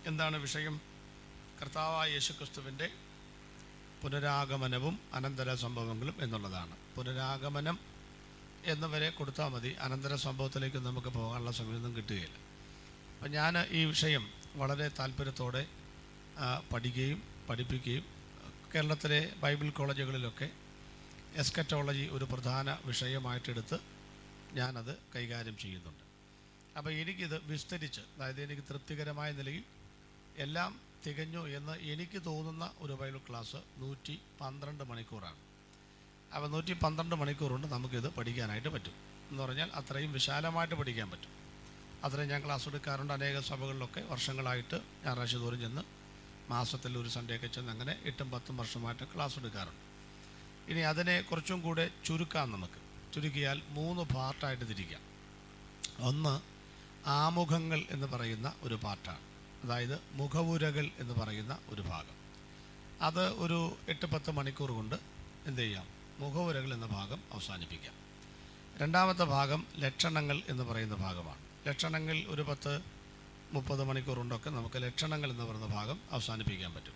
എന്താണ് വിഷയം? കർത്താവായ യേശുക്രിസ്തുവിൻ്റെ പുനരാഗമനവും അനന്തര സംഭവങ്ങളും എന്നുള്ളതാണ്. പുനരാഗമനം എന്നവരെ കൊടുത്താൽ മതി, അനന്തര സംഭവത്തിലേക്ക് നമുക്ക് പോകാനുള്ള സമയമൊന്നും കിട്ടുകയില്ല. അപ്പം ഞാൻ ഈ വിഷയം വളരെ താല്പര്യത്തോടെ പഠിക്കുകയും പഠിപ്പിക്കുകയും കേരളത്തിലെ ബൈബിൾ കോളേജുകളിലൊക്കെ എസ്കറ്റോളജി ഒരു പ്രധാന വിഷയമായിട്ടെടുത്ത് ഞാനത് കൈകാര്യം ചെയ്യുന്നുണ്ട്. അപ്പോൾ എനിക്കിത് വിസ്തരിച്ച്, അതായത് എനിക്ക് തൃപ്തികരമായ നിലയിൽ എല്ലാം തികഞ്ഞു എന്ന് എനിക്ക് തോന്നുന്ന ഒരു ബൈബിൾ ക്ലാസ് 112 മണിക്കൂറാണ്. അപ്പോൾ 112 മണിക്കൂർ കൊണ്ട് നമുക്കിത് പഠിക്കാനായിട്ട് പറ്റും. എന്ന് പറഞ്ഞാൽ അത്രയും വിശാലമായിട്ട് പഠിക്കാൻ പറ്റും. അത്രയും ഞാൻ ക്ലാസ് എടുക്കാറുണ്ട്. അനേക സഭകളിലൊക്കെ വർഷങ്ങളായിട്ട് ഞായറാഴ്ച തോറും ചെന്ന് മാസത്തിൽ ഒരു സൺഡേ ഒക്കെ ചെന്ന് അങ്ങനെ 8-10 വർഷമായിട്ട് ക്ലാസ് എടുക്കാറുണ്ട്. ഇനി അതിനെ കുറച്ചും കൂടെ ചുരുക്കാം. നമുക്ക് ചുരുക്കിയാൽ 3 പാർട്ടായിട്ട് തിരിക്കാം. ഒന്ന് ആമുഖങ്ങൾ എന്ന് പറയുന്ന ഒരു പാർട്ടാണ്, അതായത് മുഖവുരകൾ എന്ന് പറയുന്ന ഒരു ഭാഗം. അത് ഒരു 8-10 മണിക്കൂർ കൊണ്ട് എന്ത് ചെയ്യാം, മുഖവുരകൾ എന്ന ഭാഗം അവസാനിപ്പിക്കാം. രണ്ടാമത്തെ ഭാഗം ലക്ഷണങ്ങൾ എന്ന് പറയുന്ന ഭാഗമാണ്. ലക്ഷണങ്ങൾ ഒരു 10-30 മണിക്കൂർ കൊണ്ടൊക്കെ നമുക്ക് ലക്ഷണങ്ങൾ എന്ന് പറയുന്ന ഭാഗം അവസാനിപ്പിക്കാൻ പറ്റും.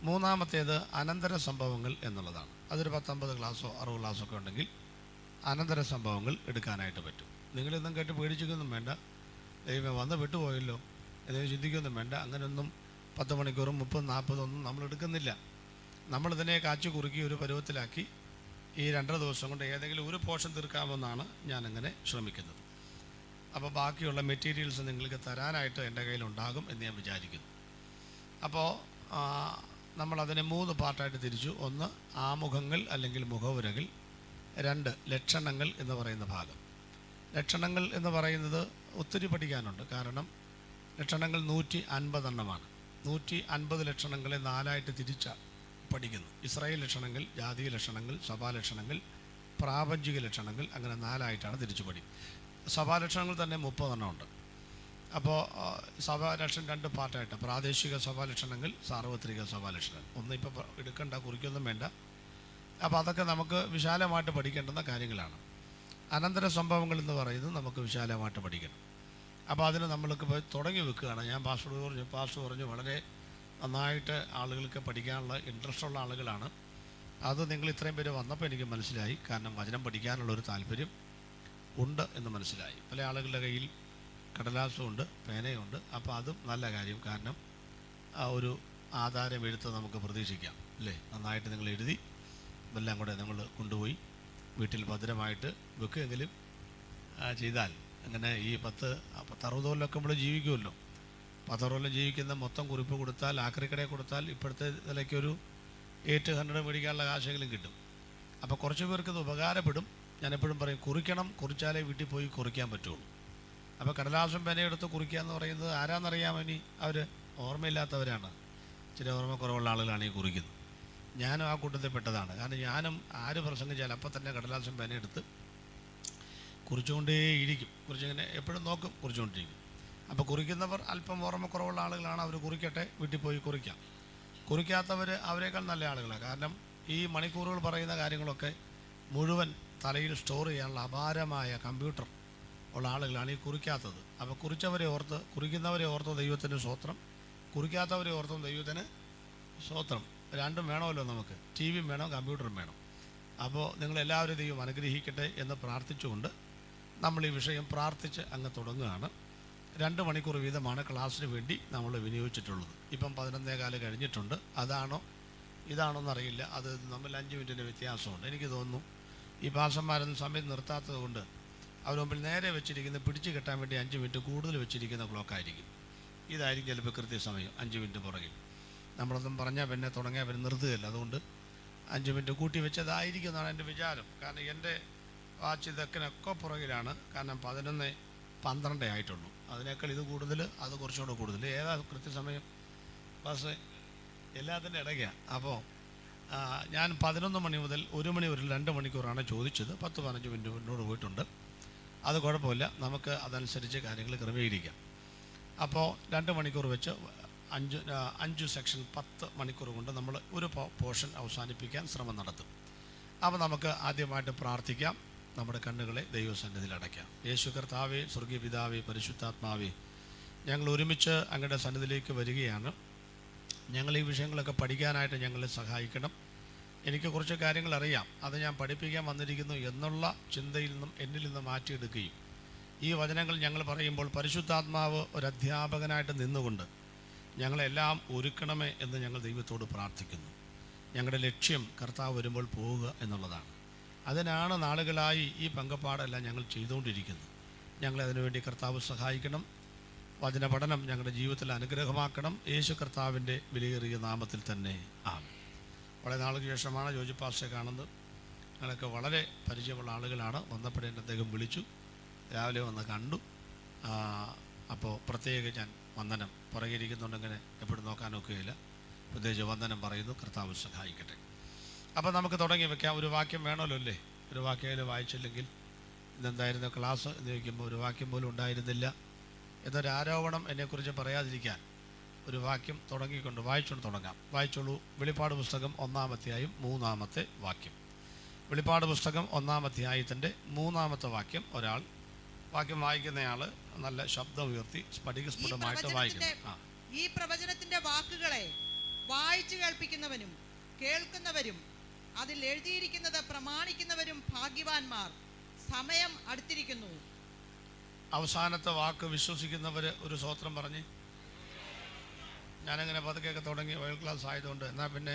മൂന്നാമത്തേത് അനന്തര സംഭവങ്ങൾ എന്നുള്ളതാണ്. അതൊരു 10-50 ക്ലാസ്സോ 60 ക്ലാസ്സോ ഒക്കെ ഉണ്ടെങ്കിൽ അനന്തര സംഭവങ്ങൾ എടുക്കാനായിട്ട് പറ്റും. നിങ്ങളിതൊന്നും കേട്ട് പേടിച്ചിക്കൊന്നും വേണ്ട, ദൈവം വന്ന് വിട്ടുപോയല്ലോ എന്തെങ്കിലും ചിന്തിക്കൊന്നും വേണ്ട. അങ്ങനെയൊന്നും 10 മണിക്കൂറും 30-40 ഒന്നും നമ്മൾ എടുക്കുന്നില്ല. നമ്മളിതിനെ കാച്ചു കുറുക്കി ഒരു പരുവത്തിലാക്കി ഈ 2 ദിവസം കൊണ്ട് ഏതെങ്കിലും ഒരു പോർഷൻ തീർക്കാമെന്നാണ് ഞാനങ്ങനെ ശ്രമിക്കുന്നത്. അപ്പോൾ ബാക്കിയുള്ള മെറ്റീരിയൽസ് നിങ്ങൾക്ക് തരാനായിട്ട് എൻ്റെ കയ്യിലുണ്ടാകും എന്ന് ഞാൻ വിചാരിക്കുന്നു. അപ്പോൾ നമ്മളതിനെ 3 പാർട്ടായിട്ട് തിരിച്ചു. ഒന്ന് ആമുഖങ്ങൾ അല്ലെങ്കിൽ മുഖവുരകൾ, 2 ലക്ഷണങ്ങൾ എന്ന് പറയുന്ന ഭാഗം. ലക്ഷണങ്ങൾ എന്ന് പറയുന്നത് ഒത്തിരി പഠിക്കാനുണ്ട്. കാരണം ലക്ഷണങ്ങൾ 150 എണ്ണമാണ്. 150 ലക്ഷണങ്ങളെ 4ആയിട്ട് തിരിച്ചാണ് പഠിക്കുന്നു. ഇസ്രായേൽ ലക്ഷണങ്ങൾ, ജാതീയ ലക്ഷണങ്ങൾ, സഭാലക്ഷണങ്ങൾ, പ്രാപഞ്ചിക ലക്ഷണങ്ങൾ, അങ്ങനെ 4ആയിട്ടാണ് തിരിച്ചു പഠിക്കുന്നത്. സഭാലക്ഷണങ്ങൾ തന്നെ 30 എണ്ണമുണ്ട്. അപ്പോൾ സഭാലക്ഷണം 2 പാർട്ടായിട്ട്, പ്രാദേശിക സഭാലക്ഷണങ്ങൾ, സാർവത്രിക സഭാലക്ഷണങ്ങൾ. ഒന്നും ഇപ്പോൾ എടുക്കണ്ട, കുറിക്കൊന്നും വേണ്ട. അപ്പോൾ അതൊക്കെ നമുക്ക് വിശാലമായിട്ട് പഠിക്കേണ്ടുന്ന കാര്യങ്ങളാണ്. അനന്തര സംഭവങ്ങൾ എന്ന് പറയുന്നത് നമുക്ക് വിശാലമായിട്ട് പഠിക്കണം. അപ്പോൾ അതിന് നമ്മൾക്ക് പോയി തുടങ്ങി വെക്കുകയാണ്. ഞാൻ പാസ്റ്റർ പറഞ്ഞു വളരെ നന്നായിട്ട് ആളുകൾക്ക് പഠിക്കാനുള്ള ഇൻട്രസ്റ്റ് ഉള്ള ആളുകളാണ്. അത് നിങ്ങൾ ഇത്രയും പേര് വന്നപ്പോൾ എനിക്ക് മനസ്സിലായി. കാരണം വചനം പഠിക്കാനുള്ളൊരു താല്പര്യം ഉണ്ട് എന്ന് മനസ്സിലായി. പല ആളുകളുടെ കയ്യിൽ കടലാസുമുണ്ട്, പേനയുണ്ട്. അപ്പോൾ അതും നല്ല കാര്യം. കാരണം ഒരു ആധാരം എഴുത്ത് നമുക്ക് പ്രതീക്ഷിക്കാം, അല്ലേ? നന്നായിട്ട് നിങ്ങൾ എഴുതി എല്ലാം കൂടെ നമ്മൾ കൊണ്ടുപോയി വീട്ടിൽ ഭദ്രമായിട്ട് വെക്കുകയെങ്കിലും ചെയ്താൽ അങ്ങനെ ഈ 10-60 കൊല്ലമൊക്കെ നമ്മൾ ജീവിക്കുമല്ലോ. 10 കൊല്ലം ജീവിക്കുന്ന മൊത്തം കുറിപ്പ് കൊടുത്താൽ, ആക്രിക്കടയിൽ കൊടുത്താൽ ഇപ്പോഴത്തെ നിലയ്ക്കൊരു 800 മേടിക്കാനുള്ള കാശെങ്കിലും കിട്ടും. അപ്പോൾ കുറച്ച് പേർക്ക് ഇത് ഉപകാരപ്പെടും. ഞാനെപ്പോഴും പറയും, കുറിക്കണം, കുറിച്ചാലേ വീട്ടിൽ പോയി കുറിക്കാൻ പറ്റുള്ളൂ. അപ്പോൾ കടലാസും പേനയെടുത്ത് കുറിക്കുക എന്ന് പറയുന്നത് ആരാന്നറിയാമോ? ഇനി അവർ ഓർമ്മയില്ലാത്തവരാണ്. ചില ഓർമ്മ കുറവുള്ള ആളുകളാണ് ഈ കുറിക്കുന്നത്. ഞാനും ആ കൂട്ടത്തിൽ പെട്ടതാണ്. കാരണം ഞാനും ആര് പ്രസംഗിച്ചാൽ അപ്പം തന്നെ കടലാസും പേനയെടുത്ത് കുറിച്ചുകൊണ്ടേയിരിക്കും. കുറിച്ചിങ്ങനെ എപ്പോഴും നോക്കും, കുറിച്ചുകൊണ്ടിരിക്കും. അപ്പോൾ കുറിക്കുന്നവർ അല്പം ഓർമ്മ കുറവുള്ള ആളുകളാണ്. അവർ കുറിക്കട്ടെ, വീട്ടിൽ പോയി കുറിക്കാം. കുറിക്കാത്തവർ അവരേക്കാൾ നല്ല ആളുകളാണ്. കാരണം ഈ മണിക്കൂറുകൾ പറയുന്ന കാര്യങ്ങളൊക്കെ മുഴുവൻ തലയിൽ സ്റ്റോർ ചെയ്യാനുള്ള അപാരമായ കമ്പ്യൂട്ടർ ഉള്ള ആളുകളാണ് ഈ കുറിക്കാത്തത്. അപ്പോൾ കുറിക്കുന്നവരെ ഓർത്ത് ദൈവത്തിന് സ്തോത്രം, കുറിക്കാത്തവരെ ഓർത്തും ദൈവത്തിന് സ്തോത്രം. രണ്ടും വേണമല്ലോ നമുക്ക്. ടി വിയും വേണം, കമ്പ്യൂട്ടറും വേണം. അപ്പോൾ നിങ്ങളെല്ലാവരും ദൈവം അനുഗ്രഹിക്കട്ടെ എന്ന് പ്രാർത്ഥിച്ചുകൊണ്ട് നമ്മൾ ഈ വിഷയം പ്രാർത്ഥിച്ച് അങ്ങ് തുടങ്ങുകയാണ്. 2 മണിക്കൂർ വീതമാണ് ക്ലാസ്സിന് വേണ്ടി നമ്മൾ വിനിയോഗിച്ചിട്ടുള്ളത്. ഇപ്പം 11:15 കഴിഞ്ഞിട്ടുണ്ട്. അതാണോ ഇതാണോ എന്നറിയില്ല. അത് നമ്മൾ 5 മിനിറ്റിൻ്റെ വ്യത്യാസമുണ്ട്. എനിക്ക് തോന്നുന്നു ഈ പാസന്മാരൊന്നും സമയം നിർത്താത്തത് കൊണ്ട് അവർ മുമ്പിൽ നേരെ വെച്ചിരിക്കുന്ന, പിടിച്ചു കെട്ടാൻ വേണ്ടി 5 മിനിറ്റ് കൂടുതൽ വെച്ചിരിക്കുന്ന ക്ലോക്കായിരിക്കും. ഇതായിരിക്കും ചിലപ്പോൾ കൃത്യസമയം, 5 മിനിറ്റ് പുറകിൽ. നമ്മളൊന്നും പറഞ്ഞാൽ പിന്നെ തുടങ്ങിയാൽ പിന്നെ നിർത്തുകയില്ല. അതുകൊണ്ട് 5 മിനിറ്റ് കൂട്ടി വെച്ചതായിരിക്കും എന്നാണ് എൻ്റെ വിചാരം. കാരണം എൻ്റെ വാച്ച് ഇതൊക്കെ പുറകിലാണ്. കാരണം 11:12 ആയിട്ടുള്ളൂ. അതിനേക്കാൾ ഇത് കൂടുതൽ, അത് കുറച്ചുകൂടെ കൂടുതൽ. ഏതാ കൃത്യസമയം? ബസ് എല്ലാത്തിൻ്റെ ഇടയ്ക്കാണ്. അപ്പോൾ ഞാൻ 11 മണി മുതൽ 1 മണി വരെ 2 മണിക്കൂറാണ് ചോദിച്ചത്. 10-15 മിനിറ്റ് മുന്നോട്ട് പോയിട്ടുണ്ട്. അത് കുഴപ്പമില്ല, നമുക്ക് അതനുസരിച്ച് കാര്യങ്ങൾ ക്രമീകരിക്കാം. അപ്പോൾ 2 മണിക്കൂർ വെച്ച് 5 സെക്ഷൻ 10 മണിക്കൂർ കൊണ്ട് നമ്മൾ ഒരു പോർഷൻ അവസാനിപ്പിക്കാൻ ശ്രമം നടത്തും. അപ്പോൾ നമുക്ക് ആദ്യമായിട്ട് പ്രാർത്ഥിക്കാം. നമ്മുടെ കണ്ണുകളെ ദൈവസന്നിധിയിൽ അടയ്ക്കാം. യേശു കർത്താവേ, സ്വർഗീയ പിതാവേ, പരിശുദ്ധാത്മാവേ, ഞങ്ങൾ ഒരുമിച്ച് അങ്ങയുടെ സന്നിധിയിലേക്ക് വരികയാണ്. ഞങ്ങൾ ഈ വിഷയങ്ങളൊക്കെ പഠിക്കാനായിട്ട് ഞങ്ങളെ സഹായിക്കണം. എനിക്ക് കുറച്ച് കാര്യങ്ങൾ അറിയാം, അത് ഞാൻ പഠിപ്പിക്കാൻ വന്നിരിക്കുന്നു എന്നുള്ള ചിന്തയിൽ നിന്നും എന്നിൽ നിന്ന് മാറ്റിയെടുക്കുകയും ഈ വചനങ്ങൾ ഞങ്ങൾ പറയുമ്പോൾ പരിശുദ്ധാത്മാവ് ഒരു അധ്യാപകനായിട്ട് നിന്നുകൊണ്ട് ഞങ്ങളെല്ലാം ഒരുക്കണമേ എന്ന് ഞങ്ങൾ ദൈവത്തോട് പ്രാർത്ഥിക്കുന്നു. ഞങ്ങളുടെ ലക്ഷ്യം കർത്താവ് വരുമ്പോൾ പോവുക എന്നുള്ളതാണ്. അതിനാണ് നാളുകളായി ഈ പങ്കപ്പാടെല്ലാം ഞങ്ങൾ ചെയ്തുകൊണ്ടിരിക്കുന്നത്. ഞങ്ങളെ അതിനുവേണ്ടി കർത്താവ് സഹായിക്കണം. വചന പഠനം ഞങ്ങളുടെ ജീവിതത്തിൽ അനുഗ്രഹമാക്കണം. യേശു കർത്താവിൻ്റെ വിലയേറിയ നാമത്തിൽ തന്നെ ആമേൻ. വളരെ നാളുകൾക്ക് ശേഷമാണ് ജോജി പാസ്റ്ററെ കാണുന്നത്. ഞങ്ങളൊക്കെ വളരെ പരിചയമുള്ള ആളുകളാണ്. വന്നപ്പോഴേ അദ്ദേഹം വിളിച്ചു, രാവിലെ വന്ന് കണ്ടു. അപ്പോൾ പ്രത്യേക ഞാൻ വന്ദനം പുറകെയിരിക്കുന്നുണ്ടെങ്കിൽ എപ്പോഴും നോക്കാനൊക്കുകയില്ല. പ്രത്യേകിച്ച് വന്ദനം പറയുന്നു. കർത്താവ് സഹായിക്കട്ടെ. അപ്പോൾ നമുക്ക് തുടങ്ങി വെക്കാം. ഒരു വാക്യം വേണമല്ലോ അല്ലേ? ഒരു വാക്യം വായിച്ചില്ലെങ്കിൽ ഇതെന്തായിരുന്നു ക്ലാസ് എന്ന് ചോദിക്കുമ്പോൾ ഒരു വാക്യം പോലും ഉണ്ടായിരുന്നില്ല എന്നൊരു ആരോപണം എന്നെക്കുറിച്ച് പറയാതിരിക്കാൻ ഒരു വാക്യം തുടങ്ങിക്കൊണ്ട് വായിച്ചുകൊണ്ട് തുടങ്ങാം. വായിച്ചോളൂ. വെളിപ്പാട് പുസ്തകം 1-ാം അധ്യായം 3-ാമത്തെ വാക്യം. വെളിപ്പാട് പുസ്തകം 1-ാം അധ്യായത്തിൻ്റെ 3-ാമത്തെ വാക്യം. ഒരാൾ വാക്യം വായിക്കുന്നയാൾ നല്ല ശബ്ദം ഉയർത്തി സ്ഫടികസ്ഫുടമായിട്ട് വായിക്കുന്നു. ഈ പ്രവചനത്തിന്റെ വാക്കുകളെ വായിച്ചു കേൾപ്പിക്കുന്നവനും കേൾക്കുന്നവരും അതിൽ എഴുതിയിരിക്കുന്നത് പ്രമാണിക്കുന്നവരും ഭാഗ്യവാന്മാർ. സമയം അടുത്തിരിക്കുന്നു. അവസാനത്തെ വാക്ക് വിശ്വസിക്കുന്നവർ ഒരു സ്തോത്രം പറഞ്ഞ്. ഞാനങ്ങനെ പതുക്കെയൊക്കെ തുടങ്ങി വയൽ ക്ലാസ് ആയതുകൊണ്ട് എന്നാൽ പിന്നെ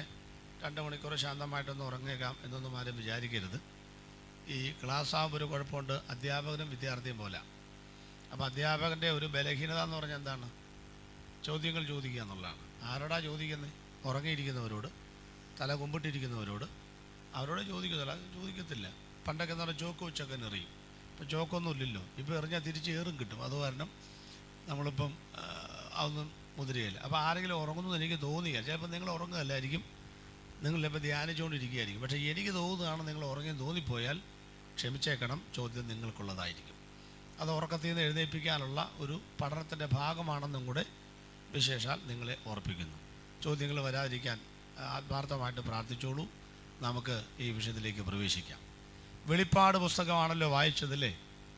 2 മണിക്കൂർ ശാന്തമായിട്ടൊന്ന് ഉറങ്ങിയേക്കാം എന്നൊന്നും ആരും വിചാരിക്കരുത്. ഈ ക്ലാസ് ആകുമ്പോൾ ഒരു കുഴപ്പമുണ്ട്, അധ്യാപകനും വിദ്യാർത്ഥിയും പോലെ. അപ്പോൾ അധ്യാപകൻ്റെ ഒരു ബലഹീനത എന്ന് പറഞ്ഞാൽ എന്താണ്? ചോദ്യങ്ങൾ ചോദിക്കുക എന്നുള്ളതാണ്. ആരോടാ ചോദിക്കുന്നത്? ഉറങ്ങിയിരിക്കുന്നവരോട്, തല കുമ്പിട്ടിരിക്കുന്നവരോട്. അവരോട് ചോദിക്കത്തില്ല. പണ്ടൊക്കെ എന്ന് പറഞ്ഞാൽ ചോക്ക് വെച്ചൊക്കെ എറിയും. ഇപ്പോൾ ചോക്കൊന്നും ഇല്ലല്ലോ. ഇപ്പോൾ എറിഞ്ഞാൽ തിരിച്ച് ഏറും കിട്ടും. അത് കാരണം നമ്മളിപ്പം അതൊന്നും മുതിരുകയില്ല. അപ്പോൾ ആരെങ്കിലും ഉറങ്ങുന്നു എനിക്ക് തോന്നിയാൽ ചിലപ്പോൾ നിങ്ങൾ ഉറങ്ങുകയല്ലായിരിക്കും, നിങ്ങളിപ്പോൾ ധ്യാനിച്ചുകൊണ്ടിരിക്കുകയായിരിക്കും. പക്ഷേ എനിക്ക് തോന്നുകയാണ് നിങ്ങൾ ഉറങ്ങി തോന്നിപ്പോയാൽ ക്ഷമിച്ചേക്കണം, ചോദ്യം നിങ്ങൾക്കുള്ളതായിരിക്കും. അത് ഉറക്കത്തിൽ നിന്ന് എഴുന്നേൽപ്പിക്കാനുള്ള ഒരു പഠനത്തിൻ്റെ ഭാഗമാണെന്നും കൂടെ വിശേഷാൽ നിങ്ങളെ ഓർപ്പിക്കുന്നു. ചോദ്യങ്ങൾ വരാതിരിക്കാൻ ആത്മാർത്ഥമായിട്ട് പ്രാർത്ഥിച്ചോളൂ. നമുക്ക് ഈ വിഷയത്തിലേക്ക് പ്രവേശിക്കാം. വെളിപ്പാട് പുസ്തകമാണല്ലോ വായിച്ചതല്ലേ?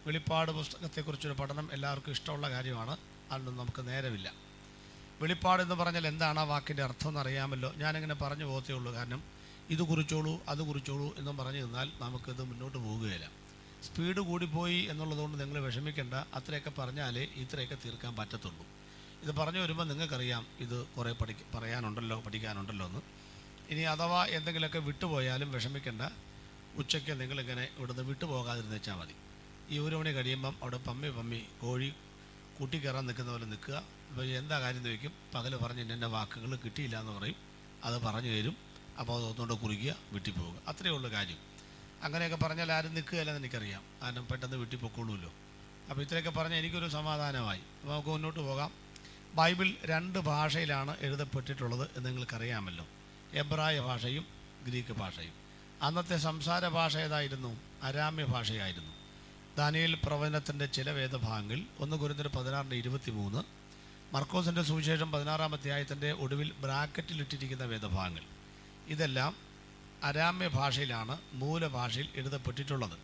വെളിപ്പാട് പുസ്തകത്തെക്കുറിച്ചൊരു പഠനം എല്ലാവർക്കും ഇഷ്ടമുള്ള കാര്യമാണ്. അതിനൊന്നും നമുക്ക് നേരമില്ല. വെളിപ്പാട് എന്ന് പറഞ്ഞാൽ എന്താണ് ആ വാക്കിൻ്റെ അർത്ഥം എന്നറിയാമല്ലോ. ഞാനിങ്ങനെ പറഞ്ഞു പോകത്തേ ഉള്ളൂ. കാരണം ഇത് കുറിച്ചോളൂ അത് കുറിച്ചോളൂ എന്നും പറഞ്ഞു നിന്നാൽ നമുക്കിത് മുന്നോട്ട് പോകുകയില്ല. സ്പീഡ് കൂടിപ്പോയി എന്നുള്ളതുകൊണ്ട് നിങ്ങൾ വിഷമിക്കേണ്ട. അത്രയൊക്കെ പറഞ്ഞാലേ ഇത്രയൊക്കെ തീർക്കാൻ പറ്റത്തുള്ളൂ. ഇത് പറഞ്ഞു വരുമ്പോൾ നിങ്ങൾക്കറിയാം ഇത് കുറേ പഠിക്കാനുണ്ടല്ലോ എന്ന്. ഇനി അഥവാ എന്തെങ്കിലുമൊക്കെ വിട്ടുപോയാലും വിഷമിക്കേണ്ട. ഉച്ചയ്ക്ക് നിങ്ങളിങ്ങനെ ഇവിടുന്ന് വിട്ടുപോകാതിരുന്നേച്ചാൽ മതി. ഈ 1 മണി കഴിയുമ്പം അവിടെ പമ്മി കോഴി കൂട്ടിക്കയറാൻ നിൽക്കുന്ന പോലെ നിൽക്കുക. അപ്പോൾ എന്താ കാര്യം എന്ന് ചോദിക്കും. പകൽ പറഞ്ഞ് എൻ്റെ വാക്കുകൾ കിട്ടിയില്ല എന്ന് പറയും. അത് പറഞ്ഞു തരും. അപ്പോൾ അത് ഒന്നുകൊണ്ട് കുറിക്കുക, വിട്ടിപ്പോവുക. അത്രയേ ഉള്ളൂ കാര്യം. അങ്ങനെയൊക്കെ പറഞ്ഞാൽ ആരും നിൽക്കുകയില്ലെന്ന് എനിക്കറിയാം. കാരണം പെട്ടെന്ന് വിട്ടിപ്പൊക്കോളൂല്ലോ. അപ്പോൾ ഇത്രയൊക്കെ പറഞ്ഞാൽ എനിക്കൊരു സമാധാനമായി. അപ്പോൾ നമുക്ക് മുന്നോട്ട് പോകാം. ബൈബിൾ 2 ഭാഷയിലാണ് എഴുതപ്പെട്ടിട്ടുള്ളത് എന്ന് നിങ്ങൾക്കറിയാമല്ലോ. എബ്രായ ഭാഷയും ഗ്രീക്ക് ഭാഷയും. അന്നത്തെ സംസാര ഭാഷ ഏതായിരുന്നു? അരാമ്യ ഭാഷയായിരുന്നു. ദാനിയേൽ പ്രവചനത്തിൻ്റെ ചില വേദഭാഗങ്ങൾ 1 കൊരിന്ത്യർ 16:23, മർക്കോസിൻ്റെ സുവിശേഷം 16-ാം അധ്യായത്തിൻ്റെ ഒടുവിൽ ബ്രാക്കറ്റിലിട്ടിരിക്കുന്ന വേദഭാഗങ്ങൾ ഇതെല്ലാം അരാമ്യ ഭാഷയിലാണ് മൂലഭാഷയിൽ എഴുതപ്പെട്ടിട്ടുള്ളത്.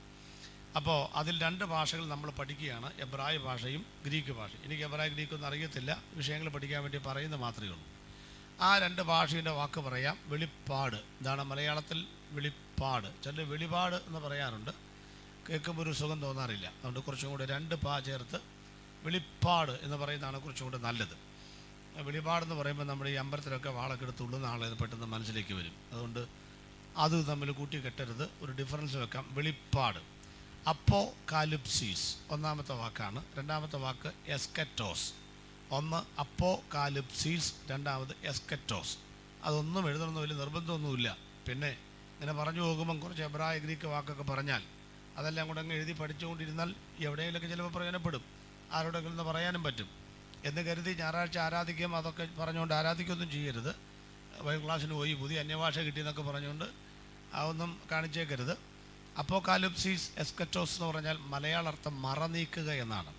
അപ്പോൾ അതിൽ 2 ഭാഷകൾ നമ്മൾ പഠിക്കുകയാണ്, എബ്രായ ഭാഷയും ഗ്രീക്ക് ഭാഷയും. എനിക്ക് എബ്രായ ഗ്രീക്കൊന്നും അറിയത്തില്ല, വിഷയങ്ങൾ പഠിക്കാൻ വേണ്ടി പറയുന്നത് മാത്രമേ ഉള്ളൂ. ആ 2 ഭാഷയുടെ വാക്ക് പറയാം. വെളിപ്പാട്, ഇതാണ് മലയാളത്തിൽ വെളിപ്പാട്. ചില വെളിപാട് എന്ന് പറയാറുണ്ട്, കേൾക്കുമ്പോൾ ഒരു സുഖം തോന്നാറില്ല. അതുകൊണ്ട് കുറച്ചും കൂടെ 2 പാ ചേർത്ത് വെളിപ്പാട് എന്ന് പറയുന്നതാണ് കുറച്ചും കൂടെ നല്ലത്. വെളിപാടെന്ന് പറയുമ്പോൾ നമ്മുടെ ഈ അമ്പലത്തിലൊക്കെ വാളൊക്കെ എടുത്ത് ഉള്ളുന്ന ആളെ പെട്ടെന്ന് മനസ്സിലേക്ക് വരും. അതുകൊണ്ട് അത് തമ്മിൽ കൂട്ടി കെട്ടരുത്, ഒരു ഡിഫറൻസ് വെക്കാം. വെളിപ്പാട്. അപ്പോകാലിപ്സിസ് 1-ാമത്തെ വാക്കാണ്. 2-ാമത്തെ വാക്ക് എസ്കറ്റോസ്. 1 അപ്പോകാലിപ്സിസ്, 2-ാമത് എസ്കറ്റോസ്. അതൊന്നും എഴുതണമെന്ന് വലിയ നിർബന്ധമൊന്നുമില്ല. പിന്നെ ഇങ്ങനെ പറഞ്ഞു പോകുമ്പം കുറച്ച് എബ്രായ ഗ്രീക്ക് വാക്കൊക്കെ പറഞ്ഞാൽ അതെല്ലാം കൂടെ അങ്ങ് എഴുതി പഠിച്ചുകൊണ്ടിരുന്നാൽ എവിടെയെങ്കിലൊക്കെ ചിലപ്പോൾ പ്രയോജനപ്പെടും. ആരോടെങ്കിലും ഒന്ന് പറയാനും പറ്റും എന്ന് കരുതി ഞായറാഴ്ച ആരാധിക്കും അതൊക്കെ പറഞ്ഞുകൊണ്ട് ആരാധിക്കൊന്നും ചെയ്യരുത്. ബൈബിൾ ക്ലാസ്സിന് പോയി പുതിയ അന്യഭാഷ കിട്ടിയെന്നൊക്കെ പറഞ്ഞുകൊണ്ട് അതൊന്നും കാണിച്ചേക്കരുത്. അപ്പോകാലിപ്സിസ് എസ്കറ്റോസ് എന്ന് പറഞ്ഞാൽ മലയാളാർത്ഥം മറനീക്കുക എന്നാണ്.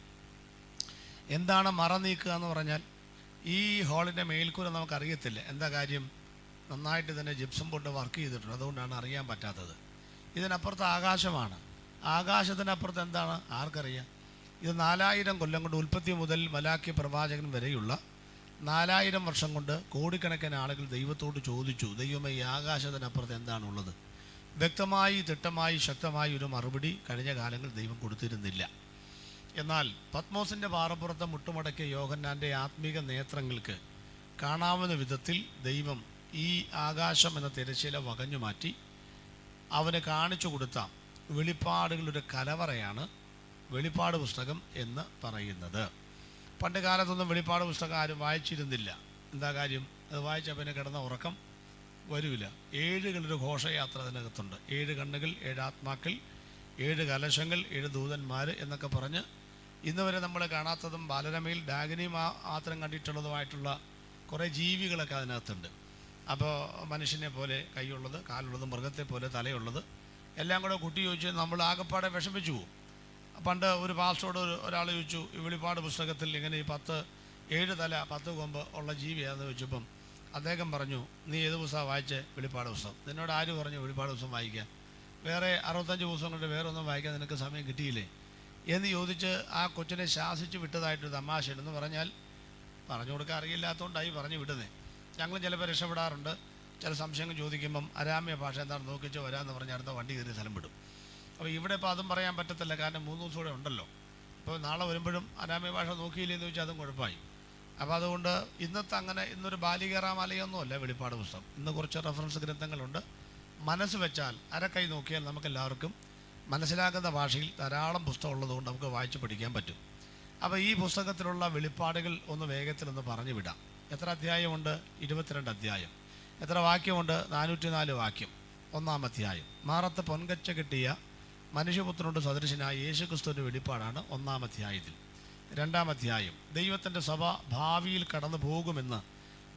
എന്താണ് മറനീക്കുക എന്ന് പറഞ്ഞാൽ? ഈ ഹാളിൻ്റെ മേൽക്കൂര നമുക്കറിയത്തില്ല. എന്താ കാര്യം? നന്നായിട്ട് തന്നെ ജിപ്സം ബോർഡ് വർക്ക് ചെയ്തിട്ടുണ്ട്, അതുകൊണ്ടാണ് അറിയാൻ പറ്റാത്തത്. ഇതിനപ്പുറത്ത് ആകാശമാണ്. ആകാശത്തിനപ്പുറത്ത് എന്താണ്? ആർക്കറിയാം? ഇത് 4000 കൊല്ലം കൊണ്ട്, ഉൽപ്പത്തി മുതൽ മലാക്കി പ്രവാചകൻ വരെയുള്ള 4000 വർഷം കൊണ്ട് കോടിക്കണക്കിന് ആളുകൾ ദൈവത്തോട് ചോദിച്ചു, ദൈവമേ ഈ ആകാശത്തിനപ്പുറത്ത് എന്താണുള്ളത്? വ്യക്തമായി, തിട്ടമായി, ശക്തമായി ഒരു മറുപടി കഴിഞ്ഞ കാലങ്ങൾ ദൈവം കൊടുത്തിരുന്നില്ല. എന്നാൽ പത്മോസിൻ്റെ പാറപ്പുറത്ത് മുട്ടുമടക്കിയ യോഹന്നാൻ്റെ ആത്മീക നേത്രങ്ങൾക്ക് കാണാവുന്ന വിധത്തിൽ ദൈവം ഈ ആകാശം എന്ന തിരശ്ശീല വകഞ്ഞു മാറ്റി അവന് കാണിച്ചു കൊടുത്ത വെളിപ്പാടുകളുടെ കലവറയാണ് വെളിപ്പാട് പുസ്തകം എന്ന് പറയുന്നത്. പണ്ട് കാലത്തൊന്നും വെളിപ്പാട് പുസ്തകം ആരും വായിച്ചിരുന്നില്ല. എന്താ കാര്യം? അത് വായിച്ചാൽ പിന്നെ കിടന്ന ഉറക്കം വരില്ല. 7 ഘോഷയാത്ര അതിനകത്തുണ്ട്. 7 കണ്ണുകൾ, 7 ആത്മാക്കൾ, 7 കലശങ്ങൾ, 7 ദൂതന്മാർ എന്നൊക്കെ പറഞ്ഞ് ഇന്ന് വരെ നമ്മൾ കാണാത്തതും ബാലരമയിൽ ഡാഗിനി മാത്രം കണ്ടിട്ടുള്ളതുമായിട്ടുള്ള കുറേ ജീവികളൊക്കെ അതിനകത്തുണ്ട്. അപ്പോൾ മനുഷ്യനെ പോലെ കൈയുള്ളത്, കാലുള്ളത്, മൃഗത്തെ പോലെ തലയുള്ളത് എല്ലാം കൂടെ കുട്ടി ചോദിച്ച് നമ്മൾ ആകെപ്പാടെ വിഷമിച്ചു പോകും. പണ്ട് ഒരു പാസ്റ്ററോട് ഒരാൾ ചോദിച്ചു, ഈ വെളിപ്പാട് പുസ്തകത്തിൽ ഇങ്ങനെ ഈ 7 തല 10 കൊമ്പ് ഉള്ള ജീവിയാണെന്ന് ചോദിച്ചപ്പം അദ്ദേഹം പറഞ്ഞു, നീ ഏത് പുസ്തകം വായിച്ചേ? വെളിപ്പാട് പുസ്തകം. നിന്നോട് ആര് പറഞ്ഞു വെളിപ്പാട് പുസ്തകം വായിക്കാൻ? വേറെ 65 പുസ്തകം കൊണ്ട് വേറെ ഒന്നും വായിക്കാൻ നിനക്ക് സമയം കിട്ടിയില്ലേ എന്ന് ചോദിച്ച് ആ കൊച്ചിനെ ശാസിച്ച് വിട്ടതായിട്ടൊരു തമാശയുണ്ടെന്ന് പറഞ്ഞാൽ പറഞ്ഞു കൊടുക്കാൻ അറിയില്ലാത്തതുകൊണ്ടായി പറഞ്ഞു വിടുന്നേ. ഞങ്ങളും ചിലപ്പോൾ രക്ഷപ്പെടാറുണ്ട്. ചില സംശയങ്ങൾ ചോദിക്കുമ്പം അരാമ്യ ഭാഷ എന്താണെന്ന് നോക്കിച്ചോ വരാമെന്ന് പറഞ്ഞ് അടുത്ത വണ്ടി കയറി സ്ഥലം വിടും. അപ്പോൾ ഇവിടെ ഇപ്പോൾ അതും പറയാൻ പറ്റത്തില്ല, കാരണം 3 ദിവസം കൂടെ ഉണ്ടല്ലോ. ഇപ്പോൾ നാളെ വരുമ്പോഴും അരാമ്യ ഭാഷ നോക്കിയില്ലെന്ന് ചോദിച്ചാൽ അതും കുഴപ്പമായി. അപ്പോൾ അതുകൊണ്ട് ഇന്നൊരു ബാലികേറാമലയൊന്നുമല്ല വെളിപ്പാട് പുസ്തകം. ഇന്ന് കുറച്ച് റെഫറൻസ് ഗ്രന്ഥങ്ങളുണ്ട്. മനസ്സ് വെച്ചാൽ അരക്കൈ നോക്കിയാൽ നമുക്കെല്ലാവർക്കും മനസ്സിലാക്കുന്ന ഭാഷയിൽ ധാരാളം പുസ്തകം ഉള്ളതുകൊണ്ട് നമുക്ക് വായിച്ച് പഠിക്കാൻ പറ്റും. അപ്പോൾ ഈ പുസ്തകത്തിലുള്ള വെളിപ്പാടുകൾ ഒന്ന് വേഗത്തിലൊന്ന് പറഞ്ഞു വിടാം. എത്ര അധ്യായമുണ്ട്? 22 അധ്യായം. എത്ര വാക്യമുണ്ട്? 404 വാക്യം. 1-ാം അധ്യായം. മാറത്ത് പൊൻകച്ച കിട്ടിയ മനുഷ്യപുത്രനോട് സദൃശനായ യേശുക്രിസ്തുവിൻ്റെ വെളിപ്പാടാണ് 1-ാം അധ്യായത്തിൽ. 2-ാം അധ്യായം ദൈവത്തിൻ്റെ സഭ ഭാവിയിൽ കടന്നു പോകുമെന്ന്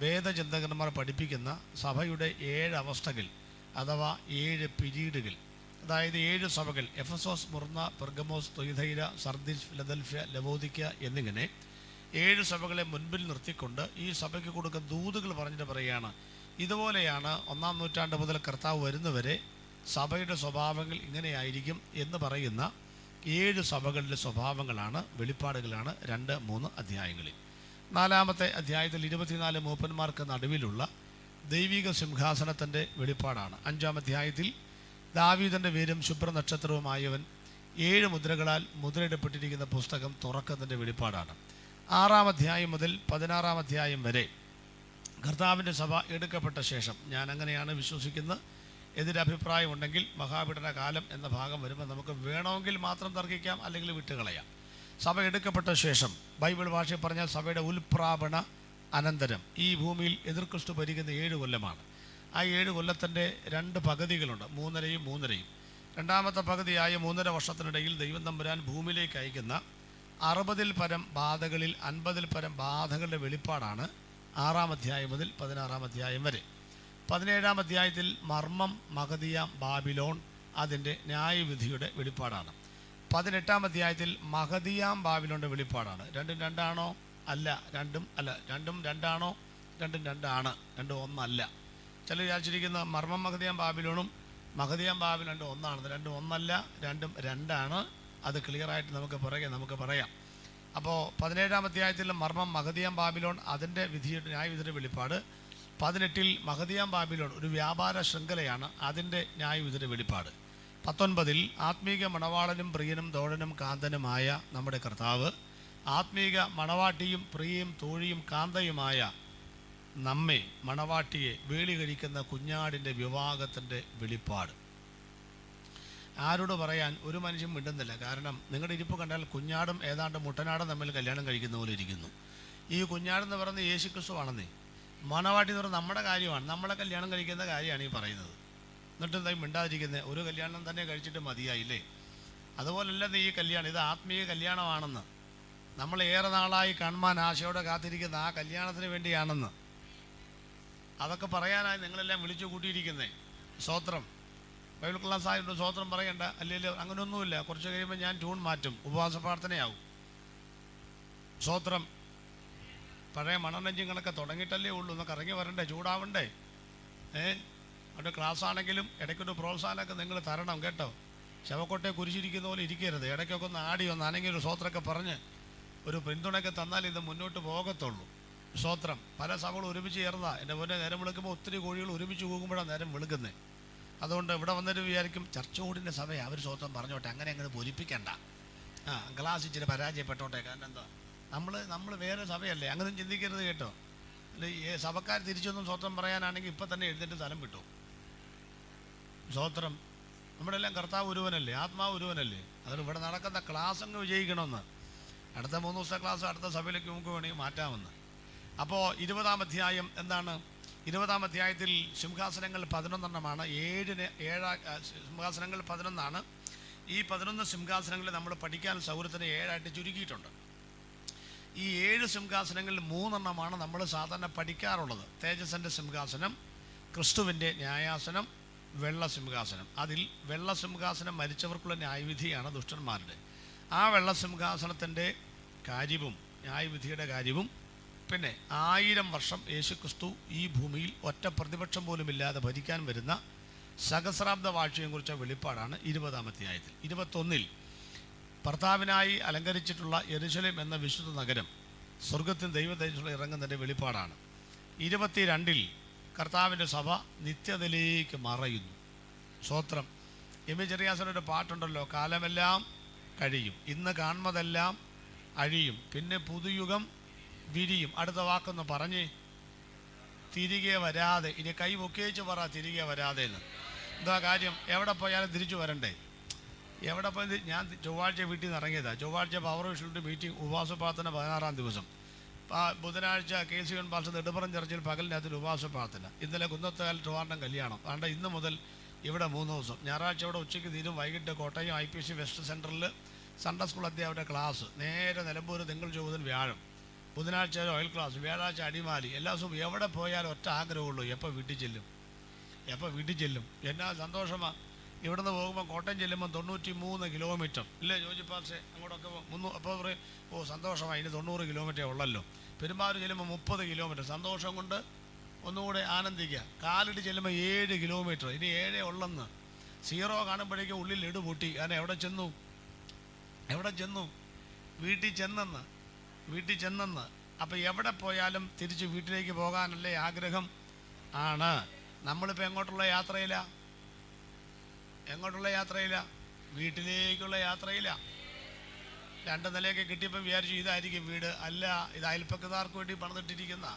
വേദചിന്തകന്മാർ പഠിപ്പിക്കുന്ന സഭയുടെ 7 അവസ്ഥകൾ അഥവാ 7 പിരീഡുകൾ, അതായത് 7 സഭകൾ: എഫസോസ്, മുർന്ന, പെർഗമോസ്, തൊയ്തൈര, സർദിസ്, ഫിലദൽഫ്യ, ലവോദിക്ക എന്നിങ്ങനെ 7 സഭകളെ മുൻപിൽ നിർത്തിക്കൊണ്ട് ഈ സഭയ്ക്ക് കൊടുക്കുന്ന ദൂതുകൾ പറഞ്ഞിട്ട് പറയുകയാണ്, ഇതുപോലെയാണ് 1-ാം നൂറ്റാണ്ട് മുതൽ കർത്താവ് വരുന്നവരെ സഭയുടെ സ്വഭാവങ്ങൾ ഇങ്ങനെയായിരിക്കും എന്ന് പറയുന്ന 7 സഭകളുടെ സ്വഭാവങ്ങളാണ്, വെളിപ്പാടുകളാണ് 2-3 അധ്യായങ്ങളിൽ. 4-ാമത്തെ അധ്യായത്തിൽ 24 മൂപ്പന്മാർക്ക് നടുവിലുള്ള ദൈവിക സിംഹാസനത്തിൻ്റെ വെളിപ്പാടാണ്. 5-ാം അധ്യായത്തിൽ ദാവീദിൻ്റെ പേരും ശുഭ്രനക്ഷത്രവുമായവൻ 7 മുദ്രകളാൽ മുദ്രയിടപ്പെട്ടിരിക്കുന്ന പുസ്തകം തുറക്കുന്നതിൻ്റെ വെളിപ്പാടാണ്. 6-ാം അധ്യായം മുതൽ 16-ാം അധ്യായം വരെ കർത്താവിൻ്റെ സഭ എടുക്കപ്പെട്ട ശേഷം, ഞാൻ അങ്ങനെയാണ് വിശ്വസിക്കുന്നത്, എതിരഭിപ്രായമുണ്ടെങ്കിൽ മഹാപീഡന കാലം എന്ന ഭാഗം വരുമ്പോൾ നമുക്ക് വേണമെങ്കിൽ മാത്രം തർക്കിക്കാം, അല്ലെങ്കിൽ വിട്ടുകളയാം. സഭ എടുക്കപ്പെട്ട ശേഷം, ബൈബിൾ ഭാഷയിൽ പറഞ്ഞാൽ സഭയുടെ ഉൽപ്രാപണ അനന്തരം ഈ ഭൂമിയിൽ എതിർക്രിസ്തു ഭരിക്കുന്ന 7 കൊല്ലമാണ്. ആ 7 കൊല്ലത്തിൻ്റെ 2 പകുതികളുണ്ട്, 3.5 3.5. 2-ാമത്തെ പകുതിയായ 3.5 വർഷത്തിനിടയിൽ ദൈവം തമ്പുരാൻ ഭൂമിയിലേക്ക് അയക്കുന്ന 60-ൽ പരം ബാധകളിൽ 50-ൽ പരം ബാധകളുടെ വെളിപ്പാടാണ് 6-ാം അധ്യായം മുതൽ 16-ാം അധ്യായം വരെ. 17-ാം അധ്യായത്തിൽ മർമ്മം, മഹദിയാം, ബാബിലോൺ, അതിൻ്റെ ന്യായവിധിയുടെ വെളിപ്പാടാണ്. 18-ാം അധ്യായത്തിൽ മഹദിയാം ബാബിലോണിൻ്റെ വെളിപ്പാടാണ്. 2 2 അല്ല, 2 അല്ല, 2 2 2 ആണ്, 2 1 അല്ല. ചില വിചാരിച്ചിരിക്കുന്ന മർമ്മം, മഹദിയാം, ബാബിലോണും മഹദിയാം ബാബിലോൺ 2 1 2 1 അല്ല, 2 2 അത് ക്ലിയറായിട്ട് നമുക്ക് പറയാം. അപ്പോൾ 17-ാം അധ്യായത്തിൽ മർമ്മം, മഹദിയാം ബാബിലോൺ, അതിൻ്റെ ന്യായവിധിയുടെ വെളിപ്പാട്. 18-ൽ മഹദിയാം ബാബിലോൺ ഒരു വ്യാപാര ശൃംഖലയാണ്, അതിൻ്റെ ന്യായവിധിയുടെ വെളിപ്പാട്. 19-ൽ ആത്മീക മണവാളനും പ്രിയനും തോഴനും കാന്തനുമായ നമ്മുടെ കർത്താവ് ആത്മീക മണവാട്ടിയും പ്രിയയും തോഴിയും കാന്തയുമായ നമ്മെ, മണവാട്ടിയെ വേളി കഴിക്കുന്ന കുഞ്ഞാടിൻ്റെ വിവാഹത്തിൻ്റെ വെളിപ്പാട്. ആരോട് പറയാൻ ഒരു മനുഷ്യൻ മിണ്ടുന്നില്ല. കാരണം നിങ്ങളുടെ ഇരിപ്പ് കണ്ടാൽ കുഞ്ഞാടും ഏതാണ്ട് മുട്ടനാടും തമ്മിൽ കല്യാണം കഴിക്കുന്ന പോലെ ഇരിക്കുന്നു. ഈ കുഞ്ഞാടെന്ന് പറയുന്നത് യേശുക്രിസ്തു ആണെന്നേ. മണവാട്ടി എന്ന് പറയുന്നത് നമ്മുടെ കാര്യമാണ്, നമ്മളെ കല്യാണം കഴിക്കുന്ന കാര്യമാണ് ഈ പറയുന്നത്. എന്നിട്ട് എന്തായാലും മിണ്ടാതിരിക്കുന്നത്? ഒരു കല്യാണം തന്നെ കഴിച്ചിട്ട് മതിയായില്ലേ? അതുപോലല്ല ഈ കല്യാണം, ഇത് ആത്മീയ കല്യാണമാണെന്ന്, നമ്മൾ ഏറെ നാളായി കാണുവാൻ ആശയോടെ കാത്തിരിക്കുന്ന ആ കല്യാണത്തിന് വേണ്ടിയാണെന്ന്, അതൊക്കെ പറയാനായി നിങ്ങളെല്ലാം വിളിച്ചു കൂട്ടിയിരിക്കുന്നേ. സ്തോത്രം. ബൈബിൾ ക്ലാസ് ആയിട്ട് സ്തോത്രം പറയണ്ട, അല്ലെങ്കിൽ അങ്ങനെയൊന്നുമില്ല. കുറച്ച് കഴിയുമ്പോൾ ഞാൻ ട്യൂൺ മാറ്റും, ഉപവാസ പ്രാർത്ഥനയാവും. സ്തോത്രം. പഴയ മണനഞ്ചുങ്ങളൊക്കെ തുടങ്ങിയിട്ടല്ലേ ഉള്ളൂ, എന്നൊക്കെ ഇറങ്ങി വരണ്ടേ, ചൂടാവണ്ടേ? അവിടെ ക്ലാസ് ആണെങ്കിലും ഇടയ്ക്കൊരു പ്രോത്സാഹനമൊക്കെ നിങ്ങൾ തരണം കേട്ടോ. ശവക്കോട്ടെ കുരിശിരിക്കുന്ന പോലെ ഇരിക്കരുത്. ഇടയ്ക്കൊക്കെ ഒന്ന് ആടി ഒന്ന് അനങ്ങി ഒരു സ്വോത്രമൊക്കെ പറഞ്ഞ് ഒരു പിന്തുണയൊക്കെ തന്നാൽ ഇത് മുന്നോട്ട് പോകത്തുള്ളൂ. സ്വോത്രം. പല സഭകളും ഒരുമിച്ച് ചേർന്നാ എൻ്റെ പോലെ നേരം വിളിക്കുമ്പോൾ ഒത്തിരി കോഴികൾ ഒരുമിച്ച് പോകുമ്പോഴാണ് നേരം വിളിക്കുന്നത്. അതുകൊണ്ട് ഇവിടെ വന്നിട്ട് വിചാരിക്കും ചർച്ചോടിൻ്റെ സഭയെ അവർ സ്വോത്രം പറഞ്ഞോട്ടെ, അങ്ങനെ അങ്ങനെ പൊലിപ്പിക്കണ്ട, ക്ലാസ് ഇച്ചിരി പരാജയപ്പെട്ടോട്ടെ. കാരണം എന്താ, നമ്മൾ വേറെ സഭയല്ലേ, അങ്ങനെ ചിന്തിക്കരുത് കേട്ടോ. ഈ സഭക്കാർ തിരിച്ചൊന്നും സ്വോത്രം പറയാനാണെങ്കിൽ ഇപ്പം തന്നെ എഴുന്നേറ്റ് സ്ഥലം വിട്ടു. സ്വോത്രം. നമ്മുടെ എല്ലാം കർത്താവ് ഒരുവനല്ലേ, ആത്മാവ് ഒരുവനല്ലേ. അതുകൊണ്ട് ഇവിടെ നടക്കുന്ന ക്ലാസ് അങ്ങ് വിജയിക്കണമെന്ന്. അടുത്ത 3 ദിവസത്തെ ക്ലാസ് അടുത്ത സഭയിലേക്ക് നമുക്ക് വേണമെങ്കിൽ മാറ്റാമെന്ന്. അപ്പോൾ 20-ാം അധ്യായം എന്താണ്? 20-ാം അധ്യായത്തിൽ സിംഹാസനങ്ങൾ 11 സിംഹാസനങ്ങൾ 11. ഈ 11 സിംഹാസനങ്ങളിൽ നമ്മൾ പഠിക്കാൻ സൗകര്യത്തിന് 7 ചുരുക്കിയിട്ടുണ്ട്. ഈ 7 സിംഹാസനങ്ങളിൽ 3 നമ്മൾ സാധാരണ പഠിക്കാറുള്ളത്. തേജസ്സിൻ്റെ സിംഹാസനം, ക്രിസ്തുവിൻ്റെ ന്യായാസനം, വെള്ള സിംഹാസനം. അതിൽ വെള്ള സിംഹാസനം മരിച്ചവർക്കുള്ള ന്യായവിധിയാണ് ദുഷ്ടന്മാരുടെ. ആ വെള്ള സിംഹാസനത്തിൻ്റെ കാര്യവും ന്യായവിധിയുടെ കാര്യവും പിന്നെ 1000 വർഷം യേശുക്രിസ്തു ഈ ഭൂമിയിൽ ഒറ്റ പ്രതിപക്ഷം പോലും ഇല്ലാതെ ഭരിക്കാൻ വരുന്ന സഹസ്രാബ്ദ വാഴ്ചയെക്കുറിച്ച വെളിപ്പാടാണ് 20-ാം അധ്യായത്തിൽ. 21-ൽ ഭർത്താവിനായി അലങ്കരിച്ചിട്ടുള്ള യെരുശലേം എന്ന വിശുദ്ധ നഗരം സ്വർഗത്തിൽ ദൈവതേജസ്സുള്ള ഇറങ്ങുന്നതിൻ്റെ വെളിപ്പാടാണ്. 22-ൽ കർത്താവിൻ്റെ സഭ നിത്യതയിലേക്ക് മറയുന്നു. സ്വോത്രം. ചെറിയാസനൊരു പാട്ടുണ്ടല്ലോ, കാലമെല്ലാം കഴിയും, ഇന്ന് കാണുന്നതെല്ലാം അഴിയും, പിന്നെ പുതുയുഗം വിരിയും. അടുത്ത വാക്കൊന്ന് പറഞ്ഞ്, തിരികെ വരാതെ. ഇനി കൈ പൊക്കിയേച്ച് പറ, തിരികെ വരാതെ എന്ന്. എന്താ കാര്യം? എവിടെ പോയാലും തിരിച്ചു വരണ്ടേ? എവിടെ പോയി? ഞാൻ ചൊവ്വാഴ്ച വീട്ടിൽ നിന്ന് ഇറങ്ങിയതാണ്. ചൊവ്വാഴ്ച പവർ വിഷുവിൻ്റെ മീറ്റിംഗ്, ഉപവാസ പ്രാർത്ഥന 16-ാം ദിവസം. ബുധനാഴ്ച KCN പാൽസ് നെടുമ്പറം ചർച്ചിൽ പകലിനകത്തിൽ ഉപവാസ പ്രാർത്ഥന. ഇന്നലെ കുന്നത്തുകാൽ ട്രിവാൻഡ്രം കല്യാണം. അതുകൊണ്ട് ഇന്ന് മുതൽ ഇവിടെ 3 ദിവസം. ഞായറാഴ്ച ഇവിടെ ഉച്ചയ്ക്ക് തീരും. വൈകിട്ട് കോട്ടയം IPC വെസ്റ്റ് സെൻറ്ററിൽ സൺഡേ സ്കൂൾ അധ്യാപകരുടെ ക്ലാസ്. നേരെ നിലമ്പൂർ തിങ്കൾ ചൊവ്വ വ്യാഴം. ബുധനാഴ്ച ഓയിൽ ക്ലാസ്, വ്യാഴാഴ്ച അടിമാലി. എല്ലാ ദിവസവും എവിടെ പോയാലും ഒറ്റ ആഗ്രഹമുള്ളൂ, എപ്പോൾ വീട്ടിൽ ചെല്ലും. എന്നാ സന്തോഷമാണ്. ഇവിടുന്ന് പോകുമ്പോൾ കോട്ടയം ചെല്ലുമ്പോൾ 93 കിലോമീറ്റർ ഇല്ലേ ജോജി പാർസെ? അങ്ങോട്ടൊക്കെ 300. അപ്പോൾ പറയും, ഓ സന്തോഷമായി, ഇനി 90 കിലോമീറ്റർ ഉള്ളല്ലോ. പെരുമ്പാവൂർ ചെല്ലുമ്പോൾ 30 കിലോമീറ്റർ. സന്തോഷം കൊണ്ട് ഒന്നുകൂടെ ആനന്ദിക്കുക. കാലിട്ട് ചെല്ലുമ്പോൾ 7 കിലോമീറ്റർ, ഇനി 7 ഉള്ളെന്ന്. 0 കാണുമ്പോഴേക്കും ഉള്ളിൽ ഇടു പൊട്ടി. കാരണം എവിടെ ചെന്നു? വീട്ടിൽ ചെന്നെന്ന്. അപ്പം എവിടെ പോയാലും തിരിച്ച് വീട്ടിലേക്ക് പോകാനല്ലേ ആഗ്രഹം ആണ്. നമ്മളിപ്പോൾ എങ്ങോട്ടുള്ള യാത്രയില്ല? വീട്ടിലേക്കുള്ള യാത്രയില്ല. 2 നിലയൊക്കെ കിട്ടിയപ്പം വിചാരിച്ചു ഇതായിരിക്കും വീട്. അല്ല, ഇത് അയൽപ്പക്കക്കാർക്ക് വേണ്ടി പണിതിട്ടിരിക്കുന്ന.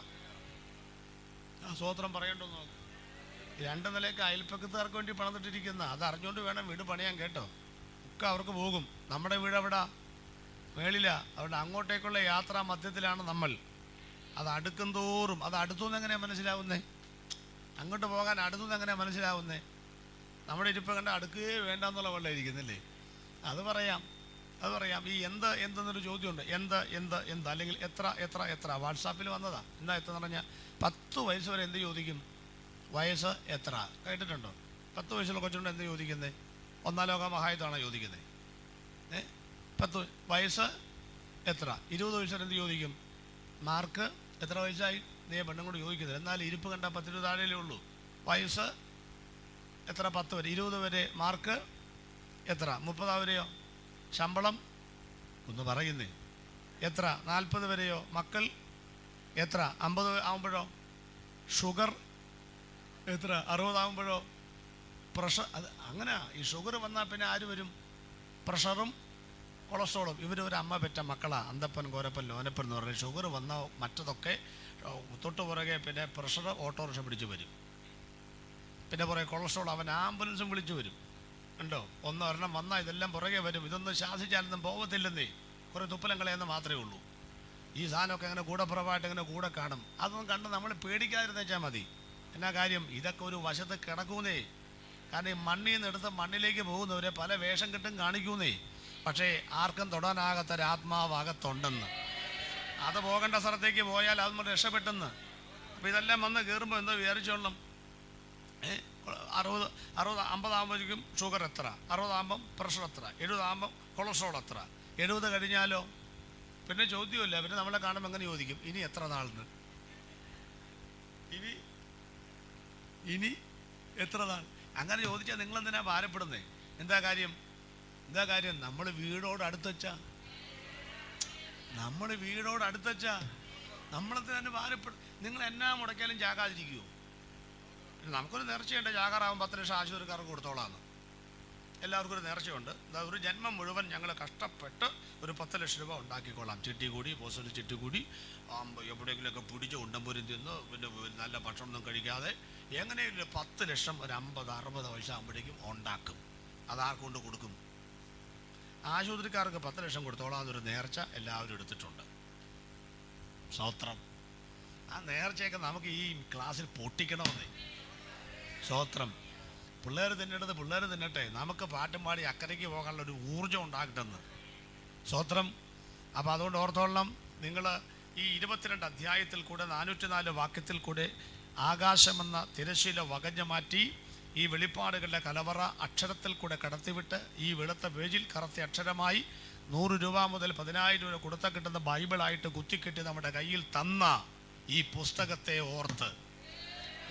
സ്വോത്രം പറയണ്ടോ നോക്ക്. 2 നിലയൊക്കെ അയൽപ്പക്കക്കാർക്ക് വേണ്ടി പണിതിട്ടിരിക്കുന്ന. അത് അറിഞ്ഞുകൊണ്ട് വേണം വീട് പണിയാൻ കേട്ടോ. ഒക്കെ അവർക്ക് പോകും. നമ്മുടെ വീട് എവിടാ? മേളില. അവിടെ അങ്ങോട്ടേക്കുള്ള യാത്രാ മധ്യത്തിലാണ് നമ്മൾ. അത് അടുക്കും തോറും അത് അടുത്തുനിന്ന് എങ്ങനെയാണ് മനസ്സിലാവുന്നേ? അങ്ങോട്ട് പോകാൻ അടുത്തുനിന്ന് എങ്ങനെയാണ് മനസ്സിലാവുന്നേ? നമ്മുടെ ഇരിപ്പ് കണ്ട അടുക്കുകയേ വേണ്ടെന്നുള്ള പോലെ ഇരിക്കുന്നില്ലേ? അത് പറയാം. ഈ എന്തെന്നൊരു ചോദ്യമുണ്ട്. എന്ത് അല്ലെങ്കിൽ എത്ര വാട്സാപ്പിൽ വന്നതാ. എന്താ എത്ര എന്ന് പറഞ്ഞാൽ 10 വയസ്സ് വരെ എന്ത് ചോദിക്കും? വയസ്സ് എത്ര കേട്ടിട്ടുണ്ടോ? 10 വയസ്സുള്ള കൊച്ചുകൊണ്ട് എന്ത് ചോദിക്കുന്നത്? 1-ാം ലോക മഹായുദ്ധമാണോ ചോദിക്കുന്നത്? 10 വയസ്സ് എത്ര? 20 വയസ്സ് വരെ എന്ത് ചോദിക്കും? മാർക്ക് എത്ര വയസ്സായി? നീ പെണ്ണും കൂടി ചോദിക്കുന്നത്. എന്നാൽ ഇരിപ്പ് കണ്ടാൽ 10 താഴെയല്ലേ ഉള്ളൂ. വയസ്സ് എത്ര? 10 വരെ. 20 വരെ മാർക്ക് എത്ര? 30 വരെയോ? ശമ്പളം ഒന്ന് പറയുന്നേ എത്ര? 40 വരെയോ? മക്കൾ എത്ര? 50 ആകുമ്പോഴോ? ഷുഗർ എത്ര? 60 ആകുമ്പോഴോ? പ്രഷർ. അത് അങ്ങനെ. ഈ ഷുഗർ വന്നാൽ പിന്നെ ആര് വരും? പ്രഷറും കൊളസ്ട്രോളും. ഇവരൊരു അമ്മ പെറ്റ മക്കളാ. അന്തപ്പൻ, കോരപ്പൻ, ലോനപ്പൻ എന്ന് പറഞ്ഞാൽ ഷുഗർ വന്നാൽ മറ്റതൊക്കെ തൊട്ട് പുറകെ. പിന്നെ പ്രഷർ ഓട്ടോറിക്ഷ പിടിച്ച് വരും. പിന്നെ പുറകെ കൊളസ്ട്രോൾ അവൻ ആംബുലൻസും വിളിച്ചു വരും. ഉണ്ടോ? ഒരെണ്ണം വന്നാൽ ഇതെല്ലാം പുറകെ വരും. ഇതൊന്നും ശാസിച്ചാലൊന്നും പോകത്തില്ലെന്നേ. കുറേ തുപ്പലം കളയെന്ന് മാത്രമേ ഉള്ളൂ. ഈ സാധനമൊക്കെ അങ്ങനെ കൂടപ്പുറമായിട്ട് ഇങ്ങനെ കൂടെ കാണും. അതൊന്നും കണ്ട് നമ്മൾ പേടിക്കാതിരുന്ന് വെച്ചാൽ മതി. എന്നാ കാര്യം? ഇതൊക്കെ ഒരു വശത്ത് കിടക്കൂന്നേ. കാരണം ഈ മണ്ണിൽ നിന്ന് എടുത്ത് മണ്ണിലേക്ക് പോകുന്നവരെ പല വേഷം കെട്ടും കാണിക്കൂന്നേ. പക്ഷേ ആർക്കും തൊടാനാകാത്തൊരാത്മാവകത്തുണ്ടെന്ന്. അത് പോകേണ്ട സ്ഥലത്തേക്ക് പോയാൽ അത് നമ്മൾ രക്ഷപ്പെട്ടെന്ന്. അപ്പോൾ ഇതെല്ലാം വന്ന് കയറുമ്പോൾ എന്തോ വിചാരിച്ചോളണം. 60 50 ആകുമ്പോഴേക്കും ഷുഗർ എത്ര? 60 ആകുമ്പം പ്രഷർ എത്ര? 70 ആകുമ്പം കൊളസ്ട്രോൾ എത്ര? 70 കഴിഞ്ഞാലോ പിന്നെ ചോദ്യമില്ല. പിന്നെ നമ്മളെ കാണുമ്പോൾ എങ്ങനെ ചോദിക്കും? ഇനി എത്ര നാളിന്? ഇനി എത്ര നാൾ? അങ്ങനെ ചോദിച്ചാൽ നിങ്ങളെന്തിനാ ഭാരപ്പെടുന്നേ? എന്താ കാര്യം? എന്താ കാര്യം? നമ്മൾ വീടോട് അടുത്തുവച്ചാ നമ്മളത് തന്നെ ഭാരപ്പെടും. നിങ്ങൾ എന്നാ മുടക്കിയാലും ചാകാതിരിക്കുമോ? നമുക്കൊരു നേർച്ചയുണ്ട്, ചാകാറാവും 10 ലക്ഷം ആശുപത്രിക്കാർക്ക് കൊടുത്തോളാന്ന്. എല്ലാവർക്കും ഒരു നേർച്ചയുണ്ട്. ഒരു ജന്മം മുഴുവൻ ഞങ്ങൾ കഷ്ടപ്പെട്ട് ഒരു 10 ലക്ഷം രൂപ ഉണ്ടാക്കിക്കൊള്ളാം. ചിട്ടി കൂടി, പോസ്റ്റൽ ചിട്ടി കൂടി, എവിടെയെങ്കിലുമൊക്കെ പിടിച്ച് ഉണ്ടമ്പൂരും തിന്ന്, പിന്നെ നല്ല ഭക്ഷണമൊന്നും കഴിക്കാതെ എങ്ങനെയെങ്കിലും 10 ലക്ഷം ഒരു 50-60 വയസ്സാകുമ്പോഴേക്കും ഉണ്ടാക്കും. അതാർക്കൊണ്ട് കൊടുക്കും? ആശുപത്രിക്കാർക്ക് 10 ലക്ഷം കൊടുത്തോളാന്നൊരു നേർച്ച എല്ലാവരും എടുത്തിട്ടുണ്ട്. സ്തോത്രം. ആ നേർച്ചയൊക്കെ നമുക്ക് ഈ ക്ലാസ്സിൽ പൊട്ടിക്കണമെന്നേ. സ്തോത്രം. പിള്ളേർ തിന്നേണ്ടത് പിള്ളേർ തിന്നട്ടെ, നമുക്ക് പാട്ടും പാടി അക്കരയ്ക്ക് പോകാനുള്ള ഒരു ഊർജ്ജം ഉണ്ടാകട്ടെന്ന്. സ്തോത്രം. അപ്പോൾ അതുകൊണ്ട് ഓർത്തോളണം, നിങ്ങൾ ഈ 22 അധ്യായത്തിൽ കൂടെ 404 വാക്യത്തിൽ കൂടെ ആകാശമെന്ന തിരശ്ശീല വകഞ്ഞു മാറ്റി ഈ വെളിപ്പാടുകളുടെ കലവറ അക്ഷരത്തിൽ കൂടെ കടത്തിവിട്ട് ഈ വെളുത്ത പേജിൽ കറുത്ത അക്ഷരമായി 100 രൂപ മുതൽ 10,000 രൂപ കൊടുത്ത കിട്ടുന്ന ബൈബിളായിട്ട് കുത്തിക്കെട്ടി നമ്മുടെ കയ്യിൽ തന്ന ഈ പുസ്തകത്തെ ഓർത്ത്,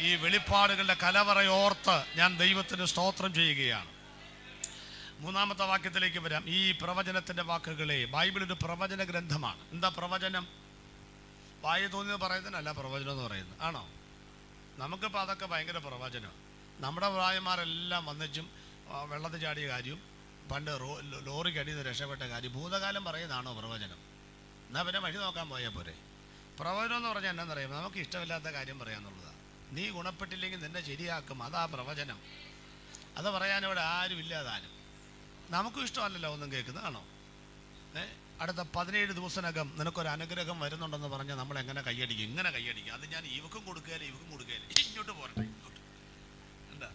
ഈ വെളിപ്പാടുകളുടെ കലവറയോർത്ത് ഞാൻ ദൈവത്തിന് സ്തോത്രം ചെയ്യുകയാണ്. 3-ാമത്തെ വാക്യത്തിലേക്ക് വരാം. ഈ പ്രവചനത്തിൻ്റെ വാക്കുകളെ, ബൈബിൾ ഒരു പ്രവചന ഗ്രന്ഥമാണ്. എന്താ പ്രവചനം? വായ തോന്നിയത് പറയുന്നതിനല്ല പ്രവചനം എന്ന് പറയുന്നത്, ആണോ? നമുക്കിപ്പോൾ അതൊക്കെ ഭയങ്കര പ്രവചനം. നമ്മുടെ പ്രായന്മാരെല്ലാം വന്നിച്ചും വെള്ളത്തിൽ ചാടിയ കാര്യം, പണ്ട് ലോറിക്കടിയിൽ നിന്ന് രക്ഷപ്പെട്ട കാര്യം, ഭൂതകാലം പറയുന്നതാണോ പ്രവചനം? എന്നാൽ പിന്നെ വഴി നോക്കാൻ പോയാൽ പോരെ. പ്രവചനം എന്ന് പറഞ്ഞാൽ എന്നാന്നറിയാം, നമുക്ക് ഇഷ്ടമില്ലാത്ത കാര്യം പറയാന്നുള്ളതാണ്. നീ ഗുണപ്പെട്ടില്ലെങ്കിൽ നിന്നെ ശരിയാക്കും, അതാ പ്രവചനം. അത് പറയാനിവിടെ ആരും ഇല്ലാതാനും. നമുക്കും ഇഷ്ടമല്ലല്ലോ ഒന്നും കേൾക്കുന്നതാണോ? അടുത്ത 17 ദിവസത്തിനകം നിനക്കൊരു അനുഗ്രഹം വരുന്നുണ്ടെന്ന് പറഞ്ഞാൽ നമ്മൾ എങ്ങനെ കൈയടിക്കും? ഇങ്ങനെ കൈയടിക്കും. അത് ഞാൻ ഇവക്കും കൊടുക്കുകയില്ല, ഇങ്ങോട്ട് പോരട്ടെ, ഇങ്ങോട്ട് എന്താ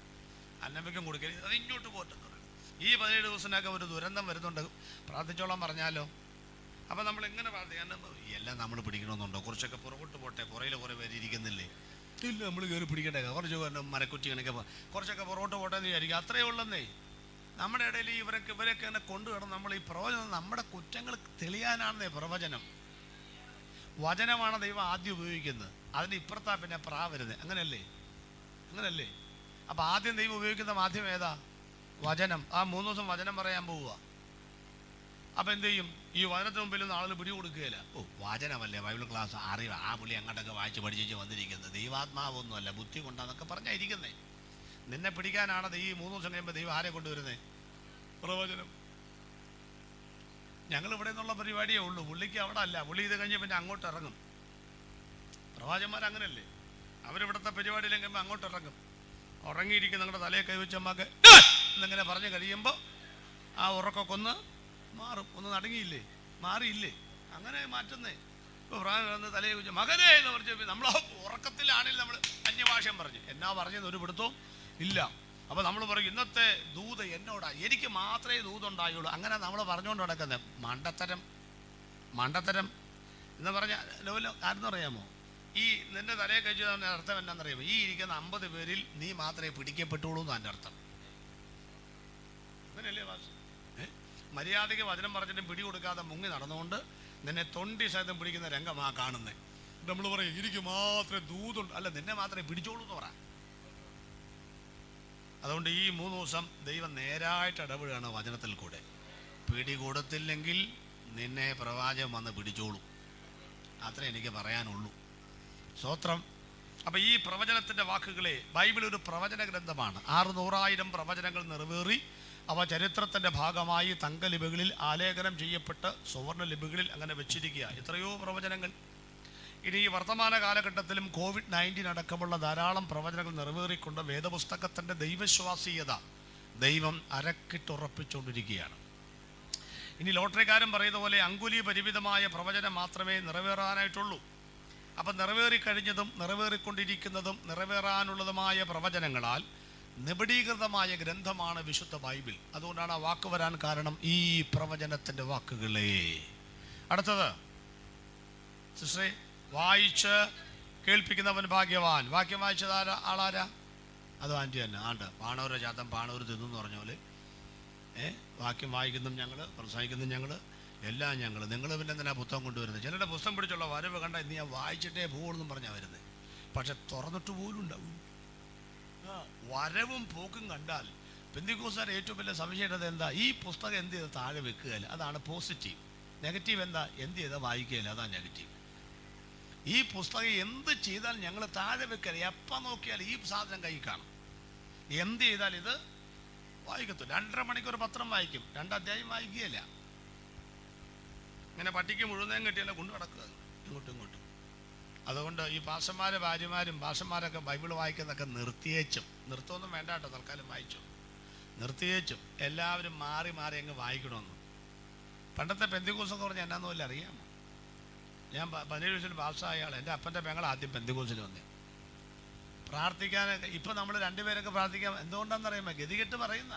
അന്നമ്മയ്ക്കും കൊടുക്കുകയില്ല, അത് ഇങ്ങോട്ട് പോട്ടെന്ന് പറയും. ഈ 17 ദിവസത്തിനകം ഒരു ദുരന്തം വരുന്നുണ്ട്, പ്രാർത്ഥിച്ചോളാൻ പറഞ്ഞാലോ? അപ്പം നമ്മൾ എങ്ങനെ പ്രാർത്ഥിക്കാൻ? എല്ലാം നമ്മൾ പിടിക്കണമെന്നുണ്ടോ? കുറച്ചൊക്കെ പുറകോട്ട് പോട്ടെ, പുറയിൽ കുറേ പേര് ഇരിക്കുന്നില്ലേ? ഇല്ല, നമ്മൾ കയറി പിടിക്കട്ടെ, കുറച്ച് മരക്കുറ്റി കണക്കെ കുറച്ചൊക്കെ പുറകോട്ട് പോട്ടെ എന്ന് വിചാരിക്കും. അത്രയേ ഉള്ളന്നേ. നമ്മുടെ ഇടയിൽ ഇവരൊക്കെ ഇങ്ങനെ കൊണ്ടുകിടന്ന് നമ്മൾ ഈ പ്രവചനം നമ്മുടെ കുറ്റങ്ങൾ തെളിയാനാണെന്നേ പ്രവചനം. വചനമാണ് ദൈവം ആദ്യം ഉപയോഗിക്കുന്നത്, അതിന് ഇപ്പുറത്താ പിന്നെ വരുന്നത്. അങ്ങനല്ലേ? അപ്പം ആദ്യം ദൈവം ഉപയോഗിക്കുന്ന മാധ്യമം ഏതാ? വചനം. ആ 3 ദിവസം വചനം പറയാൻ പോവുക. അപ്പം എന്ത് ചെയ്യും? ഈ വചനത്തിന് മുമ്പിൽ ആളുകൾ പിടി കൊടുക്കുകയില്ല. വചനമല്ലേ, ബൈബിൾ ക്ലാസ് അറിവ്, ആ പുള്ളി അങ്ങോട്ടൊക്കെ വായിച്ച് പഠിച്ച് വന്നിരിക്കുന്നത്, ദൈവാത്മാവൊന്നുമല്ല, ബുദ്ധി കൊണ്ടാന്നൊക്കെ പറഞ്ഞായിരിക്കുന്നേ. നിന്നെ പിടിക്കാനാണ് ഈ 3 ദിവസം കഴിയുമ്പോൾ ദൈവം ആരെ കൊണ്ടുവരുന്നേ? പ്രവചനം. ഞങ്ങളിവിടെ നിന്നുള്ള പരിപാടിയേ ഉള്ളൂ, പുള്ളിക്ക് അവിടെ അല്ല. പുള്ളി ഇത് കഴിഞ്ഞ് പിന്നെ അങ്ങോട്ട് ഇറങ്ങും. പ്രവാചകന്മാർ അങ്ങനല്ലേ? അവരിവിടുത്തെ പരിപാടിയിലെങ്കിൽ അങ്ങോട്ട് ഇറങ്ങും. ഉറങ്ങിയിരിക്കും, നിങ്ങളുടെ തലയെ കൈവച്ചമ്മക്ക് എന്നിങ്ങനെ പറഞ്ഞ് കഴിയുമ്പോൾ ആ ഉറക്കൊക്കെ ഒന്ന് മാറും. ഒന്ന് നടുങ്ങിയില്ലേ? മാറിയില്ലേ? അങ്ങനെ മാറ്റുന്നേ. ഇപ്പോൾ പ്രായം തലയെ വെച്ച് മകനെ എന്ന് പറഞ്ഞ് നമ്മൾ ഉറക്കത്തിലാണെങ്കിൽ നമ്മൾ അന്യഭാഷയും പറഞ്ഞു. എന്നാ പറഞ്ഞത് ഒരു പിടുത്തവും ഇല്ല. അപ്പോൾ നമ്മൾ പറയും ഇന്നത്തെ ദൂത് എന്നോടാ, എനിക്ക് മാത്രമേ ദൂതുണ്ടായുള്ളൂ. അങ്ങനെ നമ്മൾ പറഞ്ഞുകൊണ്ട് നടക്കുന്നത് മണ്ടത്തരം എന്ന് പറഞ്ഞാൽ ആരെന്ന് അറിയാമോ? ഈ നിന്റെ തലയെ കഴിച്ചു അർത്ഥം എന്നാന്നറിയാമോ? ഈ ഇരിക്കുന്ന 50 പേരിൽ നീ മാത്രമേ പിടിക്കപ്പെട്ടുള്ളൂ എന്ന് എൻ്റെ അർത്ഥം. അങ്ങനെയല്ലേ ഭാഷ? മര്യാദയ്ക്ക് വചനം പറഞ്ഞിട്ടും പിടി കൊടുക്കാതെ മുങ്ങി നടന്നുകൊണ്ട് നിന്നെ തൊണ്ടി സഹിതം പിടിക്കുന്ന രംഗമാ കാണുന്നത്. നമ്മൾ പറയും എനിക്ക് മാത്രമേ ദൂതുണ്ട്, അല്ല നിന്നെ മാത്രമേ പിടിച്ചോളൂ എന്ന് പറ. അതുകൊണ്ട് ഈ 3 ദിവസം ദൈവം നേരായിട്ട് ഇടപെടുകയാണ് വചനത്തിൽ കൂടെ. പിടി കൊടുത്തില്ലെങ്കിൽ നിന്നെ പ്രവാചകൻ വന്ന് പിടിച്ചോളൂ. അത്രേ എനിക്ക് പറയാനുള്ളൂ. സ്തോത്രം. അപ്പം ഈ പ്രവചനത്തിൻ്റെ വാക്കുകളെ, ബൈബിൾ ഒരു പ്രവചന ഗ്രന്ഥമാണ്. 600,000 പ്രവചനങ്ങൾ നിറവേറി അവ ചരിത്രത്തിൻ്റെ ഭാഗമായി തങ്കലിപികളിൽ ആലേഖനം ചെയ്യപ്പെട്ട് സുവർണ്ണ ലിപികളിൽ അങ്ങനെ വെച്ചിരിക്കുക. എത്രയോ പ്രവചനങ്ങൾ. ഇനി ഈ വർത്തമാന കാലഘട്ടത്തിലും COVID-19 അടക്കമുള്ള ധാരാളം പ്രവചനങ്ങൾ നിറവേറിക്കൊണ്ട് വേദപുസ്തകത്തിൻ്റെ ദൈവശ്വാസീയത ദൈവം അരക്കിട്ടുറപ്പിച്ചുകൊണ്ടിരിക്കുകയാണ്. ഇനി ലോട്ടറിക്കാരൻ പറയുന്ന പോലെ അങ്കുലി പരിമിതമായ പ്രവചനം മാത്രമേ നിറവേറാനായിട്ടുള്ളൂ. അപ്പം നിറവേറിക്കഴിഞ്ഞതും നിറവേറിക്കൊണ്ടിരിക്കുന്നതും നിറവേറാനുള്ളതുമായ പ്രവചനങ്ങളാൽ നിബിഡീകൃതമായ ഗ്രന്ഥമാണ് വിശുദ്ധ ബൈബിൾ. അതുകൊണ്ടാണ് ആ വാക്ക് വരാൻ കാരണം, ഈ പ്രവചനത്തിൻ്റെ വാക്കുകളെ. അടുത്തത് സിസ്റ്ററെ, വായിച്ച് കേൾപ്പിക്കുന്നവൻ ഭാഗ്യവാൻ. വാക്യം വായിച്ചത് ആളാരാ? അത് ആൻറ്റി തന്നെ. പാണൂര് ചാത്തം പാണൂര് തിന്നു എന്ന് പറഞ്ഞ പോലെ വാക്യം വായിക്കുന്നതും ഞങ്ങൾ, പ്രസംഗിക്കുന്നതും ഞങ്ങൾ, എല്ലാം ഞങ്ങൾ. നിങ്ങൾ പിന്നെ എന്തിനാ പുസ്തകം കൊണ്ടുവരുന്നത്? ചിലരുടെ പുസ്തകം പിടിച്ചുള്ള വരവ് കണ്ട ഇന്ന് ഞാൻ വായിച്ചിട്ടേ പോകുമെന്നും പറഞ്ഞാൽ വരുന്നത്. പക്ഷെ തുറന്നിട്ട് പോലും ഉണ്ടാവും. വരവും പോക്കും കണ്ടാൽ പെന്തിക്കോസ്തുകാരുടെ ഏറ്റവും വലിയ സവിശേഷത എന്താ? ഈ പുസ്തകം എന്ത് ചെയ്ത് താഴെ വെക്കുകയില്ല, അതാണ് പോസിറ്റീവ്. നെഗറ്റീവ് എന്താ? എന്ത് ചെയ്താൽ വായിക്കുകയില്ല, അതാണ് നെഗറ്റീവ്. ഈ പുസ്തകം എന്ത് ചെയ്താൽ ഞങ്ങൾ താഴെ വെക്കുകയില്ല. എപ്പം നോക്കിയാൽ ഈ സാധനം കൈ കാണും. എന്ത് ചെയ്താൽ ഇത് വായിക്കത്തു. 2.5 മണിക്കൂർ പത്രം വായിക്കും, 2 അധ്യായം വായിക്കുകയില്ല. ഇങ്ങനെ പട്ടിക്ക് മുഴുവൻ കിട്ടിയല്ല കൊണ്ടു നടക്കുക ഇങ്ങോട്ടും ഇങ്ങോട്ടും. അതുകൊണ്ട് ഈ പാസ്റ്റർമാരെ ഭാര്യമാരും പാസ്റ്റർമാരൊക്കെ ബൈബിൾ വായിക്കുന്നതൊക്കെ നിർത്തുമൊന്നും വേണ്ട കേട്ടോ, തൽക്കാലം വായിച്ചു നിർത്തിയേച്ചും എല്ലാവരും മാറി മാറി അങ്ങ് വായിക്കണമെന്ന്. പണ്ടത്തെ പെന്തിക്കോസൊക്കെ പറഞ്ഞാൽ എന്നാന്ന് പോലും അറിയാമോ? ഞാൻ 17 വയസ്സിൽ പാസ്സായ ആൾ, എൻ്റെ അപ്പൻ്റെ പെങ്ങൾ ആദ്യം പെന്തിക്കോസിൽ വന്നേ പ്രാർത്ഥിക്കാനൊക്കെ. ഇപ്പം നമ്മൾ 2 പേരൊക്കെ പ്രാർത്ഥിക്കാൻ എന്തുകൊണ്ടാണെന്നറിയാമോ? ഗതികെട്ട് പറയുന്ന.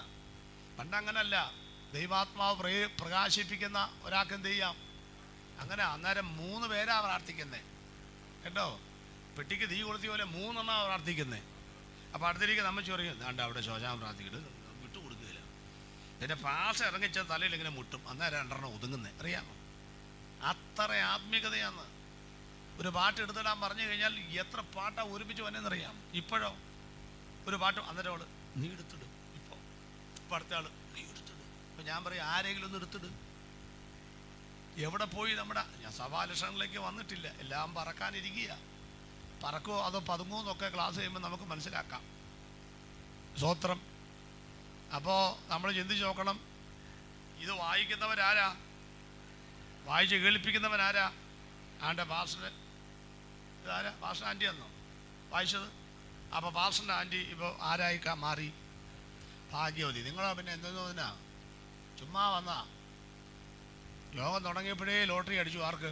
പണ്ടങ്ങനല്ല, ദൈവാത്മാവ് പ്രകാശിപ്പിക്കുന്ന ഒരാൾക്ക് എന്ത് ചെയ്യാം, അങ്ങനെ അന്നേരം 3 പേരാ പ്രാർത്ഥിക്കുന്നത് കേട്ടോ. പെട്ടിക്ക് തീ കൊളുത്തിയ പോലെ 3 എണ്ണമാണ് പ്രാർത്ഥിക്കുന്നത്. അപ്പോൾ അടുത്തിരിക്കുക നമ്മൾ ചൊറിയും, ദാണ്ട് അവിടെ ശോശാൻ പ്രാർത്ഥിക്കരുത്, വിട്ടുകൊടുക്കുകയില്ല. പിന്നെ പാസ ഇറങ്ങിച്ച തലയിൽ ഇങ്ങനെ മുട്ടും, അന്നേരം 2 ഒതുങ്ങുന്നത് അറിയാമോ? അത്ര ആത്മീയതയാന്ന്. ഒരു പാട്ട് എടുത്തിടാൻ പറഞ്ഞു കഴിഞ്ഞാൽ എത്ര പാട്ടാ ഒരുമിച്ച് വന്നെന്നറിയാം. ഇപ്പോഴോ ഒരു പാട്ട് അന്നേരം അവള് നീ എടുത്തിടും, ഇപ്പോൾ അടുത്ത ആള് നീ എടുത്തിടും. ഇപ്പം ഞാൻ പറയും ആരെങ്കിലും ഒന്ന് എടുത്തിടും. എവിടെ പോയി ഞാൻ സഭാലക്ഷണങ്ങളിലേക്ക് വന്നിട്ടില്ല, എല്ലാം പറക്കാനിരിക്കുക. പറക്കുമോ അതോ പതുങ്ങോ എന്നൊക്കെ ക്ലാസ് ചെയ്യുമ്പോൾ നമുക്ക് മനസ്സിലാക്കാം. സ്തോത്രം. അപ്പോൾ നമ്മൾ ചിന്തിച്ച് നോക്കണം, ഇത് വായിക്കുന്നവരാരാ, വായിച്ച് കേൾപ്പിക്കുന്നവനാരാ? ആൻ്റെ പാസ്റ്റർ. ഇതാരാ? പാസ്റ്റർ ആൻറ്റി എന്നോ വായിച്ചത്? അപ്പോൾ പാസ്റ്ററിൻ്റെ ആൻറ്റി ഇപ്പോൾ ആരായി മാറി? ഭാഗ്യവതി. നിങ്ങളോ പിന്നെ എന്തെന്നാ ചുമ്മാ വന്നാ? ലോകം തുടങ്ങിയപ്പോഴേ ലോട്ടറി അടിച്ചു. ആർക്ക്?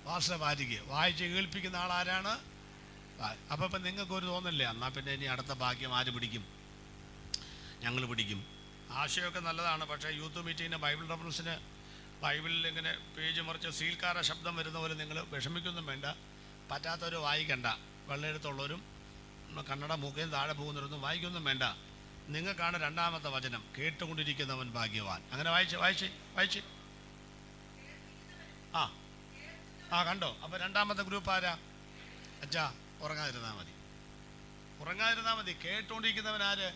പാസ്റ്റർ ഭാര്യയ്ക്ക്. വായിച്ച് കേൾപ്പിക്കുന്ന ആളാരാണ്? അപ്പം ഇപ്പം നിങ്ങൾക്കൊരു തോന്നില്ലേ, എന്നാൽ പിന്നെ ഇനി അടുത്ത ഭാഗ്യം ആര് പിടിക്കും? ഞങ്ങൾ പിടിക്കും. ആശയമൊക്കെ നല്ലതാണ്, പക്ഷേ യൂത്ത് മീറ്റിങ്ങിന് ബൈബിൾ റെഫറൻസിന് ബൈബിളിൽ ഇങ്ങനെ പേജ് മറിച്ച് സീൽക്കാര ശബ്ദം വരുന്ന പോലെ നിങ്ങൾ വിഷമിക്കൊന്നും വേണ്ട. പറ്റാത്തവർ വായിക്കണ്ട. വെള്ളയെഴുത്തുള്ളവരും കന്നഡ മൂക്കയും താഴെ പോകുന്നവരൊന്നും വായിക്കൊന്നും വേണ്ട. നിങ്ങൾക്കാണ് 2ാമത്തെ വചനം, കേട്ടുകൊണ്ടിരിക്കുന്നവൻ ഭാഗ്യവാൻ. അങ്ങനെ വായിച്ച് ആ കണ്ടോ? അപ്പോൾ 2ാമത്തെ ഗ്രൂപ്പ് ആരാ? അച്ഛാ ഉറങ്ങാതിരുന്നാൽ മതി. കേട്ടുകൊണ്ടിരിക്കുന്നവൻ ആര്?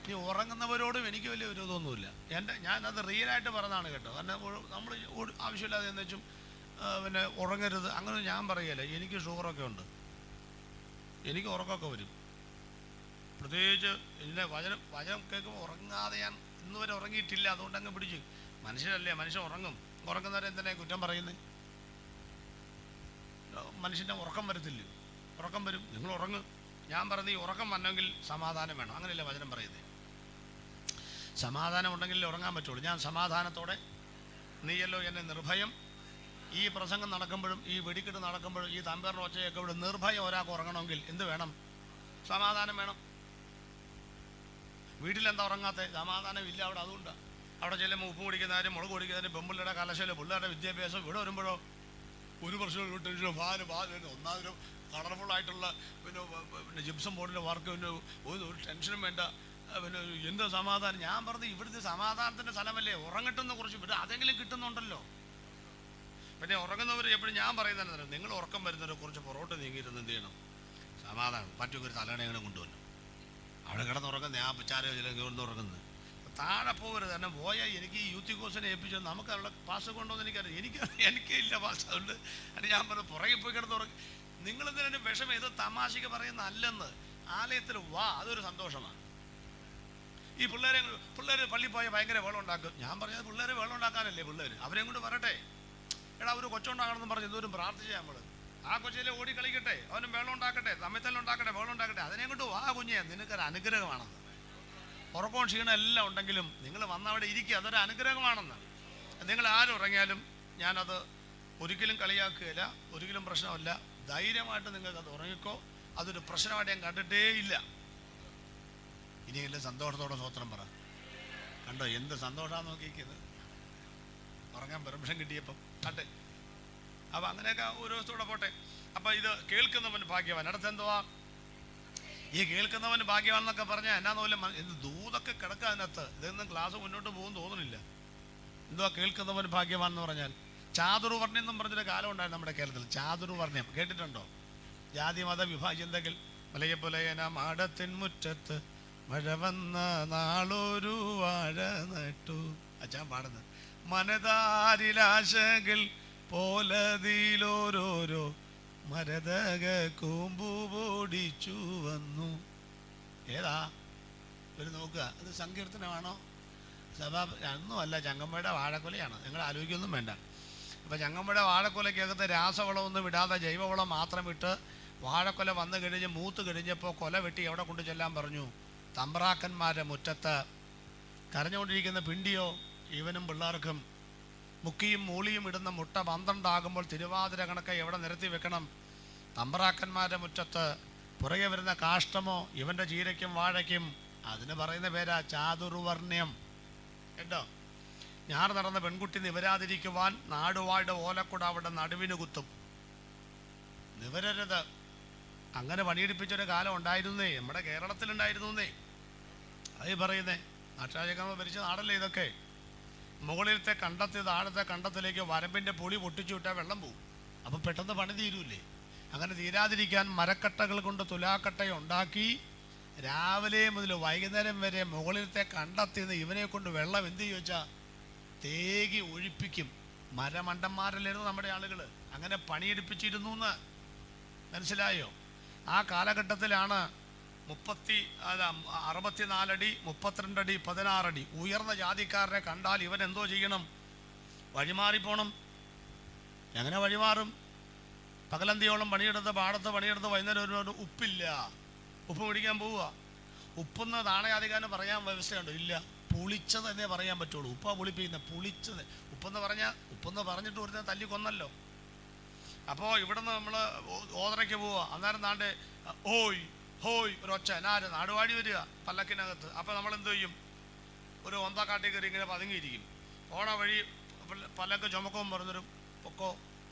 ഈ ഉറങ്ങുന്നവരോടും എനിക്ക് വലിയ ഒരു ഇതൊന്നുമില്ല. ഞാനത് റിയലായിട്ട് പറഞ്ഞതാണ് കേട്ടോ. കാരണം നമ്മൾ ആവശ്യമില്ലാതെ എന്ന് വെച്ചും പിന്നെ ഉറങ്ങരുത് അങ്ങനെ ഞാൻ പറയുകയില്ല. എനിക്ക് ഷുഗറൊക്കെ ഉണ്ട്, എനിക്ക് ഉറക്കമൊക്കെ വരും. പ്രത്യേകിച്ച് ഇതിൻ്റെ വചനം കേൾക്കുമ്പോൾ ഉറങ്ങാതെ ഞാൻ ഇന്ന് വരെ ഉറങ്ങിയിട്ടില്ല. അതുകൊണ്ട് അങ്ങ് പിടിച്ചു. മനുഷ്യരല്ലേ, മനുഷ്യൻ ഉറങ്ങുന്നവരെ എന്തിനാ കുറ്റം പറയുന്നത്? മനുഷ്യൻ്റെ ഉറക്കം വരത്തില്ലേ? ഉറക്കം വരും. നിങ്ങൾ ഉറങ്ങും. ഞാൻ പറഞ്ഞ ഈ ഉറക്കം വന്നെങ്കിൽ സമാധാനം വേണം. അങ്ങനെയല്ലേ വചനം പറയുന്നത്? സമാധാനം ഉണ്ടെങ്കിൽ ഉറങ്ങാൻ പറ്റുള്ളൂ. ഞാൻ സമാധാനത്തോടെ നീയല്ലോ എന്നെ നിർഭയം. ഈ പ്രസംഗം നടക്കുമ്പോഴും ഈ വെടിക്കെട്ട് നടക്കുമ്പോഴും ഈ തമ്പേറിൻ്റെ ഒച്ചയൊക്കെ ഇവിടെ നിർഭയം ഒരാൾക്ക് ഉറങ്ങണമെങ്കിൽ എന്ത് വേണം? സമാധാനം വേണം. വീട്ടിലെന്താ ഉറങ്ങാത്ത? സമാധാനം ഇല്ല അവിടെ. അതുകൊണ്ടാണ് അവിടെ ചെല്ലുമ്പോൾ ഉപ്പ് കുടിക്കുന്നവരും മുളക് കുടിക്കുന്നവരും പെമ്പിള്ളയുടെ കലശയിലും പിള്ളേരുടെ വിദ്യാഭ്യാസം. ഇവിടെ വരുമ്പോഴോ ഒരു പ്രശ്നം ടെൻഷൻ, ഒന്നാമതൊരു കളർഫുള്ളായിട്ടുള്ള പിന്നെ ജിപ്സം ബോർഡിൻ്റെ വർക്ക്, പിന്നെ ഒരു ടെൻഷനും വേണ്ട. പിന്നെ എന്ത് സമാധാനം? ഞാൻ പറഞ്ഞത് ഇവിടുത്തെ സമാധാനത്തിൻ്റെ സ്ഥലമല്ലേ. ഉറങ്ങട്ടെന്ന് കുറച്ച് പിന്നെ അതെങ്കിലും കിട്ടുന്നുണ്ടല്ലോ. പിന്നെ ഉറങ്ങുന്നവർ എപ്പോഴും ഞാൻ പറയുന്നത്, നിങ്ങൾ ഉറക്കം വരുന്നവരെ കുറച്ച് പുറകോട്ട് നീങ്ങിയിരുന്ന് എന്ത് ചെയ്യണം? സമാധാനം. പറ്റുമെങ്കിൽ ഒരു തലണങ്ങനെ കൊണ്ടുവന്നു അവിടെ കിടന്നുറങ്ങുന്നത്. ഞാൻ പിച്ചാരോ ചില ഉറങ്ങുന്നത് താഴെ പോകരുത്. കാരണം പോയാൽ എനിക്ക് ഈ യൂത്ത് കോഴ്സിനെ ഏൽപ്പിച്ചു നമുക്ക് അവിടെ പാസ് കൊണ്ടുവന്ന് എനിക്കറിയാം. എനിക്കില്ല പാസ്. അതുകൊണ്ട് അത് ഞാൻ പറഞ്ഞു പുറകെ പോയി കിടന്നുറങ്ങി. നിങ്ങളെന്തിനും വിഷമം ഇത് തമാശയ്ക്ക് പറയുന്ന അല്ലെന്ന്. ആലയത്തിൽ വാ, അതൊരു സന്തോഷമാണ്. ഈ പിള്ളേർ പള്ളിയിൽ പോയാൽ ഭയങ്കര വെള്ളം ഉണ്ടാക്കും. ഞാൻ പറഞ്ഞത് പിള്ളേർ വെള്ളം ഉണ്ടാക്കാനല്ലേ, അവരെയും കൊണ്ട് വരട്ടെ. എടാ ഒരു കൊച്ചുണ്ടാകണമെന്ന് പറഞ്ഞ് എന്തോരും പ്രാർത്ഥിച്ചാൽ നമ്മൾ. ആ കൊച്ചിലെ ഓടി കളിക്കട്ടെ, അവനും വെള്ളം ഉണ്ടാക്കട്ടെ, തമ്മിത്തല്ലും ഉണ്ടാക്കട്ടെ, വെള്ളം ഉണ്ടാക്കട്ടെ. അതിനെ കൊണ്ട് വാ കുഞ്ഞേ, നിനക്കൊരു അനുഗ്രഹമാണെന്ന്. ഉറക്കവും ക്ഷീണം എല്ലാം ഉണ്ടെങ്കിലും നിങ്ങൾ വന്നവിടെ ഇരിക്കുക, അതൊരു അനുഗ്രഹമാണെന്ന്. നിങ്ങൾ ആരും ഉറങ്ങിയാലും ഞാനത് ഒരിക്കലും കളിയാക്കുകയില്ല, ഒരിക്കലും പ്രശ്നമല്ല. ധൈര്യമായിട്ട് നിങ്ങൾക്കത് ഉറങ്ങിക്കോ. അതൊരു പ്രശ്നമായിട്ട് ഞാൻ കണ്ടിട്ടേ ഇല്ല. ഇനിയെല്ലാം സന്തോഷത്തോടെ സ്വത്രം പറ. കണ്ടോ എന്ത് സന്തോഷമാണെന്ന് നോക്കിയിരിക്കുന്നത്, ഉറങ്ങാൻ പെർമിഷൻ കിട്ടിയപ്പം കണ്ടേ. അപ്പം അങ്ങനെയൊക്കെ ഒരു ദിവസത്തൂടെ പോട്ടെ. അപ്പം ഇത് കേൾക്കുന്നവൻ ഭാഗ്യവാൻ. അടുത്തെന്തുവാ? ഈ കേൾക്കുന്നവൻ ഭാഗ്യവാൻ എന്നൊക്കെ പറഞ്ഞാൽ എന്നാന്ന് പോലും എന്ത് ദൂതൊക്കെ കിടക്കുക അതിനകത്ത്. ഇതൊന്നും ക്ലാസ് മുന്നോട്ട് പോകുമെന്ന് തോന്നുന്നില്ല. എന്തുവാ കേൾക്കുന്നവൻ ഭാഗ്യവാൻ എന്ന് പറഞ്ഞാൽ? ചാതുർവർണ്ണ്യം എന്നും പറഞ്ഞൊരു കാലം ഉണ്ടായിരുന്നു നമ്മുടെ കേരളത്തിൽ. ചാതുർവർണ്ണ്യം കേട്ടിട്ടുണ്ടോ? ജാതി മത വിഭാജ്യന്തകൾ മലയപ്പുലയന മാടത്തിൻ മുറ്റത്ത് മഴ വന്ന നാളൊരു വാഴ നട്ടു. അച്ഛൻ പാടുന്നത് മനതാരിലാശകൾ പോലതിലോരോരോ മരതക കൂമ്പു പൊടിച്ചു വന്നു. ഏതാ ഒരു നോക്കുക, അത് സങ്കീർത്തനമാണോ? സഭ ഒന്നുമല്ല, ചങ്ങമ്പുഴയുടെ വാഴക്കൊലയാണ്. നിങ്ങൾ ആലോചിക്കൊന്നും വേണ്ട. അപ്പം ചങ്ങമ്പുഴയുടെ വാഴക്കൊലയ്ക്കകത്ത് രാസവളമൊന്നും വിടാതെ ജൈവവളം മാത്രം ഇട്ട് വാഴക്കൊല വന്നു കഴിഞ്ഞ് മൂത്ത് കഴിഞ്ഞപ്പോൾ കൊല വെട്ടി എവിടെ കൊണ്ടു ചെല്ലാൻ പറഞ്ഞു? തമ്പ്രാക്കന്മാരുടെ മുറ്റത്ത്. കരഞ്ഞുകൊണ്ടിരിക്കുന്ന പിണ്ടിയോ ഇവനും പിള്ളേർക്കും. മുക്കിയും മൂളിയും ഇടുന്ന മുട്ട 12 ആകുമ്പോൾ തിരുവാതിര കണക്ക് എവിടെ നിരത്തി വെക്കണം? തമ്പ്രാക്കന്മാരുടെ മുറ്റത്ത്. പുറകെ വരുന്ന കാഷ്ടമോ ഇവൻ്റെ ചീരയ്ക്കും വാഴയ്ക്കും. അതിന് പറയുന്ന പേരാ ചാതുർവർണ്ണ്യം. കേട്ടോ? ഞാൻ നടന്ന പെൺകുട്ടി നിവരാതിരിക്കുവാൻ നാടുവായുടെ ഓലക്കുട അവിടെ നടുവിന് കുത്തും. നിവരരുത്. അങ്ങനെ പണിയെടുപ്പിച്ചൊരു കാലം ഉണ്ടായിരുന്നേ, നമ്മുടെ കേരളത്തിലുണ്ടായിരുന്നേ. അതീ പറയുന്നേ, നാട്ടാചകമ്മ ഭരിച്ച നാടല്ലേ ഇതൊക്കെ. മുകളിലത്തെ കണ്ടത്തിൽ താഴത്തെ കണ്ടത്തിലേക്ക് വരമ്പിൻ്റെ പൊളി പൊട്ടിച്ചു വിട്ടാൽ വെള്ളം പോവും. അപ്പം പെട്ടെന്ന് പണി തീരൂല്ലേ? അങ്ങനെ തീരാതിരിക്കാൻ മരക്കട്ടകൾ കൊണ്ട് തുലാക്കട്ടയുണ്ടാക്കി രാവിലെ മുതൽ വൈകുന്നേരം വരെ മുകളിലത്തെ കണ്ടെത്തിന്ന് ഇവനെ കൊണ്ട് വെള്ളം എന്ത് ചോദിച്ചാൽ തേകി ഒഴിപ്പിക്കും. മരമണ്ടന്മാരല്ലായിരുന്നു നമ്മുടെ ആളുകൾ. അങ്ങനെ പണിയെടുപ്പിച്ചിരുന്നു എന്ന് മനസ്സിലായോ? ആ കാലഘട്ടത്തിലാണ് 64 അടി 32 അടി 16 അടി ഉയർന്ന ജാതിക്കാരനെ കണ്ടാൽ ഇവൻ എന്തോ ചെയ്യണം? വഴിമാറിപ്പോണം. എങ്ങനെ വഴിമാറും? പകലന്തിയോളം പണിയെടുത്ത് പാടത്ത് പണിയെടുത്ത് വൈകുന്നേരം ഒരു ഉപ്പില്ല, ഉപ്പ് പിടിക്കാൻ പോവുക. ഉപ്പെന്ന് താണയാധികാരന് പറയാൻ വ്യവസ്ഥയുണ്ടോ? ഇല്ല. പുളിച്ചത് എന്നേ പറയാൻ പറ്റുള്ളൂ. ഉപ്പാ പുളിപ്പിക്കുന്നത്, പുളിച്ചത്. ഉപ്പെന്ന് പറഞ്ഞിട്ട് ഒരുത്തന്നെ തല്ലിക്കൊന്നല്ലോ. അപ്പോൾ ഇവിടുന്ന് നമ്മൾ ഓതറയ്ക്ക് പോവുക. അന്നേരം നാണ്ട് ഹോയ് ഹോയ് ഒരൊച്ച എന്നാര് നാടുവാടി വരിക പല്ലക്കിനകത്ത്. അപ്പോൾ നമ്മൾ എന്ത് ചെയ്യും? ഒരു ഒന്തക്കാട്ടി കയറി ഇങ്ങനെ പതുങ്ങിയിരിക്കും. ഓണ വഴി പല്ലക്ക് ചുമക്കവും പറഞ്ഞൊരു പൊക്കോ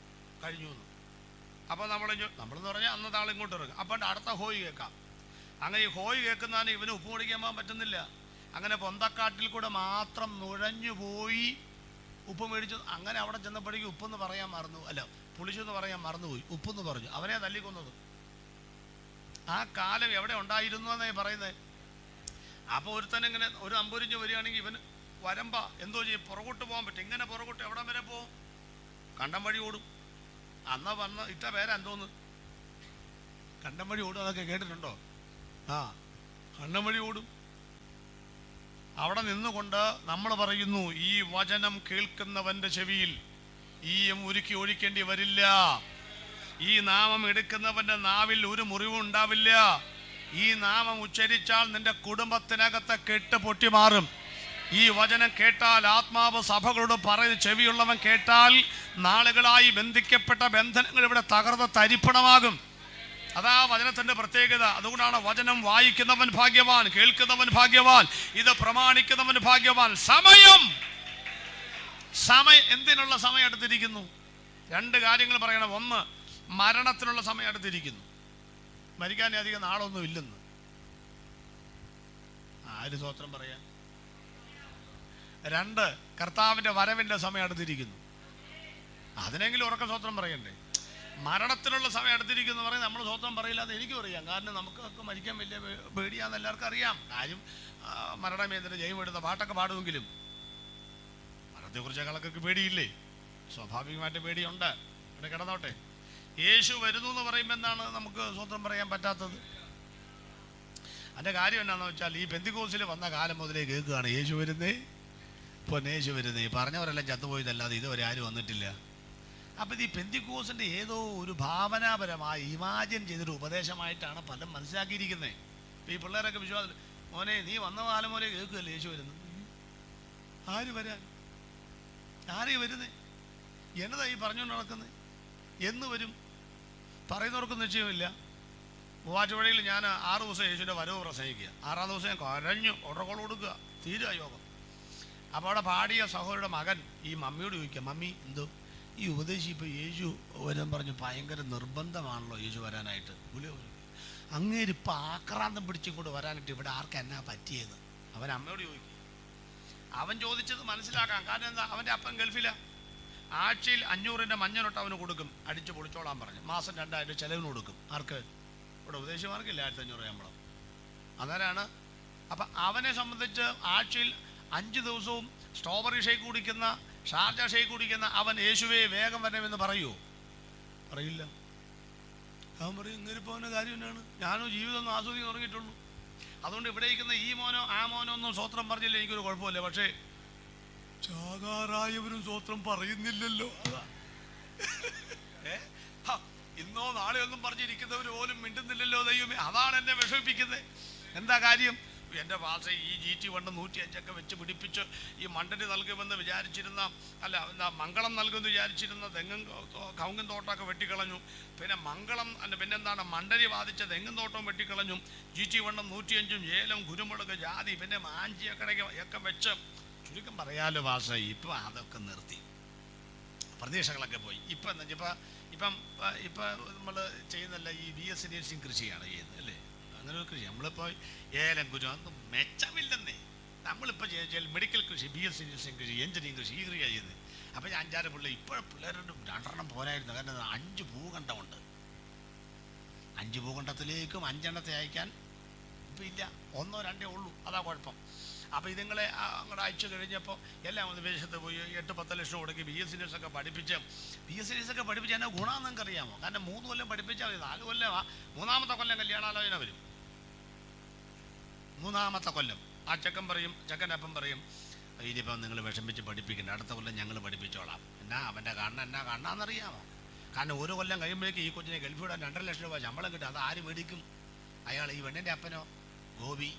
കഴിഞ്ഞു എന്ന്. അപ്പോൾ നമ്മളെന്ന് പറഞ്ഞാൽ അന്നത്തെ ആളിങ്ങോട്ട് ഇറങ്ങും. അപ്പം അടുത്ത ഹോയ് കേൾക്കാം. അങ്ങനെ ഈ ഹോയ് കേൾക്കുന്നതാണ് ഇവന് ഉപ്പ് കുടിക്കാൻ പോകാൻ പറ്റുന്നില്ല. അങ്ങനെ പൊന്തക്കാട്ടിൽ കൂടെ മാത്രം നുഴഞ്ഞു പോയി ഉപ്പ് മേടിച്ചു. അങ്ങനെ അവിടെ ചെന്നപ്പോഴേക്കും ഉപ്പെന്ന് പറയാൻ മറന്നു, അല്ല പുളിച്ചെന്ന് പറയാൻ മറന്നുപോയി. ഉപ്പെന്ന് പറഞ്ഞു. അവനെ തല്ലിക്കൊന്നത്. ആ കാലം എവിടെ ഉണ്ടായിരുന്നു എന്നാണ് പറയുന്നത്. അപ്പോൾ ഒരുത്തനിങ്ങനെ ഒരു അമ്പുരിഞ്ഞ് വരികയാണെങ്കിൽ ഇവന് വരമ്പ എന്തോ ചെയ്യും? പുറകോട്ട് പോകാൻ പറ്റും. ഇങ്ങനെ പുറകോട്ട് എവിടം വരെ പോവും? കണ്ടം വഴി ഓടും. അന്ന് വന്ന് ഇട്ട പേരെന്തോന്ന്? കണ്ടം വഴി ഓടും. അതൊക്കെ കേട്ടിട്ടുണ്ടോ? ആ, കണ്ടം വഴി ഓടും. അവിടെ നിന്നുകൊണ്ട് നമ്മൾ പറയുന്നു, ഈ വചനം കേൾക്കുന്നവന്റെ ചെവിയിൽ ഈയം ഉരുക്കി ഒഴിക്കേണ്ടി വരില്ല. ഈ നാമം എടുക്കുന്നവന്റെ നാവിൽ ഒരു മുറിവും ഉണ്ടാവില്ല. ഈ നാമം ഉച്ചരിച്ചാൽ നിന്റെ കുടുംബത്തിനകത്ത് കെട്ട് പൊട്ടി മാറും. ഈ വചനം കേട്ടാൽ ആത്മാവ് സഭകളോട് പറയുന്ന ചെവിയുള്ളവൻ കേട്ടാൽ നാളുകളായി ബന്ധിക്കപ്പെട്ട ബന്ധനങ്ങൾ ഇവിടെ തകർന്ന് തരിപ്പണമാകും. അതാ വചനത്തിന്റെ പ്രത്യേകത. അതുകൊണ്ടാണ് വചനം വായിക്കുന്നവൻ ഭാഗ്യവാൻ, കേൾക്കുന്നവൻ ഭാഗ്യവാൻ, ഇത് പ്രമാണിക്കുന്നവൻ ഭാഗ്യവാൻ. സമയം എന്തിനുള്ള സമയം എടുത്തിരിക്കുന്നു? 2 കാര്യങ്ങൾ പറയണം. ഒന്ന്, മരണത്തിനുള്ള സമയം എടുത്തിരിക്കുന്നു. മരിക്കാൻ അധികം നാളൊന്നും ഇല്ലെന്ന്. ആര് സ്വത്രം പറയാൻ? 2, കർത്താവിന്റെ വരവിന്റെ സമയം എടുത്തിരിക്കുന്നു. അതിനെങ്കിലും ഉറക്ക സ്വത്രം പറയണ്ടേ? മരണത്തിനുള്ള സമയം എടുത്തിരിക്കുന്നു പറഞ്ഞാൽ നമ്മൾ സ്വത്രം പറയില്ല എന്ന് എനിക്കും അറിയാം. കാരണം നമുക്കൊക്കെ മരിക്കാൻ വലിയ പേടിയാന്ന് എല്ലാവർക്കും അറിയാം. ആരും മരണമേന്ദ്ര ജൈവം എടുത്ത പാട്ടൊക്കെ പാടുമെങ്കിലും മരണത്തെക്കുറിച്ച് ആൾക്കൊക്കെ പേടിയില്ലേ? സ്വാഭാവികമായിട്ട് പേടിയുണ്ട്. ഇവിടെ കിടന്നോട്ടെ. യേശു വരുന്നു എന്ന് പറയുമ്പോൾ എന്താണ് നമുക്ക് സ്വത്രം പറയാൻ പറ്റാത്തത്? അതിൻ്റെ കാര്യം എന്താണെന്ന് വെച്ചാൽ ഈ പെന്തിക്കോസിൽ വന്ന കാലം മുതലേ കേൾക്കുകയാണ് യേശു വരുന്നേ, പൊന്നേശു വരുന്നേ. പറഞ്ഞവരെല്ലാം ചത്തുപോയതല്ലാതെ ഇതുവരെ ആരും വന്നിട്ടില്ല. അപ്പം ഇത് ഈ പെന്തിക്കോസിൻ്റെ ഏതോ ഒരു ഭാവനാപരമായി ഇമാജിൻ ചെയ്തൊരു ഉപദേശമായിട്ടാണ് പലരും മനസ്സിലാക്കിയിരിക്കുന്നത്. ഇപ്പം ഈ പിള്ളേരൊക്കെ വിശ്വാസം, മോനെ നീ വന്ന കാലം പോലെ കേൾക്കുകയല്ലേ യേശു വരുന്നത്. ആര് വരാൻ? ആരെയും വരുന്നേ? എന്നതാ ഈ പറഞ്ഞുകൊണ്ട് നടക്കുന്നത്? എന്ന് വരും? പറയുന്നവർക്കും നിശ്ചയമില്ല. മൂവാറ്റുപുഴയിൽ ഞാൻ 6 ദിവസം യേശുവിൻ്റെ വരവ് പ്രസംഗിക്കുക. 6-ാം ദിവസം ഞാൻ കരഞ്ഞു ഉറക്കോൾ കൊടുക്കുക. തീരുക യോഗം. അപ്പോൾ അവിടെ പാടിയ സഹോദരിയുടെ മകൻ ഈ മമ്മിയോട് ചോദിക്കുക, മമ്മി എന്തോ ഈ ഉപദേശി ഇപ്പോൾ യേശു വരാൻ പറഞ്ഞു ഭയങ്കര നിർബന്ധമാണല്ലോ യേശു വരാനായിട്ട്. അങ്ങേരിപ്പോൾ ആക്രാന്തം പിടിച്ചിങ്ങോട്ട് വരാനായിട്ട് ഇവിടെ ആർക്കും എന്നാ പറ്റിയത്? അവൻ അമ്മയോട് ചോദിക്കുക. അവൻ ചോദിച്ചത് മനസ്സിലാക്കാം. കാരണം എന്താ? അവൻ്റെ അപ്പൻ ഗൾഫിലാണ്. ആഴ്ചയിൽ 500-ൻ്റെ മഞ്ഞനൊട്ട് അവന് കൊടുക്കും, അടിച്ച് പൊളിച്ചോളാൻ പറഞ്ഞു. മാസം 2000 ചെലവിന് കൊടുക്കും. ആർക്ക്? ഇവിടെ ഉപദേശിമാർക്കില്ല 1500 ശമ്പളം. അന്നേരമാണ് അപ്പം അവനെ സംബന്ധിച്ച് ആഴ്ചയിൽ 5 ദിവസവും സ്ട്രോബെറി ഷേക്ക് കുടിക്കുന്ന, ഷാർജ ഷേക്ക് കുടിക്കുന്ന അവൻ യേശുവേ വേഗം വരണമെന്ന് പറയുമോ? പറയില്ല. അവൻ പറയും ഇങ്ങനെ പോകുന്ന കാര്യം തന്നെയാണ്, ഞാനും ജീവിതം ഒന്ന് ആസ്വദിക്കാൻ തുടങ്ങിയിട്ടുള്ളൂ. അതുകൊണ്ട് ഇവിടെ ഇരിക്കുന്ന ഈ മോനോ ആ മോനോ ഒന്നും സ്വത്രം പറഞ്ഞില്ല, എനിക്കൊരു കുഴപ്പമില്ല. പക്ഷേ ചാകാറായവരും സ്വത്രം പറയുന്നില്ലല്ലോ. ഇന്നോ നാളെയോ ഒന്നും പറഞ്ഞിരിക്കുന്നവർ പോലും മിണ്ടുന്നില്ലല്ലോ ദൈവമേ. അതാണ് എന്നെ വിഷമിപ്പിക്കുന്നത്. എന്താ കാര്യം? എൻ്റെ ഭാഷ ഈ GT1 105 വെച്ച് പിടിപ്പിച്ച് ഈ മണ്ടന് നൽകുമെന്ന് വിചാരിച്ചിരുന്ന, അല്ല എന്താ മംഗളം നൽകുമെന്ന് വിചാരിച്ചിരുന്ന കവുങ്ങൻ തോട്ടമൊക്കെ വെട്ടിക്കളഞ്ഞു. പിന്നെ മംഗളം അല്ല പിന്നെന്താണ് മണ്ടരി ബാധിച്ച തെങ്ങും തോട്ടവും വെട്ടിക്കളഞ്ഞു. GT1 105 ഏലം, കുരുമുളക്, ജാതി, പിന്നെ മാഞ്ചിയൊക്കെ വെച്ച് ചുരുക്കം പറയാലോ ഭാഷ ഇപ്പം അതൊക്കെ നിർത്തി, പ്രതീക്ഷകളൊക്കെ പോയി. ഇപ്പം എന്താ ഇപ്പം നമ്മൾ ചെയ്യുന്നല്ല ഈ BS നഴ്സിംഗ് കൃഷിയാണ് ചെയ്യുന്നത് അല്ലേ? അങ്ങനെ ഒരു കൃഷി നമ്മളിപ്പോൾ ഏലം, കുരു അതൊന്നും മെച്ചമില്ലെന്നേ. നമ്മളിപ്പോൾ മെഡിക്കൽ കൃഷി, BS നഴ്സിംഗ് കൃഷി, എഞ്ചിനീയറിംഗ് കൃഷി, ഈ കൃഷിയാണ് ചെയ്യുന്നത്. അപ്പോൾ ഞാൻ 5-6 പിള്ളേർ, ഇപ്പോൾ പിള്ളേരുടെ 2 പോരായിരുന്നു. കാരണം 5 ഭൂഖണ്ഡമുണ്ട്. 5 ഭൂഖണ്ഡത്തിലേക്കും 5 എണ്ണത്തെ അയക്കാൻ ഇപ്പം ഇല്ല, 1-2 ഉള്ളൂ. അതാ കുഴപ്പം. അപ്പോൾ ഇതുങ്ങളെ അങ്ങോട്ട് അയച്ചു കഴിഞ്ഞപ്പോൾ എല്ലാം ഒന്ന് വിദേശത്ത് പോയി 8-10 ലക്ഷം കൊടുക്കി BS നഴ്സൊക്കെ പഠിപ്പിച്ച് എന്നാൽ ഗുണമെന്ന് നിങ്ങൾക്ക് അറിയാമോ? കാരണം 3 കൊല്ലം പഠിപ്പിച്ചാൽ മതി. 4 കൊല്ലം, 3-ാമത്തെ കൊല്ലം കല്യാണാലോചന വരും. 3-ാമത്തെ കൊല്ലം ആ ചെക്കൻ്റെ അപ്പം പറയും ഇനിയിപ്പം നിങ്ങൾ വിഷമിച്ച് പഠിപ്പിക്കണ്ട, അടുത്ത കൊല്ലം ഞങ്ങൾ പഠിപ്പിച്ചോളാം. അവൻ്റെ കണ്ണാന്നറിയാമോ? കാരണം 1 കൊല്ലം കഴിയുമ്പോഴേക്കും ഈ കൊച്ചിനെ ഗൾഫിൽ വിടാൻ 2.5 ലക്ഷം രൂപ ശമ്പളം കിട്ടും. അത് ആര് മേടിക്കും? അയാൾ ഈ പെണ്ണിൻ്റെ അപ്പനോ ഗോപി.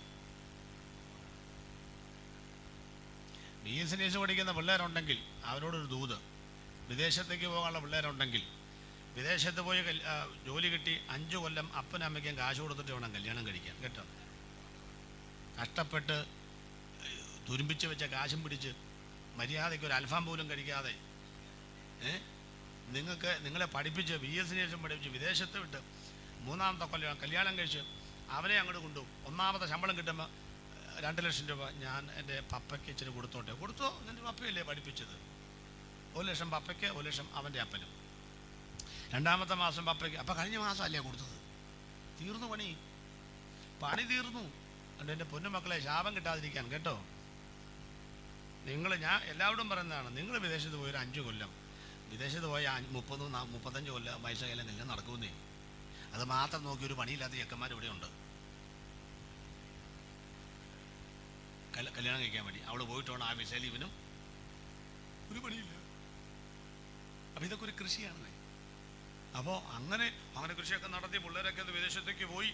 BS നഴ്സ് പഠിക്കുന്ന പിള്ളേരുണ്ടെങ്കിൽ അവരോടൊരു ദൂത്, വിദേശത്തേക്ക് പോകാനുള്ള പിള്ളേരുണ്ടെങ്കിൽ വിദേശത്ത് പോയി ജോലി കിട്ടി 5 കൊല്ലം അപ്പനും അമ്മയ്ക്കും കാശ് കൊടുത്തിട്ട് വേണം കല്യാണം കഴിക്കാൻ കേട്ടോ. കഷ്ടപ്പെട്ട് തുരുമ്പിച്ച് വെച്ച കാശും പിടിച്ച് മര്യാദയ്ക്ക് ഒരു അൽഫാം പോലും കഴിക്കാതെ നിങ്ങളെ പഠിപ്പിച്ച് BS നഴ്സും പഠിപ്പിച്ച് വിദേശത്ത് വിട്ട് 3-ാമത്തെ കൊല്ലം കല്യാണം കഴിച്ച് അവനെ അങ്ങോട്ട് കൊണ്ടുപോകും. 1-ാമത്തെ ശമ്പളം കിട്ടുമ്പോൾ 2 ലക്ഷം രൂപ ഞാൻ എൻ്റെ പപ്പയ്ക്ക് ഇച്ചിരി കൊടുത്തോ. എൻ്റെ പപ്പയല്ലേ പഠിപ്പിച്ചത്. 1 ലക്ഷം പപ്പയ്ക്ക്, 1 ലക്ഷം അവൻ്റെ അപ്പനും. 2-ാമത്തെ മാസം പപ്പയ്ക്ക്. അപ്പം കഴിഞ്ഞ മാസം അല്ലേ കൊടുത്തത്? തീർന്നു പണി തീർന്നു. അതുകൊണ്ട് എൻ്റെ പൊന്നുമക്കളെ ശാപം കിട്ടാതിരിക്കാൻ കേട്ടോ. ഞാൻ എല്ലാവരോടും പറയുന്നതാണ്, നിങ്ങൾ വിദേശത്ത് പോയി 5 കൊല്ലം വിദേശത്ത് പോയ 30-35 കൊല്ലം വയസ്സായാലും കല്യാണം നടക്കുന്നേ. അത് മാത്രം നോക്കി ഒരു പണിയില്ലാത്ത ചെക്കന്മാർ ഇവിടെ ഉണ്ട് കല്യാണം കഴിക്കാൻ വേണ്ടി. അവൾ പോയിട്ട് വേണം ആ വിസയിൽ ഇവനും ഒരു പണിയില്ല. അപ്പം ഇതൊക്കെ ഒരു കൃഷിയാണല്ലേ. അപ്പോൾ അങ്ങനെ കൃഷിയൊക്കെ നടത്തി പിള്ളേരൊക്കെ വിദേശത്തേക്ക് പോയി.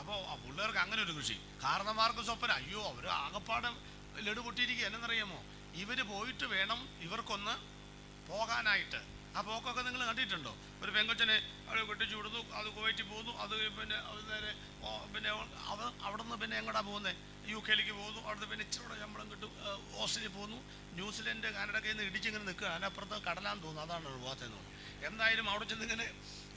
അപ്പോൾ ആ പിള്ളേർക്ക് അങ്ങനെ ഒരു കൃഷി. കാരണന്മാർക്ക് സ്വപ്നം, അയ്യോ അവർ ആകപ്പാടെ ലഡു പൊട്ടിയിരിക്കുക. എന്നറിയാമോ? ഇവർ പോയിട്ട് വേണം ഇവർക്കൊന്ന് പോകാനായിട്ട്. ആ പോക്കൊക്കെ നിങ്ങൾ കണ്ടിട്ടുണ്ടോ? ഒരു പെങ്കൊച്ചനെ അവിടെ കെട്ടിച്ചു വിടുന്നു, അത് കുവൈറ്റിൽ പോകുന്നു, അത് പിന്നെ നേരെ പിന്നെ അവിടെ നിന്ന് പിന്നെ എങ്ങോട്ടാണ് പോകുന്നത്? UK പോകുന്നു. അവിടുന്ന് പിന്നെ ഇച്ചിരി ശമ്പളം കിട്ടും. ഓസ്ട്രേലിയ പോകുന്നു, ന്യൂസിലൻഡ്, കാനഡയ്ക്ക് നിന്ന് ഇടിച്ചിങ്ങനെ നിൽക്കുക. അതിനപ്പുറത്ത് കടലാന്ന് തോന്നുന്നു, അതാണ് പോകാത്തതെന്ന് തോന്നുന്നു. എന്തായാലും അവിടെ ചെന്ന് ഇങ്ങനെ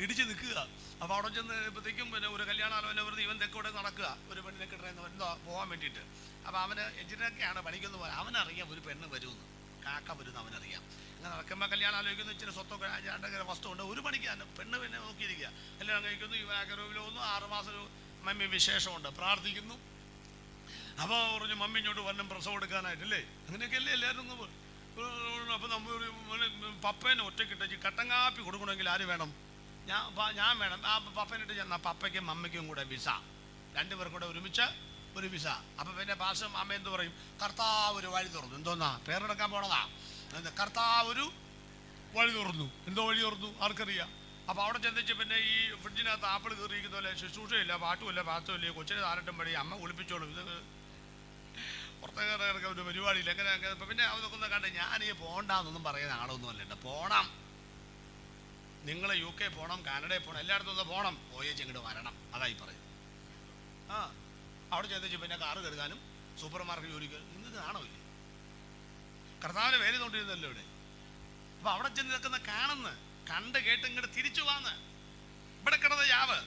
ഇടിച്ച് നിൽക്കുക. അപ്പോൾ അവിടെ ചെന്ന് ഇപ്പോഴത്തേക്കും പിന്നെ ഒരു കല്യാണാലോചന വെറുതെ ഇവൻ തെക്കോടെ നടക്കുക, ഒരു പെണ്ണിനെ കിട്ടുന്ന എന്തോ പോകാൻ വേണ്ടിയിട്ട്. അപ്പോൾ അവന് എഞ്ചിനീയറൊക്കെയാണ് പഠിക്കുന്നത് പോലെ അവനറിയാം ഒരു പെണ്ണ് വരുമെന്ന്, കാക്ക വരുമെന്ന് അവനറിയാം. അങ്ങനെ നടക്കുമ്പോൾ കല്യാണം ആലോചിക്കുന്നു, ഇച്ചിരി സ്വത്തൊക്കെ 2 വസ്തുണ്ട്, ഒരു പണിക്കാണ് പെണ്ണ് പിന്നെ നോക്കിയിരിക്കുക. കല്യാണം കഴിക്കുന്നു, ഈ ആഗ്രഹത്തിൽ വന്നു, 6 മാസം മമ്മി വിശേഷമുണ്ട്, പ്രാർത്ഥിക്കുന്നു. അപ്പോൾ പറഞ്ഞു മമ്മി ഇങ്ങോട്ട് വരണം പ്രസവം എടുക്കാനായിട്ടല്ലേ. അങ്ങനെയൊക്കെ അല്ലേ എല്ലാവരും. അപ്പോൾ നമ്മൾ പപ്പേനെ ഒറ്റക്കിട്ട് കട്ടൻ കാപ്പി കൊടുക്കണമെങ്കിൽ ആര് വേണം? ഞാൻ വേണം. ആ പപ്പേനിട്ട് ചെന്നാൽ പപ്പയ്ക്കും മമ്മയ്ക്കും കൂടെ വിസ, 2 പേർ കൂടെ ഒരുമിച്ച് ഒരു വിസ. അപ്പം പിന്നെ പാസം അമ്മ എന്ത് പറയും? കർത്താവ് ഒരു വഴി തുറന്നു. എന്തോന്നാ പേരെടുക്കാൻ പോണതാ? കർത്താവ് ഒരു വഴി തുറന്നു. എന്തോ വഴി തുറന്നു ആർക്കറിയാം. അപ്പോൾ അവിടെ ചെന്നിച്ച് പിന്നെ ഈ ഫ്രിഡ്ജിനകത്ത് ആപ്പിൾ കയറിയിരിക്കുന്ന പോലെ ശുശ്രൂഷയില്ല, പാട്ടുമില്ല, പാത്രമില്ല, കൊച്ചിനെ താരട്ടും പടി അമ്മ കുളിപ്പിച്ചോളും. ഇത് പുറത്തേക്ക് ഒരു പരിപാടിയില്ല. എങ്ങനെ പിന്നെ അതൊക്കെ ഒന്ന് കണ്ട് ഞാനീ പോകണ്ടെന്നൊന്നും പറയുന്ന ആളൊന്നും അല്ല കേട്ടോ. പോകണം, നിങ്ങൾ UK പോകണം, കാനഡയിൽ പോകണം, എല്ലായിടത്തും ഒന്ന് പോകണം, പോയേച്ച് ഇങ്ങോട്ട് വരണം. അതായി പറയുന്നത്. അവിടെ ചെന്നിച്ച് പിന്നെ കാറ് കഴുകാനും സൂപ്പർ മാർക്കറ്റ് ജോലിക്ക് നിങ്ങൾക്ക് കാണുമില്ലേ? കർത്താവിന് വേല തോണ്ടിരുന്നല്ലോ ഇവിടെ. അപ്പോൾ അവിടെ ചെന്ന് നിൽക്കുന്ന കാണുന്ന കണ്ട് കേട്ട് ഇങ്ങോട്ട് തിരിച്ചു വാന്ന്. ഇവിടെ കിടന്ന യാവ്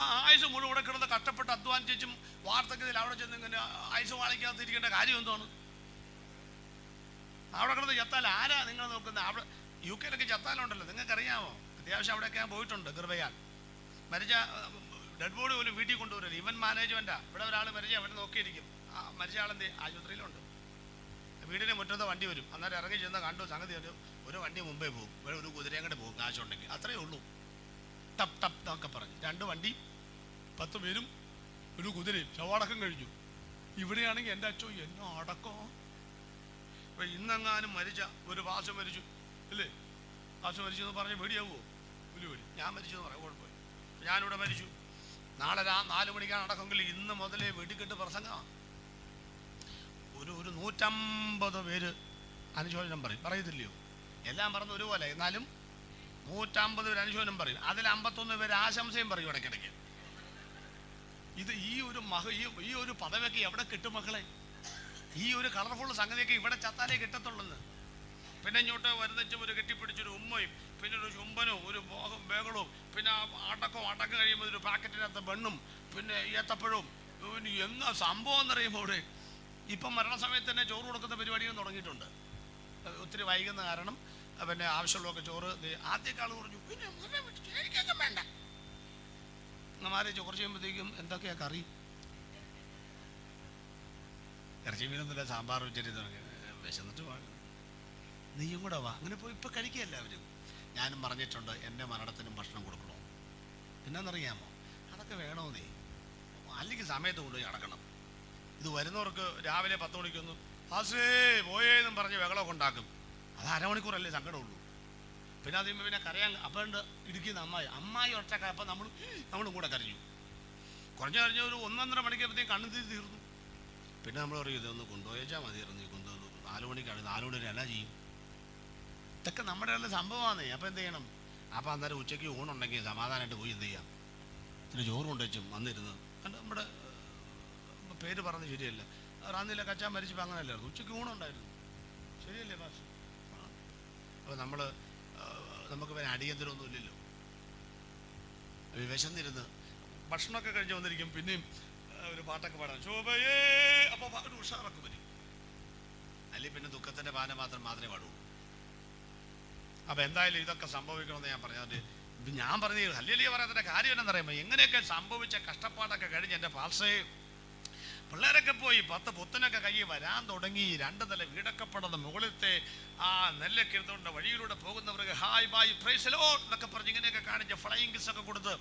ആയുസ് മുഴുവൻ ഇവിടെ കിടന്ന് കഷ്ടപ്പെട്ട് അധ്വാനിച്ചും വാർത്തക്കതിൽ അവിടെ ചെന്ന് ഇങ്ങനെ ആയുസ് വാളിക്കാത്തിരിക്കേണ്ട കാര്യം എന്താണ്? അവിടെ കിടന്ന് ചത്താൽ ആരാ നിങ്ങൾ നോക്കുന്നത്? അവിടെ UK ചത്താലുണ്ടല്ലോ, നിങ്ങൾക്കറിയാമോ? അത്യാവശ്യം അവിടെയൊക്കെ ഞാൻ പോയിട്ടുണ്ട്. കൃപയാൽ മരിച്ച ഡെഡ് ബോഡി പോലും വീട്ടിൽ കൊണ്ടുവരില്ല. ഇവൻ മാനേജ്മെൻറ്റാ. ഇവിടെ ഒരാൾ മരിച്ച അവിടെ നോക്കിയിരിക്കും. ആ മരിച്ച ആളെന്ത് ആശുപത്രിയിലുണ്ട്. വീടിന് മുറ്റത്ത് വണ്ടി വരും. അന്നേരം ഇറങ്ങി ചെന്ന് കണ്ടു സംഗതി ഒരു വണ്ടി മുമ്പേ പോകും, ഇവിടെ ഒരു കുതിരയും കൂടെ പോകും കാശുണ്ടെങ്കിൽ. അത്രയേ ഉള്ളൂ. ടപ്പ് ടപ്പ് എന്നൊക്കെ പറഞ്ഞു 2 വണ്ടി 10 പേരും ഒരു കുതിരയും ശവടക്കം കഴിഞ്ഞു. ഇവിടെയാണെങ്കിൽ എൻ്റെ അച്ഛോ എന്നോ അടക്കോ. ഇപ്പം ഇന്നെങ്ങാനും മരിച്ച ഒരു പാശ മരിച്ചു അല്ലേ, പാശ മരിച്ചു എന്ന് പറഞ്ഞ് പേടിയാവുമോ? പുലി പേടി. ഞാൻ മരിച്ചു എന്ന് പറയാം, കുഴപ്പമില്ല. ഞാനിവിടെ മരിച്ചു, നാളെ 4 മണിക്കാണ് അടക്കമെങ്കിൽ ഇന്ന് മുതലേ വെടിക്കെട്ട് പ്രസംഗമാണ്. ഒരു 150 പേര് അനുശോചനം പറയത്തില്ലയോ? എല്ലാം പറഞ്ഞ് ഒരുപോലെ, എന്നാലും 150 പേര് അനുശോചനം പറയും. അതിൽ 51 പേര് ആശംസയും പറയും ഇടയ്ക്കിടയ്ക്ക്. ഇത് ഈ ഒരു പദവിയൊക്കെ എവിടെ കിട്ടും മക്കളെ? ഈ ഒരു കളർഫുൾ സംഗതിയൊക്കെ ഇവിടെ ചത്താലേ കിട്ടത്തുള്ളൂ. പിന്നെ ഇങ്ങോട്ട് വരുന്നച്ചും ഒരു കെട്ടിപ്പിടിച്ചൊരു ഉമ്മയും പിന്നെ ഒരു ചുംബനവും ഒരു ബേകളവും പിന്നെ അടക്കം കഴിയുമ്പോൾ ഒരു പാക്കറ്റിനകത്ത് ബണ്ണും പിന്നെ ഏത്തപ്പഴവും എന്നാ സംഭവം എന്നറിയുമ്പോൾ ഇവിടെ ഇപ്പം മരണസമയത്ത് തന്നെ ചോറ് കൊടുക്കുന്ന പരിപാടികൾ തുടങ്ങിയിട്ടുണ്ട്. ഒത്തിരി വൈകുന്ന കാരണം പിന്നെ ആവശ്യമുള്ളതൊക്കെ ചോറ് ആദ്യമൊക്കെ ആൾ പറഞ്ഞു പിന്നെ വേണ്ട. മാറി കുറച്ച് കഴിയുമ്പോഴത്തേക്കും എന്തൊക്കെയാ കറി, ഇറച്ചി മീനൊന്നുമില്ല, സാമ്പാർ വെച്ചിട്ട് തുടങ്ങി. വിശന്നിട്ട് വാങ്ങും, നെയ്യും കൂടെ വാ. അങ്ങനെ പോയി ഇപ്പം കഴിക്കുക എല്ലാവരും. ഞാനും പറഞ്ഞിട്ടുണ്ട് എൻ്റെ മരണത്തിനും ഭക്ഷണം കൊടുക്കണോ. എന്നാന്നറിയാമോ, അതൊക്കെ വേണോ നീ, അല്ലെങ്കിൽ സമയത്ത് കൊണ്ടുപോയി അടക്കണം. ഇത് വരുന്നവർക്ക് രാവിലെ 10 മണിക്കൊന്ന് ആസേ പോയേന്നും പറഞ്ഞ് ബഹളമൊക്കെ ഉണ്ടാക്കും. അത് അരമണിക്കൂറല്ലേ സങ്കടമുള്ളൂ. പിന്നെ അതിന് പിന്നെ കരയാൻ അപ്പണ്ട് ഇടുക്കുന്ന അമ്മായി ഒറ്റക്ക. അപ്പം നമ്മളും കൂടെ കരഞ്ഞു. കുറഞ്ഞ കഴിഞ്ഞ ഒരു 1.5 മണിക്കപ്പോഴത്തേക്കും കണ്ണു തീർന്നു. പിന്നെ നമ്മൾ പറയും ഇതൊന്ന് കൊണ്ടുപോയാൽ മതിയായിരുന്നു, നീ കൊണ്ടുവന്നു 4 മണിക്കാണ്, 4 മണി വരെ എന്നാ ചെയ്യും? ഇതൊക്കെ നമ്മുടെ ഉള്ള സംഭവമാണ്. അപ്പം എന്ത് ചെയ്യണം? അപ്പം അന്നേരം ഉച്ചയ്ക്ക് ഊണുണ്ടെങ്കിൽ സമാധാനമായിട്ട് പോയി എന്ത് ചെയ്യാം, പിന്നെ ചോറ് കൊണ്ടുവച്ചും വന്നിരുന്നത്. നമ്മുടെ പേര് പറഞ്ഞ് ശരിയല്ല, റാന്നിയിലെ കച്ചാൻ മരിച്ചപ്പോൾ അങ്ങനെയല്ലായിരുന്നു, ഉച്ചയ്ക്ക് ഊണുണ്ടായിരുന്നു. ശരിയല്ലേ പാസ്? അപ്പോൾ നമുക്ക് പിന്നെ അടിയന്തരമൊന്നും ഇല്ലല്ലോ. വിശന്നിരുന്ന് ഭക്ഷണമൊക്കെ കഴിഞ്ഞ് വന്നിരിക്കും, പിന്നെയും ഒരു പാട്ടൊക്കെ പാടാൻ ശോഭയേ, അപ്പോൾ ഒരു ഉഷാറൊക്കെ വരും. അല്ലെങ്കിൽ പിന്നെ ദുഃഖത്തിൻ്റെ പാന മാത്രമേ പാടുള്ളൂ. അപ്പം എന്തായാലും ഇതൊക്കെ സംഭവിക്കണമെന്ന് ഞാൻ പറഞ്ഞത്. ഞാൻ പറഞ്ഞത് ഹല്ലേലൂയ പറയാത്തതിൻ്റെ കാര്യം എന്താണെന്നറിയാമോ? എങ്ങനെയൊക്കെ സംഭവിച്ച കഷ്ടപ്പാടൊക്കെ കഴിഞ്ഞ് എൻ്റെ പാൽസേ പിള്ളേരൊക്കെ പോയി 10 പുത്തനൊക്കെ കയ്യിൽ വരാൻ തുടങ്ങി. 2 നില വീടൊക്കെ പടന്ന് മുകളിലത്തെ ആ നെല്ലൊക്കെ എടുത്തുകൊണ്ട് വഴിയിലൂടെ പോകുന്നവർക്ക് hi bye praise the lord എന്നൊക്കെ പറഞ്ഞ് ഇങ്ങനെയൊക്കെ കാണിച്ച് ഫ്ലൈയിങ് കിസ് ഒക്കെ കൊടുത്ത്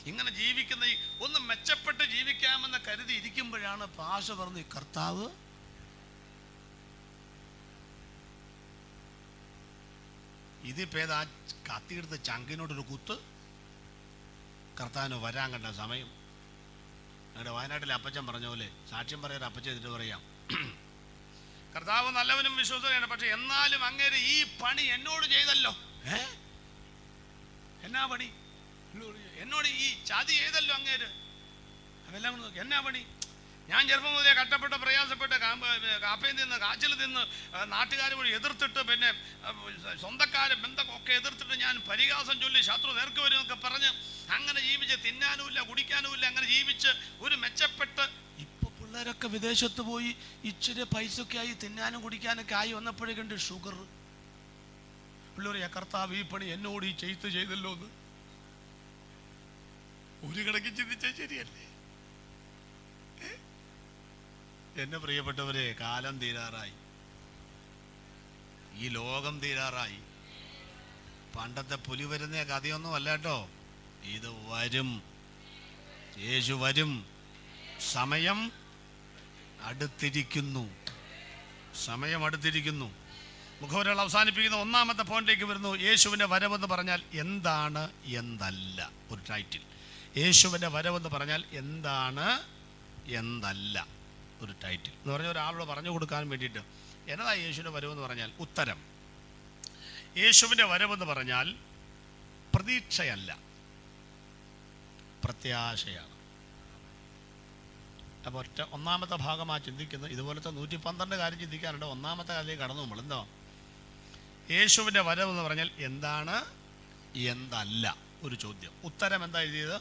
ഇങ്ങനെ ജീവിക്കുന്ന ഒന്ന് മെച്ചപ്പെട്ട് ജീവിക്കാമെന്ന് കരുതി ഇരിക്കുമ്പോഴാണ് പാശ പറഞ്ഞു കർത്താവ് ഇതിപ്പേതാ കത്തിയെടുത്ത് ചങ്കിനോടൊരു കുത്ത്. കർത്താവിന് വരാൻ കണ്ട സമയം. ഞങ്ങളുടെ വയനാട്ടിലെ അപ്പച്ചൻ പറഞ്ഞ പോലെ സാക്ഷ്യം പറയാൻ അപ്പച്ചൻ എന്നിട്ട് പറയാം, കർത്താവ് നല്ലവനും വിശ്വസനീയനാണ്, പക്ഷെ എന്നാലും അങ്ങേര് ഈ പണി എന്നോട് ചെയ്തല്ലോ. എന്നാ പണി? എന്നോട് ഈ ചതി ചെയ്തല്ലോ അങ്ങേര്. അതെല്ലാം നോക്കി എന്നാ പണി? ഞാൻ ചെറുപ്പം മുതലേ കഷ്ടപ്പെട്ട് പ്രയാസപ്പെട്ട് കാപ്പയിൽ നിന്ന് കാച്ചിൽ നിന്ന് നാട്ടുകാരെ കൂടി എതിർത്തിട്ട് പിന്നെ സ്വന്തക്കാരെ ബന്ധമൊക്കെ എതിർത്തിട്ട് ഞാൻ പരിഹാസം ചൊല്ലി ശത്രു നേർക്ക് വരുമെന്നൊക്കെ പറഞ്ഞ് അങ്ങനെ ജീവിച്ച് തിന്നാനുമില്ല കുടിക്കാനുമില്ല അങ്ങനെ ജീവിച്ച് ഒരു മെച്ചപ്പെട്ട് ഇപ്പോൾ പിള്ളേരൊക്കെ വിദേശത്ത് പോയി ഇച്ചിരി പൈസയൊക്കെ ആയി തിന്നാനും കുടിക്കാനൊക്കെ ആയി വന്നപ്പോഴേക്കുണ്ട് ഷുഗർ. പിള്ളേർ കർത്താവ് ഈ പണി എന്നോട് ഈ ചെയ്തല്ലോ എന്ന് ഒരു കണക്ക് ചിന്തിച്ചാൽ ശരിയല്ലേ? എന്നെ പ്രിയപ്പെട്ടവരെ, കാലം തീരാറായി, ഈ ലോകം തീരാറായി. പണ്ടത്തെ പുലി വരുന്ന കഥയൊന്നും അല്ല കേട്ടോ, ഇത് വരും. യേശു വരും. സമയം അടുത്തിരിക്കുന്നു. മുഖവരകൾ അവസാനിപ്പിക്കുന്ന 1ാമത്തെ പോയിന്റിലേക്ക് വരുന്നു. യേശുവിൻ്റെ വരവെന്ന് പറഞ്ഞാൽ എന്താണ്, എന്തല്ല. ഒരു ടൈറ്റിൽ. യേശുവിൻ്റെ വരവെന്ന് പറഞ്ഞാൽ എന്താണ്, എന്തല്ല. ഒരു ടൈറ്റിൽ എന്ന് പറഞ്ഞാൽ ഒരാളോട് പറഞ്ഞു കൊടുക്കാൻ വേണ്ടിയിട്ട് എന്നതാ യേശുവിൻ്റെ വരവെന്ന് പറഞ്ഞാൽ? ഉത്തരം: യേശുവിൻ്റെ വരവെന്ന് പറഞ്ഞാൽ പ്രതീക്ഷയല്ല, പ്രത്യാശയാണ്. അപ്പോൾ 1ാമത്തെ ഭാഗമാണ് ചിന്തിക്കുന്നത്. ഇതുപോലത്തെ 112 കാര്യം ചിന്തിക്കാനുണ്ട്. 1ാമത്തെ കാര്യത്തിലേക്ക് കടന്നു നമ്മൾ. എന്തോ യേശുവിൻ്റെ വരവെന്ന് പറഞ്ഞാൽ എന്താണ്, എന്തല്ല. ഒരു ചോദ്യം. ഉത്തരം എന്താ എഴുതിയത്?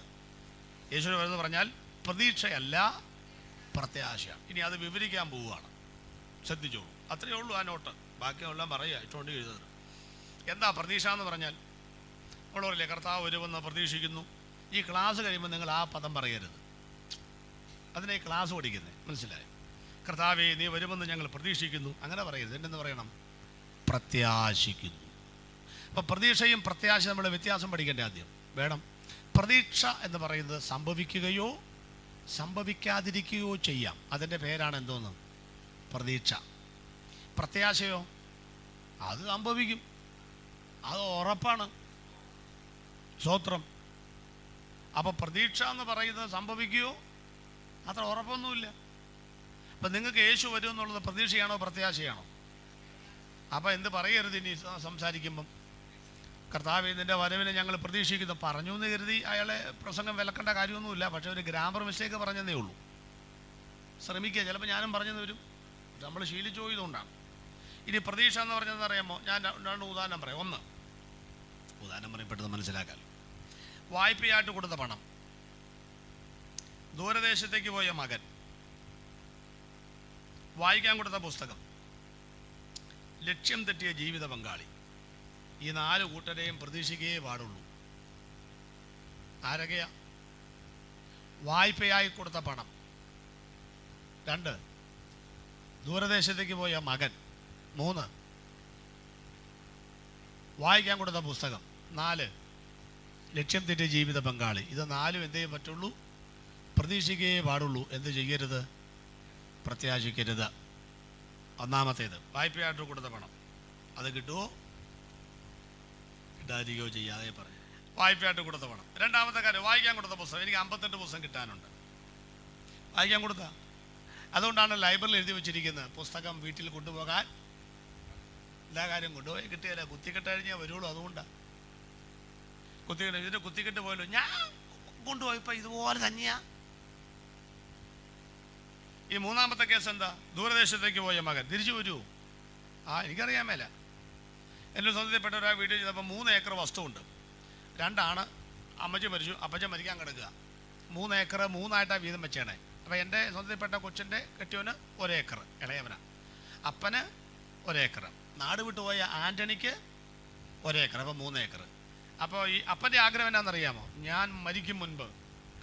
യേശുവിൻ്റെ വരവെന്ന് പറഞ്ഞാൽ പ്രതീക്ഷയല്ല, പ്രത്യാശയാണ്. ഇനി അത് വിവരിക്കാൻ പോവുകയാണ്, ശ്രദ്ധിച്ചോളൂ. അത്രയേ ഉള്ളൂ ആ നോട്ട്. ബാക്കിയെല്ലാം പറയുക, ഇട്ടുകൊണ്ട് എഴുതുന്നത്. എന്താ പ്രതീക്ഷ എന്ന് പറഞ്ഞാൽ? നമ്മളല്ലേ കർത്താവ് വരുമെന്ന് പ്രതീക്ഷിക്കുന്നു, ഈ ക്ലാസ് കഴിയുമ്പോൾ നിങ്ങൾ ആ പദം പറയരുത്. അതിനെ ഈ ക്ലാസ് പഠിക്കുന്നത് മനസ്സിലായി. കർത്താവേ നീ വരുമെന്ന് ഞങ്ങൾ പ്രതീക്ഷിക്കുന്നു അങ്ങനെ പറയരുത്. എന്തെന്ന് പറയണം? പ്രത്യാശിക്കുന്നു. അപ്പോൾ പ്രതീക്ഷയും പ്രത്യാശ നമ്മൾ വ്യത്യാസം പഠിക്കേണ്ട ആദ്യം വേണം. പ്രതീക്ഷ എന്ന് പറയുന്നത് സംഭവിക്കുകയോ സംഭവിക്കാതിരിക്കുകയോ ചെയ്യാം. അതിൻ്റെ പേരാണ് എന്തോന്ന്? പ്രതീക്ഷ. പ്രത്യാശയോ അത് സംഭവിക്കും, അത് ഉറപ്പാണ്. സ്തോത്രം. അപ്പോൾ പ്രതീക്ഷ എന്ന് പറയുന്നത് സംഭവിക്കുകയോ അത്ര ഉറപ്പൊന്നുമില്ല. അപ്പം നിങ്ങൾക്ക് യേശു വരും എന്നുള്ളത് പ്രതീക്ഷയാണോ പ്രത്യാശയാണോ? അപ്പം എന്ത് പറയരുത് ഇനി സംസാരിക്കുമ്പം? കർത്താവേ നിൻ്റെ വരവിനെ ഞങ്ങൾ പ്രതീക്ഷിക്കുന്നു പറഞ്ഞു എന്ന് കരുതി അയാളെ പ്രസംഗം വിലക്കേണ്ട കാര്യമൊന്നുമില്ല. പക്ഷേ ഒരു ഗ്രാമർ മിസ്റ്റേക്ക് പറഞ്ഞതേ ഉള്ളൂ. ശ്രമിക്കുക. ചിലപ്പോൾ ഞാനും പറഞ്ഞെന്ന് വരും, നമ്മൾ ശീലിച്ചു പോയതുകൊണ്ടാണ്. ഇനി പ്രതീക്ഷ എന്ന് പറഞ്ഞതെന്ന് അറിയാമോ? ഞാൻ രണ്ട് ഉദാഹരണം പറയാം. ഒന്ന് ഉദാഹരണം പറയപ്പെട്ടത് മനസ്സിലാക്കാൻ. വായ്പയായിട്ട് കൊടുത്ത പണം, ദൂരദേശത്തേക്ക് പോയ മകൻ, വായിക്കാൻ കൊടുത്ത പുസ്തകം, ലക്ഷ്യം തെറ്റിയ ജീവിത പങ്കാളി. ഈ 4 കൂട്ടരെയും പ്രതീക്ഷിക്കുകയേ പാടുള്ളൂ. ആരൊക്കെയാ? വായ്പയായി കൊടുത്ത പണം, 2 ദൂരദേശത്തേക്ക് പോയ മകൻ, 3 വായിക്കാൻ കൊടുത്ത പുസ്തകം, 4 ലക്ഷ്യം തെറ്റിയ ജീവിത പങ്കാളി. ഇത് 4 എന്തേ പറ്റുള്ളൂ? പ്രതീക്ഷിക്കുകയേ പാടുള്ളൂ. എന്ത് ചെയ്യരുത്? പ്രത്യാശിക്കരുത്. ഒന്നാമത്തേത് വായ്പയായിട്ട് കൊടുത്ത പണം, അത് കിട്ടുമോ കിട്ടാതിരിക്കുകയോ ചെയ്യാതെ പറഞ്ഞു. വായ്പയായിട്ട് കൊടുത്ത പണം. രണ്ടാമത്തെ കാര്യം വായിക്കാൻ കൊടുത്ത പുസ്തകം. എനിക്ക് 58 പുസ്തകം കിട്ടാനുണ്ട്. വായിക്കാൻ കൊടുത്ത. അതുകൊണ്ടാണ് ലൈബ്രറിയിൽ എഴുതി വെച്ചിരിക്കുന്നത് പുസ്തകം വീട്ടിൽ കൊണ്ടുപോകാൻ എല്ലാ കാര്യം കൊണ്ടുപോയി കിട്ടിയല്ല. കുത്തിക്കെട്ട് കഴിഞ്ഞാൽ വരുള്ളൂ. അതുകൊണ്ടാണ് കുത്തിക്കെട്ട്. ഇതിൻ്റെ കുത്തിക്കെട്ട് പോയല്ലോ ഞാൻ കൊണ്ടുപോയപ്പോൾ ഇതുപോലെ തന്നെയാ. ഈ മൂന്നാമത്തെ കേസ് എന്താ? ദൂരദേശത്തേക്ക് പോയ മകൻ തിരിച്ചു വരുമോ? എനിക്കറിയാൻ മേല. എൻ്റെ സ്വന്തത്തിൽപ്പെട്ട ഒരാൾ വീട്ടിൽ ചെയ്തപ്പോൾ 3 ഏക്കർ വസ്തുവുണ്ട്. 2 ആണ്. അമ്മച്ചി മരിച്ചു, അപ്പച്ചൻ മരിക്കാൻ കിടക്കുക. 3 ഏക്കർ 3ആയിട്ടാണ് വീതം വെച്ചേണേ. അപ്പോൾ എൻ്റെ സ്വന്തത്തിൽപ്പെട്ട കൊച്ചിൻ്റെ കെട്ടിയവന് 1 ഏക്കർ, ഇളയവനാണ്. അപ്പന് 1 ഏക്കർ. നാട് വിട്ടുപോയ ആൻ്റണിക്ക് 1 ഏക്കർ. അപ്പോൾ 3 ഏക്കർ. അപ്പോൾ ഈ അപ്പൻ്റെ ആഗ്രഹം എന്താണെന്നറിയാമോ? ഞാൻ മരിക്കും മുൻപ്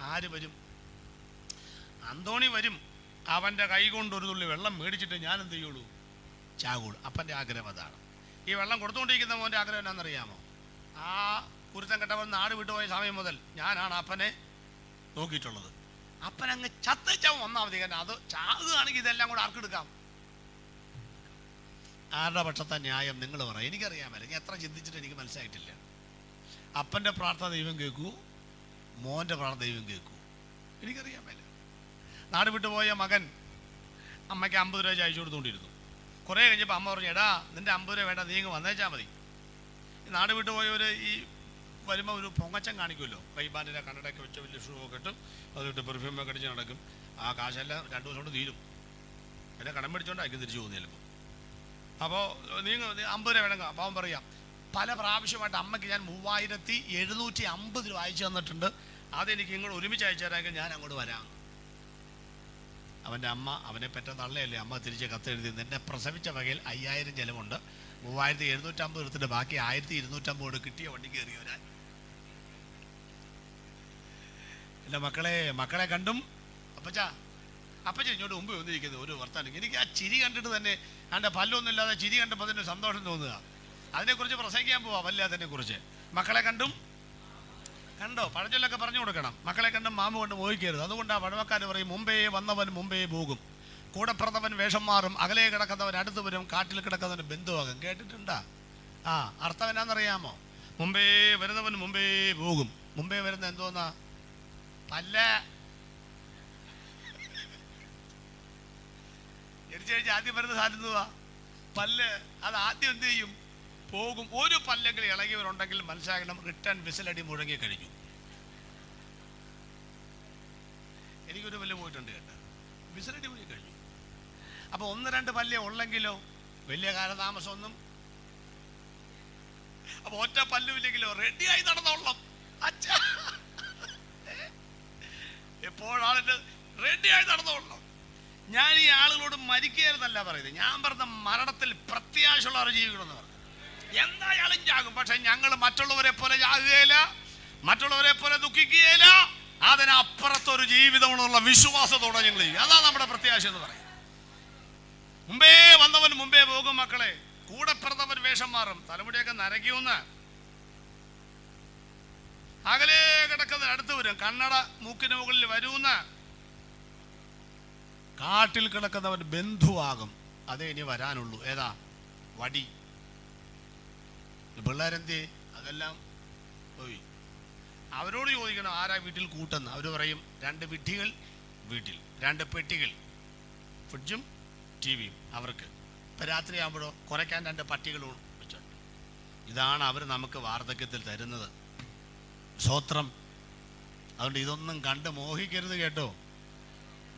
ആര് വരും? അന്തോണി വരും. അവൻ്റെ കൈ കൊണ്ട് ഒരു തുള്ളി വെള്ളം മേടിച്ചിട്ട് ഞാൻ എന്ത് ചെയ്യുള്ളൂ? ചാകുള്ളൂ. അപ്പൻ്റെ ആഗ്രഹം അതാണ്. ഈ വെള്ളം കൊടുത്തുകൊണ്ടിരിക്കുന്ന മോൻ്റെ ആഗ്രഹം എന്നാണെന്നറിയാമോ? ആ കുരുത്തം കെട്ടവൻ നാട് വിട്ടുപോയ സമയം മുതൽ ഞാനാണ് അപ്പനെ നോക്കിയിട്ടുള്ളത്. അപ്പനങ്ങ് ചത്തച്ചാവും ഒന്നാമതി. കാരണം അത് ചാകുകയാണെങ്കിൽ ഇതെല്ലാം കൂടെ ആർക്കെടുക്കാം? ആരുടെ പക്ഷത്തെ ന്യായം നിങ്ങൾ പറയാം. എനിക്കറിയാമല്ലോ. ഞാൻ എത്ര ചിന്തിച്ചിട്ട് എനിക്ക് മനസ്സിലായിട്ടില്ല. അപ്പൻ്റെ പ്രാർത്ഥന ദൈവം കേൾക്കൂ, മോൻ്റെ പ്രാർത്ഥന ദൈവം കേൾക്കൂ. എനിക്കറിയാമല്ലോ. നാട് വിട്ടുപോയ മകൻ അമ്മയ്ക്ക് 50 രൂപ അയച്ചു കൊടുത്തുകൊണ്ടിരുന്നു. കുറേ കഴിഞ്ഞപ്പോൾ അമ്മ പറഞ്ഞു, എടാ നിൻ്റെ 50 രൂപ വേണ്ട, നീ ഇങ്ങ് വന്നേച്ചാൽ മതി. നാട് വിട്ടുപോയവർ ഈ വരുമ്പോൾ ഒരു പൊങ്ങച്ചം കാണിക്കുമല്ലോ. റൈബാനിൻ്റെ കണ്ണടയൊക്കെ വെച്ച് വലിയ ഷൂ ഒക്കെ ഇട്ട് അതിട്ട് പെർഫ്യൂമൊക്കെ അടിച്ച് നടക്കും. ആ കാശെല്ലാം 2 ദിവസം കൊണ്ട് തീരും. എന്നെ കടം പിടിച്ചോണ്ടായിരിക്കും തിരിച്ചു പോകുന്നത് ചിലപ്പോൾ. അപ്പോൾ നീ 50 രൂപ വേണമെങ്കിൽ അപ്പം അവൻ പറയാം, പല പ്രാവശ്യമായിട്ട് അമ്മയ്ക്ക് ഞാൻ 3750 രൂപ അയച്ചു തന്നിട്ടുണ്ട്. അതെനിക്ക് ഇങ്ങോട്ട് ഒരുമിച്ച് അയച്ചു തരാമെങ്കിൽ ഞാൻ അങ്ങോട്ട് വരാം. അവൻ്റെ അമ്മ അവനെ പെറ്റ തള്ളയല്ലേ. അമ്മ തിരിച്ച് കത്തെഴുതി, നിന്നെ പ്രസവിച്ച വകയിൽ 5000 ചിലവുണ്ട്, 3750 എടുത്തിട്ട് ബാക്കി 1250 കിട്ടിയ വണ്ടി കയറി വരാൻ. എൻ്റെ മക്കളെ കണ്ടും അപ്പച്ച ഇങ്ങോട്ട് മുമ്പ് വന്നിരിക്കുന്നത് ഒരു വർത്താനം. എനിക്ക് ആ ചിരി കണ്ടിട്ട് തന്നെ എൻ്റെ പല്ലൊന്നും ഇല്ലാതെ ചിരി കണ്ടപ്പോൾ അതിന് സന്തോഷം തോന്നുക. അതിനെക്കുറിച്ച് പ്രസംഗിക്കാൻ പോവാ. വല്ലാത്തതിനെക്കുറിച്ച്. മക്കളെ കണ്ടും കണ്ടോ? പഴഞ്ചൊല്ലൊക്കെ പറഞ്ഞു കൊടുക്കണം. മക്കളെ കണ്ടും മാമ കൊണ്ട് മോഹിക്കരുത്. അതുകൊണ്ടാണ് പഴമക്കാർ പറയും, മുമ്പേ വന്നവൻ മുമ്പേ പോകും, കൂടെ പിറന്നവൻ വേഷം മാറും, അകലെ കിടക്കുന്നവൻ അടുത്ത് വരും, കാട്ടിൽ കിടക്കുന്നവൻ ബന്ധുവാകും. കേട്ടിട്ടുണ്ടാ? അർത്ഥം എന്നാന്നറിയാമോ? മുമ്പേ വരുന്നവൻ മുമ്പേ പോകും. മുമ്പേ വരുന്ന എന്തോന്നാ? പല്ല. എരിച്ചഴിച്ച് ആദ്യം വരുന്ന സാധനം എന്തുവാ? പല്ല്. അത് ആദ്യം എന്ത് ചെയ്യും? പോകും. ഒരു പല്ലെങ്കിലും ഇളകിയവരുണ്ടെങ്കിൽ മനസ്സിലാക്കണം, റിട്ടേൺ വിസിലടി മുഴങ്ങി കഴിഞ്ഞു. എനിക്കൊരു പല്ല് പോയിട്ടുണ്ട് കേട്ടോ, വിസിലടി മുഴങ്ങി കഴിഞ്ഞു. അപ്പോൾ 1-2 പല്ലേ ഉള്ളെങ്കിലോ വലിയ കാലതാമസമൊന്നും. അപ്പോൾ ഒറ്റ പല്ലുമില്ലെങ്കിലോ റെഡിയായി നടന്നോളാം. അച്ഛ എപ്പോഴാണ് റെഡിയായി നടന്നോളാം. ഞാൻ ഈ ആളുകളോട് മരിക്കരുതല്ല പറയുന്നത്. ഞാൻ പറഞ്ഞ മരണത്തിൽ പ്രത്യാശയുള്ളവർ ജീവിക്കണമെന്ന് പറഞ്ഞു. എന്തായാലും ചാകും, പക്ഷെ ഞങ്ങൾ മറ്റുള്ളവരെ പോലെ ചാകുകയില്ല, മറ്റുള്ളവരെ പോലെ ദുഃഖിക്കുകയില്ല. അതിനപ്പുറത്തൊരു ജീവിതമുള്ള വിശ്വാസത്തോടെ ഞങ്ങൾ ചെയ്യും. അതാണ് നമ്മുടെ പ്രത്യാശ എന്ന് പറയുന്നത്. മുമ്പേ വന്നവൻ മുമ്പേ പോകും മക്കളെ. കൂടെ പിറന്നവൻ വേഷം മാറും. തലമുടിയൊക്കെ നരയ്ക്കുമെന്ന് അകലെ കിടക്കുന്ന അടുത്ത് വരും. കണ്ണട മൂക്കിന് മുകളിൽ വരുന്ന കാട്ടിൽ കിടക്കുന്നവൻ ബന്ധുവാകും. അതേ ഇനി വരാനുള്ളൂ. ഏതാ? വടി. പിള്ളേരെന്തേ? അതെല്ലാം പോയി. അവരോട് ചോദിക്കണം ആരാ വീട്ടിൽ കൂട്ടെന്ന്. അവർ പറയും 2 വിഡ്ഢികൾ വീട്ടിൽ, 2 പെട്ടികൾ, ഫ്രിഡ്ജും ടിവിയും അവർക്ക്. ഇപ്പം രാത്രിയാകുമ്പോഴോ കുറയ്ക്കാൻ 2 പട്ടികളും വെച്ചുണ്ട്. ഇതാണ് അവർ നമുക്ക് വാർദ്ധക്യത്തിൽ തരുന്നത്. സ്തോത്രം. അതുകൊണ്ട് ഇതൊന്നും കണ്ട് മോഹിക്കരുത് കേട്ടോ.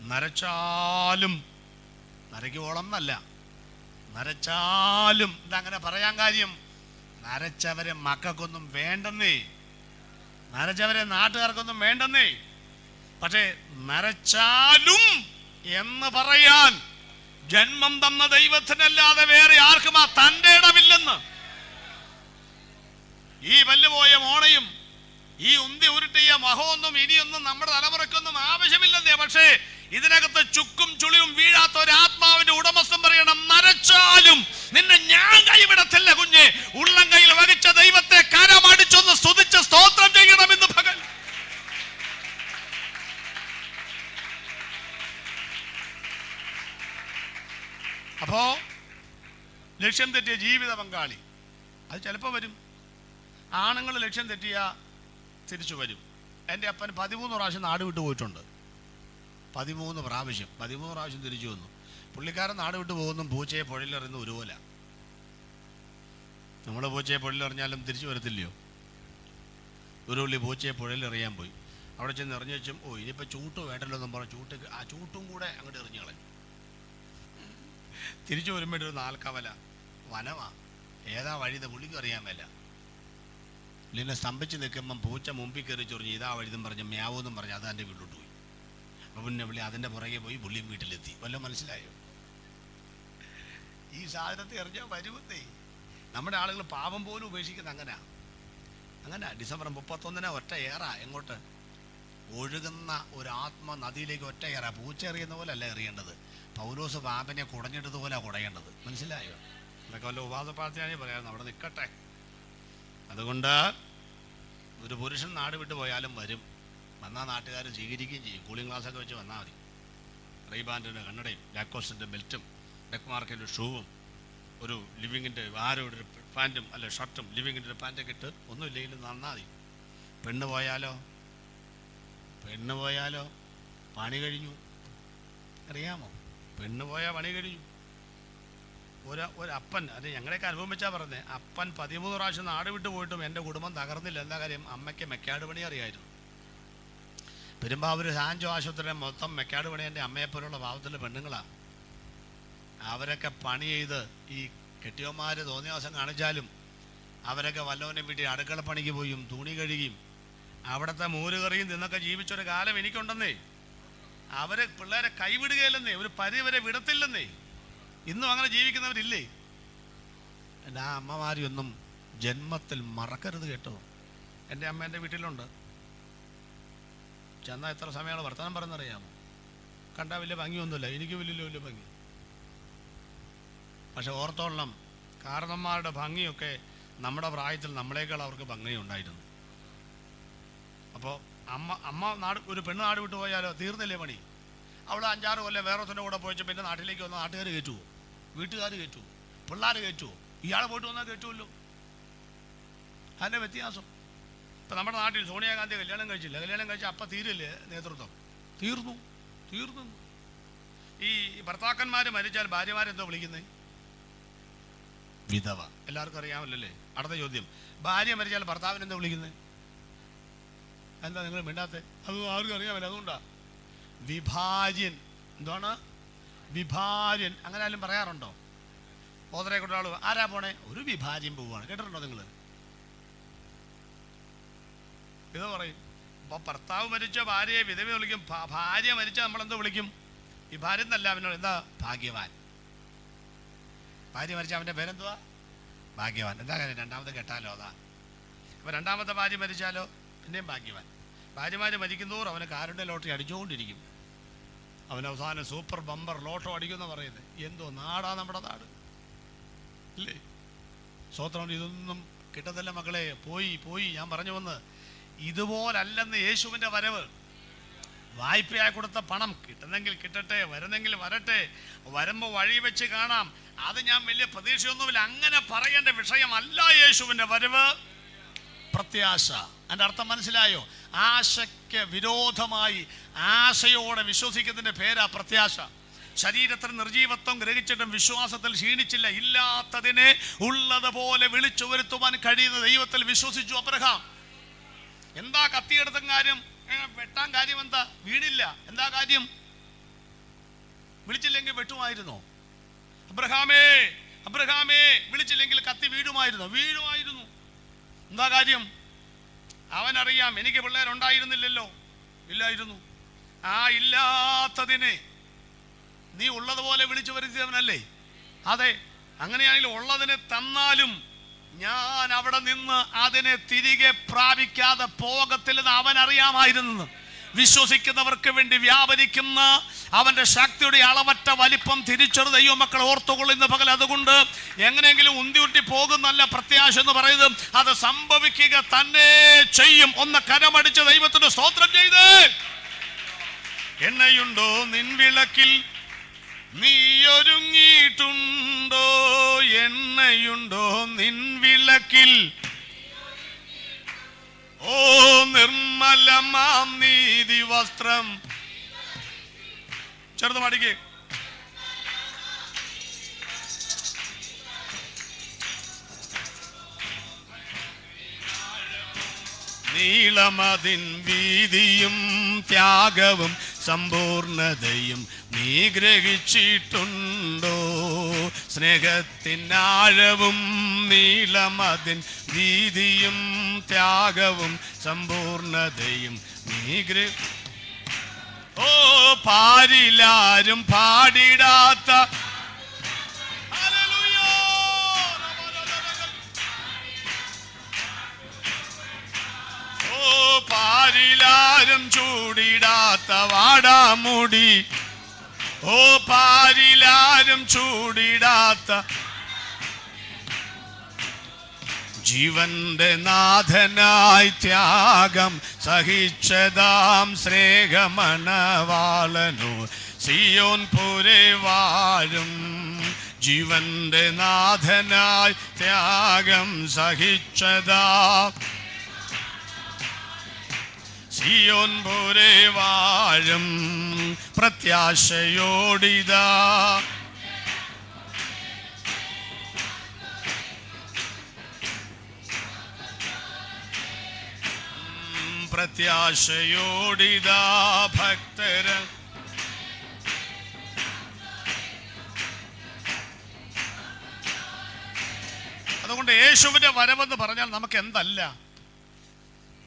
നരച്ചാലും നരയ്ക്കോളം എന്നല്ല, നരച്ചാലും ഇതങ്ങനെ പറയാൻ കാര്യം, നരച്ചവരെ മക്കൾക്കൊന്നും വേണ്ടെന്നേ, നരച്ചവരെ നാട്ടുകാർക്കൊന്നും വേണ്ടെന്നേ. പക്ഷേ നരച്ചാലും എന്ന് പറയാൻ ജന്മം തന്ന ദൈവത്തിനല്ലാതെ വേറെ ആർക്കും ആ തൻ്റെ ഇടമില്ലെന്ന്. ഈ വല്ലുപോയ മോണയും ഈ ഉന്തി ഉരുട്ടിയ മഹമൊന്നും ഇനിയൊന്നും നമ്മുടെ തലമുറയ്ക്കൊന്നും ആവശ്യമില്ലെന്നേ. പക്ഷേ ഇതിനകത്ത് ചുക്കും ചുളിയും വീഴാത്ത ഒരു ആത്മാവിന്റെ ഉടമസ്ഥൻ പറയണം, നരച്ചാലും നിന്നെ ഞാൻ കൈവിടത്തില്ല കുഞ്ഞെ. ഉള്ളം കയ്യിൽ വഹിച്ച ദൈവത്തെ കരമടിച്ചൊന്ന് സ്തുതിച്ച് സ്തോത്രം ചെയ്യണമെന്ന് പകൽ. അപ്പോ ലക്ഷ്യം തെറ്റിയ ജീവിത പങ്കാളി അത് ചിലപ്പോൾ വരും. ആണുങ്ങൾ ലക്ഷ്യം തെറ്റിയ തിരിച്ചു വരും. എൻ്റെ അപ്പൻ 13 പ്രാവശ്യം നാട് വിട്ടു പോയിട്ടുണ്ട്. 13 പ്രാവശ്യം തിരിച്ചു വന്നു. പുള്ളിക്കാരൻ നാട് വിട്ടു പോകുന്നു പൂച്ചയെ പുഴയിലെറിയുന്ന ഒരുപോലെ. നമ്മൾ പൂച്ചയെ പുഴയിലെറിഞ്ഞാലും തിരിച്ചു വരത്തില്ലയോ? ഒരു പുള്ളി പൂച്ചയെ പുഴയിലെറിയാൻ പോയി. അവിടെ ചെന്ന് എറിഞ്ഞു വെച്ചും ഇനിയിപ്പോൾ ചൂട്ട് വേണ്ടല്ലോ എന്നും പറഞ്ഞു ആ ചൂട്ടും കൂടെ അങ്ങോട്ട് എറിഞ്ഞു കളഞ്ഞു. തിരിച്ചു വരുമ്പോഴൊരു 4 കവല വനമാ. ഏതാ വഴിന്ന് പുള്ളിക്ക് അറിയാൻ മേല. പുള്ളിനെ സ്തംഭിച്ച് നിൽക്കുമ്പം പൂച്ച മുമ്പിൽ കയറി ചൊറിഞ്ഞ് ഇതാ വഴിതെന്ന് പറഞ്ഞ് മ്യാവെന്നും പറഞ്ഞ് അത് എൻ്റെ വീട്ടിലോട്ട് പോയി. അപ്പം പിന്നെ പുള്ളി അതിൻ്റെ പുറകെ പോയി പുള്ളിയും വീട്ടിലെത്തി. വല്ലതും മനസ്സിലായോ? ഈ സാധനത്തെ എറിഞ്ഞാൽ വരുമെന്നേ. നമ്മുടെ ആളുകൾ പാപം പോലും ഉപേക്ഷിക്കുന്നത് അങ്ങനെ ഡിസംബർ 31 ഒറ്റ ഏറാ. എങ്ങോട്ട്? ഒഴുകുന്ന ഒരു ആത്മ നദിയിലേക്ക് ഒറ്റ ഏറാ. പൂച്ച എറിയുന്ന പോലെ അല്ല എറിയേണ്ടത്. പൗലോസ് പാമ്പിനെ കുടഞ്ഞിട്ടതുപോലെ കുടയേണ്ടത്. മനസ്സിലായോ? എന്നൊക്കെ വല്ല ഉപാസപ്പാർത്തിയാണെങ്കിൽ പറയാമായിരുന്നു. അവിടെ നിൽക്കട്ടെ. അതുകൊണ്ട് ഒരു പുരുഷൻ നാട് വിട്ടു പോയാലും വരും. വന്നാൽ നാട്ടുകാർ സ്വീകരിക്കുകയും ചെയ്യും. കൂളിംഗ് ഗ്ലാസ്സൊക്കെ വെച്ച് വന്നാൽ മതി. റീബാൻഡിൻ്റെ കണ്ണടയും ലാക്കോസിൻ്റെ ബെൽറ്റും ഡെക്ക് മാർക്കിൻ്റെ ഷൂവും ഒരു ലിവിങ്ങിൻ്റെ ആരോടെ ഒരു പാൻറ്റും അല്ല ഷർട്ടും ലിവിങ്ങിൻ്റെ ഒരു പാൻറ്റൊക്കെ ഇട്ട് ഒന്നുമില്ലെങ്കിലും നന്നാ മതി. പെണ്ണ് പോയാലോ പണി കഴിഞ്ഞു. അറിയാമോ? പെണ്ണ് പോയാൽ പണി കഴിഞ്ഞു. ഒരപ്പൻ, അത് ഞങ്ങളെയൊക്കെ അനുഭവം വെച്ചാൽ പറഞ്ഞത്, അപ്പൻ 13 പ്രാവശ്യം നാട് വിട്ടു പോയിട്ടും എൻ്റെ കുടുംബം തകർന്നില്ല. എന്താ കാര്യം? അമ്മയ്ക്ക് മെക്കാട് പണി അറിയായിരുന്നു. പെരുമ്പാവൂർ സാഞ്ചോ ആശുപത്രിയിലെ മൊത്തം മെക്കാട് പണി എൻ്റെ അമ്മയെപ്പോലുള്ള പാവത്തിലെ പെണ്ണുങ്ങളാണ്. അവരൊക്കെ പണി ചെയ്ത് ഈ കെട്ടിയന്മാർ തോന്നിയ ദിവസം കാണിച്ചാലും അവരൊക്കെ വല്ലവനെ വീട്ടിൽ അടുക്കള പണിക്ക് പോയും തുണി കഴുകിയും അവിടുത്തെ മോരുകറിയും നിന്നൊക്കെ ജീവിച്ചൊരു കാലം എനിക്കുണ്ടെന്നേ. അവരെ പിള്ളേരെ കൈവിടുകയില്ലെന്നേ, ഒരു പരിധി വരെ വിടത്തില്ലെന്നേ. ഇന്നും അങ്ങനെ ജീവിക്കുന്നവരില്ലേ? എൻ്റെ ആ അമ്മമാരെയൊന്നും ജന്മത്തിൽ മറക്കരുത് കേട്ടോ. എൻ്റെ അമ്മ എൻ്റെ വീട്ടിലുണ്ട്. ചെന്നാൽ എത്ര സമയമാണ് വർത്തമാനം പറയുന്നറിയാമോ? കണ്ടാൽ വലിയ ഭംഗിയൊന്നുമില്ല, എനിക്ക് വലിയ ഭംഗി. പക്ഷെ ഓർത്തോളണം, കാരണന്മാരുടെ ഭംഗിയൊക്കെ നമ്മുടെ പ്രായത്തിൽ നമ്മളെക്കാൾ അവർക്ക് ഭംഗിയുണ്ടായിരുന്നു. അപ്പോൾ അമ്മ ഒരു പെണ്ണ് നാട് വിട്ടു പോയാലോ തീർന്നില്ലേ പണി? അവൾ 5-6 കൊല്ലം വേറൊരുത്തൻ്റെ കൂടെ പോയിച്ച് പിന്നെ നാട്ടിലേക്ക് വന്ന നാട്ടുകാർ കയറ്റുമോ? വീട്ടുകാർ കയറ്റുമോ? പിള്ളേർ കയറ്റുമോ? ഇയാൾ പോയിട്ട് വന്നാൽ കയറ്റുമല്ലോ. അതിൻ്റെ വ്യത്യാസം. ഇപ്പം നമ്മുടെ നാട്ടിൽ സോണിയാഗാന്ധി കല്യാണം കഴിച്ചില്ല. കല്യാണം കഴിച്ചാൽ അപ്പം തീരില്ലേ നേതൃത്വം? തീർന്നു. ഈ ഭർത്താക്കന്മാർ മരിച്ചാൽ ഭാര്യമാരെന്തോ വിളിക്കുന്നത്? വിധവ. എല്ലാവർക്കും അറിയാമല്ലേ? അടുത്ത ചോദ്യം, ഭാര്യ മരിച്ചാൽ ഭർത്താവിനെന്തോ വിളിക്കുന്നത്? എന്താ നിങ്ങൾ മിണ്ടാത്തെ? അത് ആർക്കും അറിയാമല്ലോ. അതുകൊണ്ടാ വിഭാര്യൻ. എന്താണ് വിഭാര്യൻ? അങ്ങനെ ആരും പറയാറുണ്ടോ? ഓതറെ കൊണ്ട ആൾ ആരാ പോണേ? ഒരു വിഭാര്യൻ പോവുകയാണ്. കേട്ടിട്ടുണ്ടോ നിങ്ങൾ? ഇത് പറയും. അപ്പോൾ ഭർത്താവ് മരിച്ച ഭാര്യയെ വിധവ വിളിക്കും. ഭാര്യ മരിച്ച നമ്മളെന്തോ വിളിക്കും? വിഭാര്യൻ എന്നല്ല, അവനോട് എന്താ? ഭാഗ്യവാൻ. ഭാര്യ മരിച്ച അവൻ്റെ പേരെന്തുവാ? ഭാഗ്യവാൻ. എന്താ കാര്യം? രണ്ടാമത്തെ കെട്ടാലോ? അതാ. അപ്പോൾ രണ്ടാമത്തെ ഭാര്യ മരിച്ചാലോ പിന്നെയും ഭാഗ്യവാൻ. ഭാര്യമാർ മരിക്കുന്നതോറും അവന് കാരുണ്യ ലോട്ടറി അടിച്ചുകൊണ്ടിരിക്കും. അവൻ അവസാനം സൂപ്പർ ബമ്പർ ലോട്ടോ അടിക്കുമെന്ന് പറയുന്നത്. എന്തോ നാടാ നമ്മുടെ നാട് ഇല്ലേ? സ്വത്രം. ഇതൊന്നും കിട്ടത്തില്ല മക്കളെ. പോയി ഞാൻ പറഞ്ഞു വന്ന് ഇതുപോലല്ലെന്ന് യേശുവിൻ്റെ വരവ്. വായ്പയായി കൊടുത്ത പണം കിട്ടുന്നെങ്കിൽ കിട്ടട്ടെ, വരുന്നെങ്കിൽ വരട്ടെ, വരുമ്പോൾ വഴി വെച്ച് കാണാം, അത് ഞാൻ വലിയ പ്രതീക്ഷയൊന്നുമില്ല, അങ്ങനെ പറയേണ്ട വിഷയമല്ല യേശുവിൻ്റെ വരവ്. പ്രത്യാശ. എൻ്റെ അർത്ഥം മനസ്സിലായോ? ആശയ്ക്ക് വിരോധമായി ആശയോടെ വിശ്വസിക്കുന്നതിൻ്റെ പേരാ പ്രത്യാശ. ശരീരത്തിൽ നിർജീവത്വം ഗ്രഹിച്ചിട്ടും വിശ്വാസത്തിൽ ക്ഷീണിച്ചില്ല. ഇല്ലാത്തതിനെ ഉള്ളതുപോലെ വിളിച്ചു വരുത്തുവാൻ കഴിയുന്ന ദൈവത്തിൽ വിശ്വസിച്ചു അബ്രഹാം. എന്താ കത്തിയെടുത്ത കാര്യം? വെട്ടാൻ കാര്യം എന്താ? വീണില്ല. എന്താ കാര്യം? വിളിച്ചില്ലെങ്കിൽ വെട്ടുമായിരുന്നോ? അബ്രഹാമേ വിളിച്ചില്ലെങ്കിൽ കത്തി വീഴുമായിരുന്നു. എന്താ കാര്യം? അവനറിയാം, എനിക്ക് പിള്ളേരുണ്ടായിരുന്നില്ലല്ലോ. ഇല്ലായിരുന്നു. ആ ഇല്ലാത്തതിനെ നീ ഉള്ളതുപോലെ വിളിച്ചു വരുത്തിയവനല്ലേ? അതെ. അങ്ങനെയാണെങ്കിൽ ഉള്ളതിനെ തന്നാലും ഞാൻ അവിടെ നിന്ന് അതിനെ തിരികെ പ്രാപിക്കാതെ പോകത്തില്ലെന്ന് അവൻ അറിയാമായിരുന്നു. വിശ്വസിക്കുന്നവർക്ക് വേണ്ടി വ്യാപരിക്കുന്ന അവന്റെ ശക്തിയുടെ അളവറ്റ വലിപ്പം തിരിച്ചൊരു ദൈവമക്കൾ ഓർത്തുകൊള്ളുന്ന പകൽ. അതുകൊണ്ട് എങ്ങനെയെങ്കിലും ഉന്തിയുട്ടി പോകുന്നല്ല പ്രത്യാശ എന്ന് പറയുന്നത്, അത് സംഭവിക്കുക തന്നെ ചെയ്യും. ഒന്ന് കരമടിച്ച് ദൈവത്തിന് സ്തോത്രം ചെയ്ത്. എണ്ണയുണ്ടോ നിൻ വിളക്കിൽ, നീ ഒരുങ്ങിയിട്ടുണ്ടോ? എണ്ണയുണ്ടോ നിൻ വിളക്കിൽ, ഓ നിർമ്മലമാം നീതി വസ്ത്രം. ചെറുത് മാടിക്കേ. നീളമതിൻ വീതിയും ത്യാഗവും സമ്പൂർണതയും നീ ഗ്രഹിച്ചിട്ടുണ്ടോ? സ്നേഹത്തിനാഴവും നീളമതിൻ വീതിയും ത്യാഗവും സമ്പൂർണതയും നീ ഓ പാരിലാരും പാടിടാത്ത, ഓ പാരിലാരും ചൂടിടാത്ത വാടാമുടി, ഓ പാരിലാരും ചൂടിടാത്ത ജീവന്റെ നാഥനായി ത്യാഗം സഹിച്ചതാം സ്നേഹമണവാളനോ സിയോൻ പുരേ വാഴും. ജീവന്റെ നാഥനായി ത്യാഗം സഹിച്ചതാം സിയോൻ പുരേ വാഴും. പ്രത്യാശയോടിതാ പ്രത്യാശയോടിതാ ഭക്തര. അതുകൊണ്ട് യേശുവിന്റെ വരവെന്ന് പറഞ്ഞാൽ നമുക്ക് എന്തല്ല?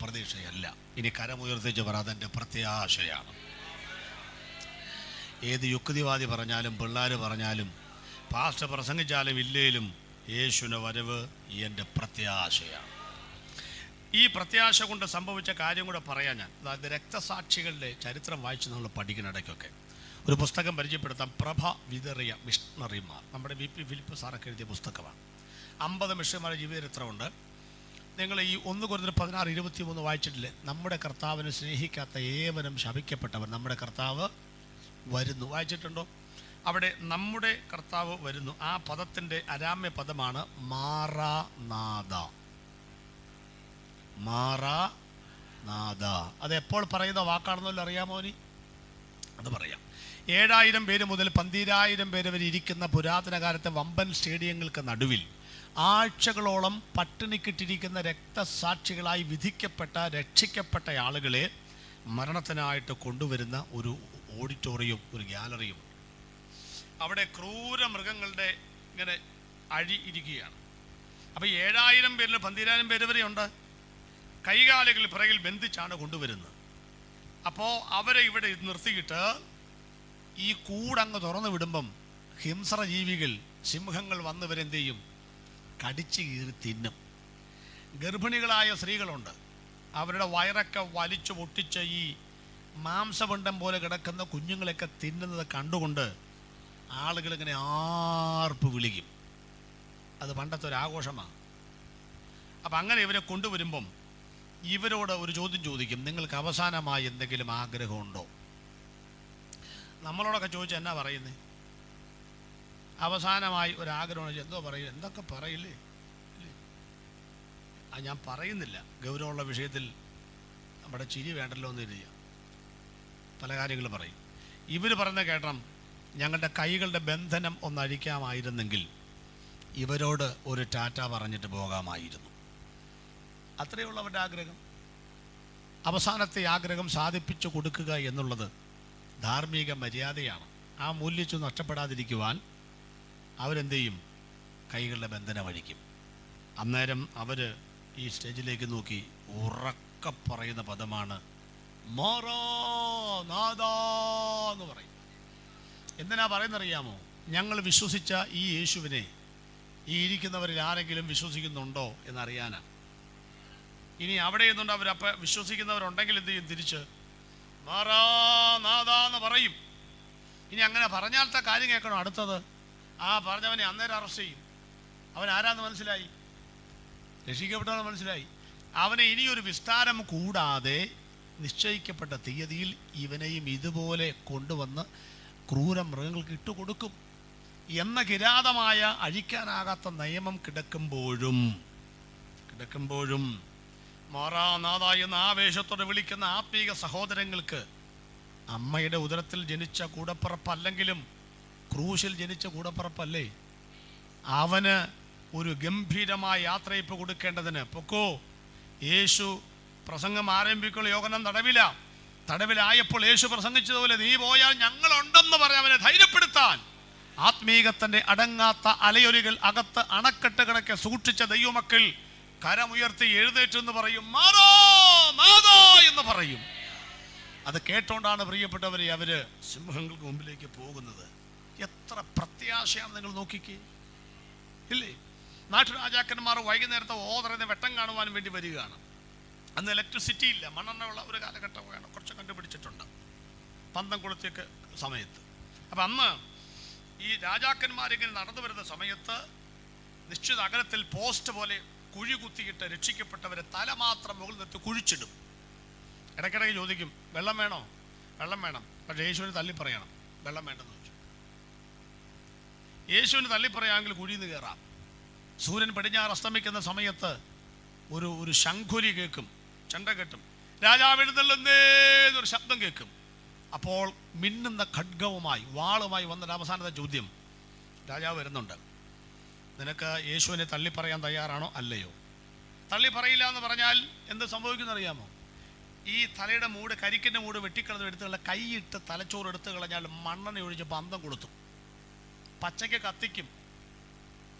പ്രതീക്ഷയല്ല. ഇനി കരമുയർത്തിച്ച് പറ, അതെൻ്റെ പ്രത്യാശയാണ്. ഏത് യുക്തിവാദി പറഞ്ഞാലും പിള്ളേർ പറഞ്ഞാലും പാസ്റ്റർ പ്രസംഗിച്ചാലും ഇല്ലേലും യേശുവിൻ്റെ വരവ് എൻ്റെ പ്രത്യാശയാണ്. ഈ പ്രത്യാശ കൊണ്ട് സംഭവിച്ച കാര്യം കൂടെ പറയാം ഞാൻ. അതായത് രക്തസാക്ഷികളുടെ ചരിത്രം വായിച്ച് നമ്മൾ പഠിക്കുന്ന ഇടയ്ക്കൊക്കെ ഒരു പുസ്തകം പരിചയപ്പെടുത്താം. പ്രഭ വിതറിയ മിഷണറിമാർ. നമ്മുടെ വി പി ഫിലിപ്പ് സാറൊക്കെ എഴുതിയ പുസ്തകമാണ്. 50 മിഷണറിമാരുടെ ജീവചരിത്രമുണ്ട്. നിങ്ങൾ ഈ 1 കൊരിന്ത്യർ 16:23 വായിച്ചിട്ടില്ലേ? നമ്മുടെ കർത്താവിനെ സ്നേഹിക്കാത്ത ഏവനും ശപിക്കപ്പെട്ടവൻ. നമ്മുടെ കർത്താവ് വരുന്നു. വായിച്ചിട്ടുണ്ടോ? അവിടെ നമ്മുടെ കർത്താവ് വരുന്നു. ആ പദത്തിൻ്റെ അരാമ്യ പദമാണ് മാറാനാഥ. മാറാനാഥ. അത് എപ്പോൾ പറയുന്ന വാക്കാണെന്നല്ലോ അറിയാമോ? അത് പറയാം. 7000 പേര് മുതൽ 12000 പേര് വരെ ഇരിക്കുന്ന പുരാതന കാലത്തെ വമ്പൻ സ്റ്റേഡിയങ്ങൾക്ക് നടുവിൽ ആഴ്ചകളോളം പട്ടിണിക്കിട്ടിരിക്കുന്ന രക്തസാക്ഷികളായി വിധിക്കപ്പെട്ട രക്ഷിക്കപ്പെട്ട ആളുകളെ മരണത്തിനായിട്ട് കൊണ്ടുവരുന്ന ഒരു ഓഡിറ്റോറിയം, ഒരു ഗാലറിയും. അവിടെ ക്രൂര മൃഗങ്ങളുടെ ഇങ്ങനെ അഴി ഇരിക്കുകയാണ്. അപ്പോൾ 7000 പേരിൽ 12000 പേര് വരെയുണ്ട്. കൈകാലുകൾ പിറകിൽ ബന്ധിച്ചാണ് കൊണ്ടുവരുന്നത്. അപ്പോൾ അവരെ ഇവിടെ നിർത്തിയിട്ട് ഈ കൂടങ്ങ് തുറന്നു വിടുമ്പം ഹിംസ്ര ജീവികൾ, സിംഹങ്ങൾ വന്നവരെന്ത് ചെയ്യും? കടിച്ചു കീറി തിന്നും. ഗർഭിണികളായ സ്ത്രീകളുണ്ട്, അവരുടെ വയറൊക്കെ വലിച്ചു പൊട്ടിച്ച് ഈ മാംസപിണ്ഡം പോലെ കിടക്കുന്ന കുഞ്ഞുങ്ങളെയൊക്കെ തിന്നുന്നത് കണ്ടുകൊണ്ട് ആളുകളിങ്ങനെ ആർപ്പ് വിളിക്കും. അത് പണ്ടത്തെ ഒരു ആഘോഷമാണ്. അപ്പം അങ്ങനെ ഇവരെ കൊണ്ടുവരുമ്പം ഇവരോട് ഒരു ചോദ്യം ചോദിക്കും, നിങ്ങൾക്ക് അവസാനമായി എന്തെങ്കിലും ആഗ്രഹമുണ്ടോ? നമ്മളോടൊക്കെ ചോദിച്ചാൽ എന്നാ പറയുന്നത്? അവസാനമായി ഒരാഗ്രഹം എന്തോ പറയും, എന്തൊക്കെ പറയില്ലേ? ഞാൻ പറയുന്നില്ല, ഗൗരവമുള്ള വിഷയത്തിൽ നമ്മുടെ ചിരി വേണ്ടല്ലോ എന്ന് കരുതിയ പല കാര്യങ്ങൾ പറയും. ഇവർ പറഞ്ഞ കേട്ടം, ഞങ്ങളുടെ കൈകളുടെ ബന്ധനം ഒന്ന് അഴിക്കാമായിരുന്നെങ്കിൽ ഇവരോട് ഒരു ടാറ്റ പറഞ്ഞിട്ട് പോകാമായിരുന്നു. അത്രയേ ഉള്ളൂ അവരുടെ ആഗ്രഹം. അവസാനത്തെ ആഗ്രഹം സാധിപ്പിച്ചു കൊടുക്കുക എന്നുള്ളത് ധാർമ്മിക മര്യാദയാണ്. ആ മൂല്യച്ചു നഷ്ടപ്പെടാതിരിക്കുവാൻ അവരെന്ത് ചെയ്യും? കൈകളുടെ ബന്ധനം അഴിക്കും. അന്നേരം അവർ ഈ സ്റ്റേജിലേക്ക് നോക്കി ഉറക്കെ പറയുന്ന പദമാണ് മാറാനാഥാ എന്ന് പറയും. എന്തിനാ പറയുന്നറിയാമോ? ഞങ്ങൾ വിശ്വസിച്ച ഈ യേശുവിനെ ഈ ഇരിക്കുന്നവരിൽ ആരെങ്കിലും വിശ്വസിക്കുന്നുണ്ടോ എന്നറിയാനാ. ഇനി അവിടെ നിന്നുകൊണ്ട് അവരപ്പം വിശ്വസിക്കുന്നവരുണ്ടെങ്കിൽ എന്ത് ചെയ്യും? തിരിച്ച് മാറാനാഥാ എന്ന് പറയും. ഇനി അങ്ങനെ പറഞ്ഞാലത്തെ കാര്യം കേൾക്കണം. അടുത്തത്, ആ പറഞ്ഞവനെ അന്നേരം അറസ്റ്റ് ചെയ്യും. അവൻ ആരാന്ന് മനസ്സിലായി, രക്ഷിക്കപ്പെട്ടവന് മനസ്സിലായി. അവനെ ഇനിയൊരു വിസ്താരം കൂടാതെ നിശ്ചയിക്കപ്പെട്ട തീയതിയിൽ ഇവനെയും ഇതുപോലെ കൊണ്ടുവന്ന് ക്രൂര മൃഗങ്ങൾക്ക് ഇട്ടുകൊടുക്കും എന്ന കിരാതമായ അഴിക്കാനാകാത്ത നിയമം കിടക്കുമ്പോഴും മാറാനാഥ എന്ന ആവേശത്തോടെ വിളിക്കുന്ന ആത്മീക സഹോദരങ്ങൾക്ക് അമ്മയുടെ ഉദരത്തിൽ ജനിച്ച കൂടപ്പിറപ്പല്ലെങ്കിലും ക്രൂശിൽ ജനിച്ച കൂടപ്പിറപ്പല്ലേ, അവന് ഒരു ഗംഭീരമായ യാത്രയപ്പ് കൊടുക്കേണ്ടതിന് പൊക്കോ. യേശു പ്രസംഗം ആരംഭിക്കുള്ള യോഹന്നാൻ തടവിലായപ്പോൾ യേശു പ്രസംഗിച്ചതുപോലെ നീ പോയാൽ ഞങ്ങളുണ്ടെന്ന് പറഞ്ഞ് അവനെ ധൈര്യപ്പെടുത്താൻ ആത്മീകത്തിന്റെ അടങ്ങാത്ത അലയൊലികൾ അകത്ത് അണക്കെട്ട് കണക്കെ സൂക്ഷിച്ച ദൈവമക്കൾ കരമുയർത്തി എഴുന്നേറ്റെന്ന് പറയും, മാറാനാഥാ എന്ന് പറയും. അത് കേട്ടോണ്ടാണ് പ്രിയപ്പെട്ടവരെ അവര് സിംഹങ്ങൾക്ക് മുമ്പിലേക്ക് പോകുന്നത്. എത്ര പ്രത്യാശയാണ് നിങ്ങൾ നോക്കിക്കേ, ഇല്ലേ? നാട്ടുരാജാക്കന്മാർ വൈകുന്നേരത്തെ ഓതറിന് വെട്ടം കാണുവാൻ വേണ്ടി വരികയാണ്. അന്ന് ഇലക്ട്രിസിറ്റി ഇല്ല, മണ്ണെണ്ണ ഉള്ള ഒരു കാലഘട്ടമാണ്. കുറച്ച് കണ്ടുപിടിച്ചിട്ടുണ്ട് പന്തം കൊളുത്തിയൊക്കെ സമയത്ത്. അപ്പം അന്ന് ഈ രാജാക്കന്മാരിങ്ങനെ നടന്നു വരുന്ന സമയത്ത് നിശ്ചിത അകലത്തിൽ പോസ്റ്റ് പോലെ കുഴി കുത്തിയിട്ട് രക്ഷിക്കപ്പെട്ടവരെ തല മാത്രം മുകളിൽ നിർത്തി കുഴിച്ചിടും. ഇടയ്ക്കിടയ്ക്ക് ചോദിക്കും, വെള്ളം വേണോ? വെള്ളം വേണം. പക്ഷേ യേശുവിന് തള്ളി പറയണം, വെള്ളം വേണ്ടെന്ന് ചോദിച്ചു. യേശുവിന് തള്ളി പറയാമെങ്കിൽ കുഴിയിൽ നിന്ന് കയറാം. സൂര്യൻ പടിഞ്ഞാറ് അസ്തമിക്കുന്ന സമയത്ത് ഒരു ശംഖുരി കേൾക്കും, ചെണ്ട കെട്ടും, രാജാവ് എഴുന്നള്ളുന്നേന്നൊരു ശബ്ദം കേൾക്കും. അപ്പോൾ മിന്നുന്ന ഖഡ്ഗവുമായി വാളുമായി വന്നിട്ട് അവസാനത്തെ ചോദ്യം, രാജാവ് വരുന്നുണ്ട്, നിനക്ക് യേശുവിനെ തള്ളി പറയാൻ തയ്യാറാണോ അല്ലയോ? തള്ളി പറയില്ല എന്ന് പറഞ്ഞാൽ എന്ത് സംഭവിക്കുന്ന അറിയാമോ? ഈ തലയുടെ മൂട്, കരിക്കിൻ്റെ മൂട് വെട്ടിക്കളഞ്ഞ് എടുത്തുള്ള കൈയിട്ട് തലച്ചോറ് എടുത്തു കളഞ്ഞാൽ മണ്ണെണ്ണ ഒഴിച്ച് പന്തം കൊടുത്തു. പച്ചയ്ക്ക് കത്തിക്കും.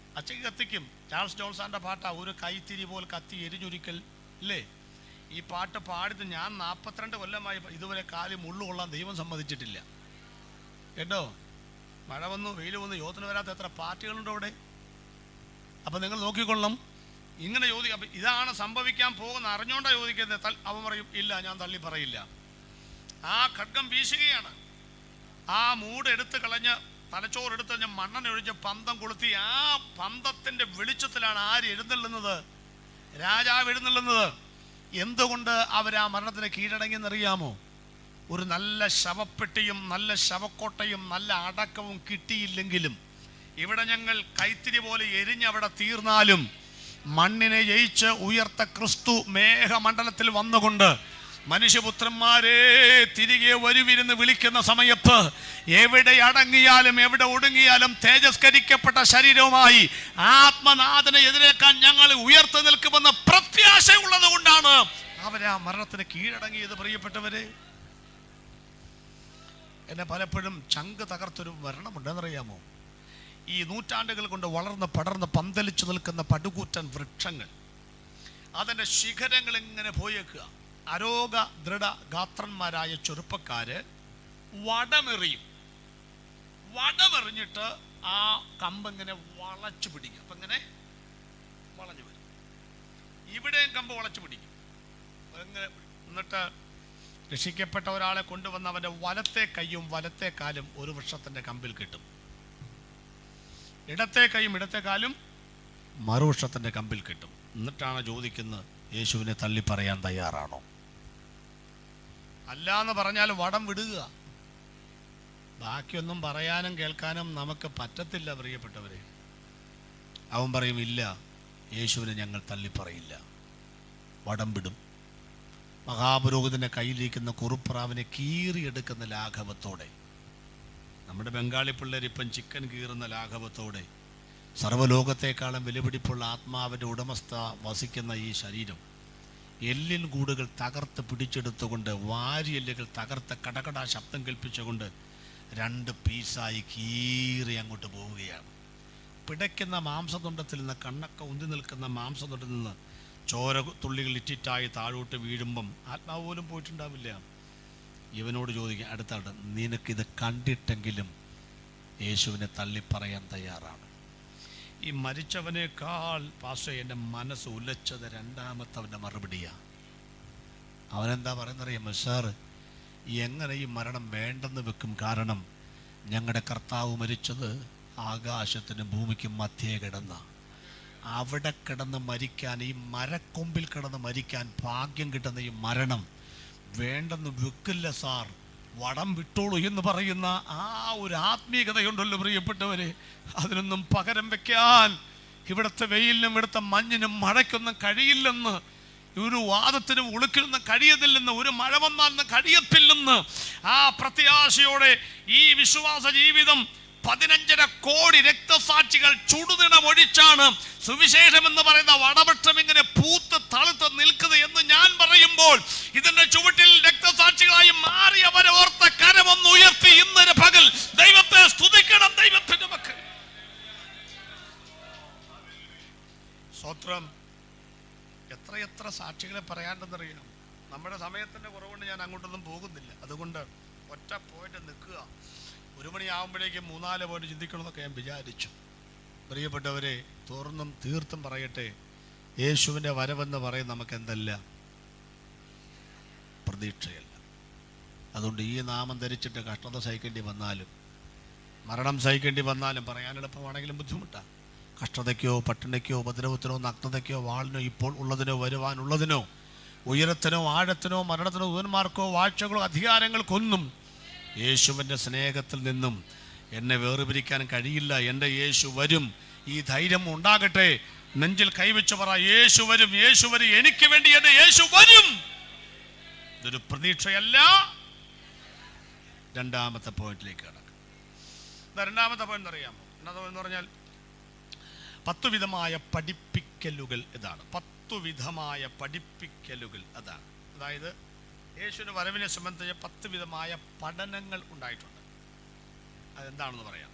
ചാൾസ് ജോൺസന്റെ പാട്ടാ, ഒരു കൈത്തിരി പോൽ കത്തി എരിഞ്ഞൊരിക്കൽ, ഇല്ലേ? ഈ പാട്ട് പാടിയിട്ട് ഞാൻ 42 കൊല്ലമായി ഇതുവരെ കാലി മുള്ളു കൊള്ളാൻ ദൈവം സമ്മതിച്ചിട്ടില്ല കേട്ടോ. മഴ വന്നു വെയിൽ വന്നു യോത്തിന് വരാത്ത എത്ര പാർട്ടികളുണ്ടോ അവിടെ. അപ്പം നിങ്ങൾ നോക്കിക്കൊള്ളണം. ഇങ്ങനെ ചോദിക്കും. അപ്പം ഇതാണ് സംഭവിക്കാൻ പോകുന്ന അറിഞ്ഞുകൊണ്ടാണ് ചോദിക്കുന്നത്. അവൻ പറയും, ഇല്ല ഞാൻ തള്ളി പറയില്ല. ആ ഖഡ്ഗം വീശുകയാണ്. ആ മൂട് എടുത്ത് കളഞ്ഞ് തലച്ചോറ് എടുത്ത് കഴിഞ്ഞ് മണ്ണെണ്ണ ഒഴിച്ച് പന്തം കൊളുത്തി ആ പന്തത്തിന്റെ വെളിച്ചത്തിലാണ് ആര് എഴുന്നള്ളുന്നത്? രാജാവ് എഴുന്നള്ളുന്നത്. എന്തുകൊണ്ട് അവർ ആ മരണത്തിന് കീഴടങ്ങിയെന്നറിയാമോ? ഒരു നല്ല ശവപ്പെട്ടിയും നല്ല ശവക്കോട്ടയും നല്ല അടക്കവും കിട്ടിയില്ലെങ്കിലും ഇവിടെ ഞങ്ങൾ കൈത്തിരി പോലെ എരിഞ്ഞവിടെ തീർന്നാലും മണ്ണിനെ ജയിച്ച് ഉയർത്ത ക്രിസ്തു മേഘമണ്ഡലത്തിൽ വന്നുകൊണ്ട് മനുഷ്യപുത്രന്മാരെ തിരികെ വരുവിരുന്ന് വിളിക്കുന്ന സമയത്ത് എവിടെ അടങ്ങിയാലും എവിടെ ഒടുങ്ങിയാലും തേജസ്കരിക്കപ്പെട്ട ശരീരവുമായി ആത്മനാഥനെ എതിരേക്കാൻ ഞങ്ങൾ ഉയർത്തി നിൽക്കുമെന്ന പ്രത്യാശയുള്ളത് കൊണ്ടാണ് അവരെ ആ മരണത്തിന് കീഴടങ്ങിയത്. പ്രിയപ്പെട്ടവരെ, എന്നെ പലപ്പോഴും ചങ്ക് തകർത്തൊരു മരണമുണ്ടെന്നറിയാമോ? ഈ നൂറ്റാണ്ടുകൾ കൊണ്ട് വളർന്ന് പടർന്ന് പന്തലിച്ചു നിൽക്കുന്ന പടുകൂറ്റൻ വൃക്ഷങ്ങൾ, അതിൻ്റെ ശിഖരങ്ങൾ ഇങ്ങനെ പോയേക്കുക. അരോഗ ദൃഢ ഗാത്രന്മാരായ ചെറുപ്പക്കാര് വടമെറിഞ്ഞിട്ട് ആ കമ്പിങ്ങനെ വളച്ചു പിടിക്കും. അപ്പം ഇങ്ങനെ വളഞ്ഞു വരും. ഇവിടെയും കമ്പ് വളച്ചു പിടിക്കും. എന്നിട്ട് രക്ഷിക്കപ്പെട്ട ഒരാളെ കൊണ്ടുവന്ന് അവൻ്റെ വലത്തെ കൈയും വലത്തെ കാലും ഒരു വൃക്ഷത്തിൻ്റെ കമ്പിൽ കെട്ടും. ഇടത്തെ കൈയും ഇടത്തെ കാലും മറുവൃക്ഷത്തിൻ്റെ കമ്പിൽ കെട്ടും. എന്നിട്ടാണ് ചോദിക്കുന്നത്, യേശുവിനെ തള്ളി പറയാൻ തയ്യാറാണോ? അല്ല എന്ന് പറഞ്ഞാൽ വടം വിടുക. ബാക്കിയൊന്നും പറയാനും കേൾക്കാനും നമുക്ക് പറ്റത്തില്ല പ്രിയപ്പെട്ടവരെ. അവൻ പറയും, ഇല്ല, യേശുവിനെ ഞങ്ങൾ തള്ളിപ്പറയില്ല. വടം വിടും. മഹാപുരോഹിതൻ്റെ കയ്യിലിരിക്കുന്ന കുറുപ്രാവിനെ കീറിയെടുക്കുന്ന ലാഘവത്തോടെ, നമ്മുടെ ബംഗാളി പിള്ളേർ ഇപ്പം ചിക്കൻ കീറുന്ന ലാഘവത്തോടെ, സർവ്വലോകത്തെക്കാളും വിലപിടിപ്പുള്ള ആത്മാവിൻ്റെ ഉടമസ്ഥ വസിക്കുന്ന ഈ ശരീരം എല്ലിൻ കൂടുകൾ തകർത്ത് പിടിച്ചെടുത്തുകൊണ്ട്, വാരിയെല്ലുകൾ തകർത്ത് കടകട ശബ്ദം കേൾപ്പിച്ചുകൊണ്ട് 2 പീസായി കീറി അങ്ങോട്ട് പോവുകയാണ്. പിടയ്ക്കുന്ന മാംസതുണ്ടത്തിൽ നിന്ന്, കണ്ണൊക്കെ ഉന്തി നിൽക്കുന്ന മാംസതുണ്ടിൽ നിന്ന് ചോര തുള്ളികൾ ഇറ്റിറ്റായി താഴോട്ട് വീഴുമ്പം ആത്മാവ് പോലും പോയിട്ടുണ്ടാവില്ല. ഇവനോട് ചോദിക്കുക, അടുത്തായിട്ട്, നിനക്കിത് കണ്ടിട്ടെങ്കിലും യേശുവിനെ തള്ളിപ്പറയാൻ തയ്യാറാണ്? ഈ മരിച്ചവനേക്കാൾ പാസ്റ്റർ എൻ്റെ മനസ്സ് ഉലച്ചത് രണ്ടാമത്തവൻ്റെ മറുപടിയാണ്. അവനെന്താ പറയുന്നറിയാമോ? സാറ്, എങ്ങനെ ഈ മരണം വേണ്ടെന്ന് വെക്കും? കാരണം ഞങ്ങളുടെ കർത്താവ് മരിച്ചത് ആകാശത്തിനും ഭൂമിക്കും മധ്യേ കിടന്ന, അവിടെ കിടന്ന് മരിക്കാൻ, ഈ മരക്കൊമ്പിൽ കിടന്ന് മരിക്കാൻ ഭാഗ്യം കിട്ടുന്ന ഈ മരണം വേണ്ടെന്ന് വെക്കില്ല സാർ, വടം വിട്ടോളൂ എന്ന് പറയുന്ന ആ ഒരു ആത്മീയതയുണ്ടല്ലോ പ്രിയപ്പെട്ടവരെ, അതിനൊന്നും പകരം വെക്കാൻ ഇവിടുത്തെ വെയിലിനും ഇവിടുത്തെ മഞ്ഞിനും മഴയ്ക്കൊന്നും കഴിയില്ലെന്ന്, ഒരു വാദത്തിനും ഉളുക്കിനൊന്നും കഴിയത്തില്ലെന്ന്, ഒരു മഴ വന്നാലൊന്നും കഴിയത്തില്ലെന്ന് ആ പ്രത്യാശയോടെ ഈ വിശ്വാസ ജീവിതം 15.5 കോടി രക്തസാക്ഷികൾ ചുടുതിണമൊഴിച്ചാണ് സുവിശേഷം എന്ന് പറയുന്ന വടവൃക്ഷം ഇങ്ങനെ പൂത്ത് തളുത്ത് നിൽക്കുന്നത് എന്ന് ഞാൻ പറയുമ്പോൾ, ഇതിന്റെ ചുവട്ടിൽ രക്തസാക്ഷികളായി മാറിയവരെ ഓർത്ത കരമൊന്ന് ഉയർത്തി ഇന്നൊരു പകൽ ദൈവത്തെ സ്തുതിക്കണം. ദൈവത്തിന്റെ മക്കൾ, സ്തോത്രം. എത്രയെത്ര സാക്ഷികളെ പറയാണ്ടെന്നറിയാം. നമ്മുടെ സമയത്തിന്റെ കുറവുകൊണ്ട് ഞാൻ അങ്ങോട്ടൊന്നും പോകുന്നില്ല. അതുകൊണ്ട് ഒറ്റ പോയിന്റ് നിൽക്കുക. 1 മണിയാകുമ്പോഴേക്കും 3-4 പോയിന്റ് ചിന്തിക്കണമെന്നൊക്കെ ഞാൻ വിചാരിച്ചു. പ്രിയപ്പെട്ടവരെ, തുറന്നും തീർത്തും പറയട്ടെ, യേശുവിൻ്റെ വരവെന്ന് പറയും നമുക്ക് എന്തല്ല? പ്രതീക്ഷയല്ല. അതുകൊണ്ട് ഈ നാമം ധരിച്ചിട്ട് കഷ്ടത സഹിക്കേണ്ടി വന്നാലും, മരണം സഹിക്കേണ്ടി വന്നാലും, പറയാൻ എളുപ്പമാണെങ്കിലും ബുദ്ധിമുട്ടാണ്. കഷ്ടതയ്ക്കോ പട്ടിണിക്കോ ഉപദ്രവത്തിനോ നഗ്നതയ്ക്കോ വാളിനോ ഇപ്പോൾ ഉള്ളതിനോ വരുവാനുള്ളതിനോ ഉയരത്തിനോ ആഴത്തിനോ മരണത്തിനോ ദൂതന്മാർക്കോ വാഴ്ചകളോ അധികാരങ്ങൾക്കൊന്നും യേശുവിൻ്റെ സ്നേഹത്തിൽ നിന്നും എന്നെ വേർപിരിക്കാൻ കഴിയില്ല. എൻ്റെ യേശു വരും. ഈ ധൈര്യം ഉണ്ടാകട്ടെ. നെഞ്ചിൽ കൈവച്ച് പറ, യേശു വരും, യേശു വരും, എനിക്ക് വേണ്ടി എൻ്റെ യേശു വരും. ഇതൊരു പ്രതീക്ഷയല്ല. രണ്ടാമത്തെ പോയിന്റിലേക്ക് കിടക്കും. രണ്ടാമത്തെ പോയിന്റ് അറിയാമോ? എന്ന് പറഞ്ഞാൽ 10 വിധമായ പഠിപ്പിക്കലുകൾ. ഇതാണ് 10 വിധമായ പഠിപ്പിക്കലുകൾ. അതാണ്, അതായത് യേശുവിൻ്റെ വരവിനെ സംബന്ധിച്ച് 10 വിധമായ പഠനങ്ങൾ ഉണ്ടായിട്ടുണ്ട്. അതെന്താണെന്ന് പറയാം.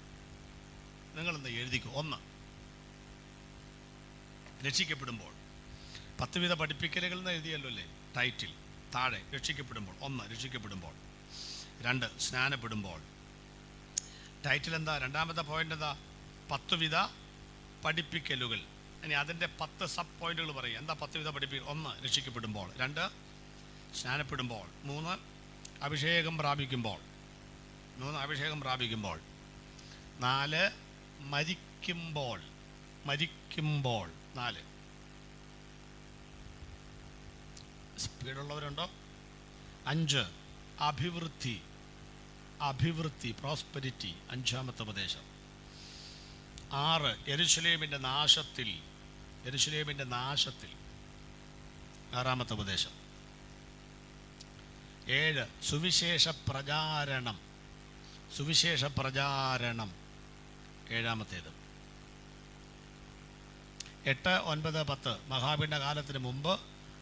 നിങ്ങളെന്താ എഴുതിക്കോ. 1, രക്ഷിക്കപ്പെടുമ്പോൾ. 10 വിധ പഠിപ്പിക്കലുകൾ എന്ന് എഴുതിയല്ലോ അല്ലേ ടൈറ്റിൽ താഴെ. രക്ഷിക്കപ്പെടുമ്പോൾ. 1, രക്ഷിക്കപ്പെടുമ്പോൾ. 2, സ്നാനപ്പെടുമ്പോൾ. ടൈറ്റിൽ എന്താ? രണ്ടാമത്തെ പോയിന്റ് എന്താ? 10 വിധ പഠിപ്പിക്കലുകൾ. ഇനി അതിൻ്റെ 10 സബ് പോയിന്റുകൾ പറയും. എന്താ 10 വിധ പഠിപ്പിക്കൽ? 1, രക്ഷിക്കപ്പെടുമ്പോൾ. 2, സ്നാനപ്പെടുമ്പോൾ. 3, അഭിഷേകം പ്രാപിക്കുമ്പോൾ. 4, മരിക്കുമ്പോൾ. 4 സ്പീഡുള്ളവരുണ്ടോ? 5, അഭിവൃദ്ധി പ്രോസ്പെരിറ്റി, 5-ാമത്തെ ഉപദേശം. 6, യെരുശലേമിൻ്റെ നാശത്തിൽ, 6-ാമത്തെ ഉപദേശം. 7, സുവിശേഷ പ്രചാരണം, 7-ാമത്തേത്. 8, 9, 10 മഹാപിണ്ഡകാലത്തിന് മുമ്പ്,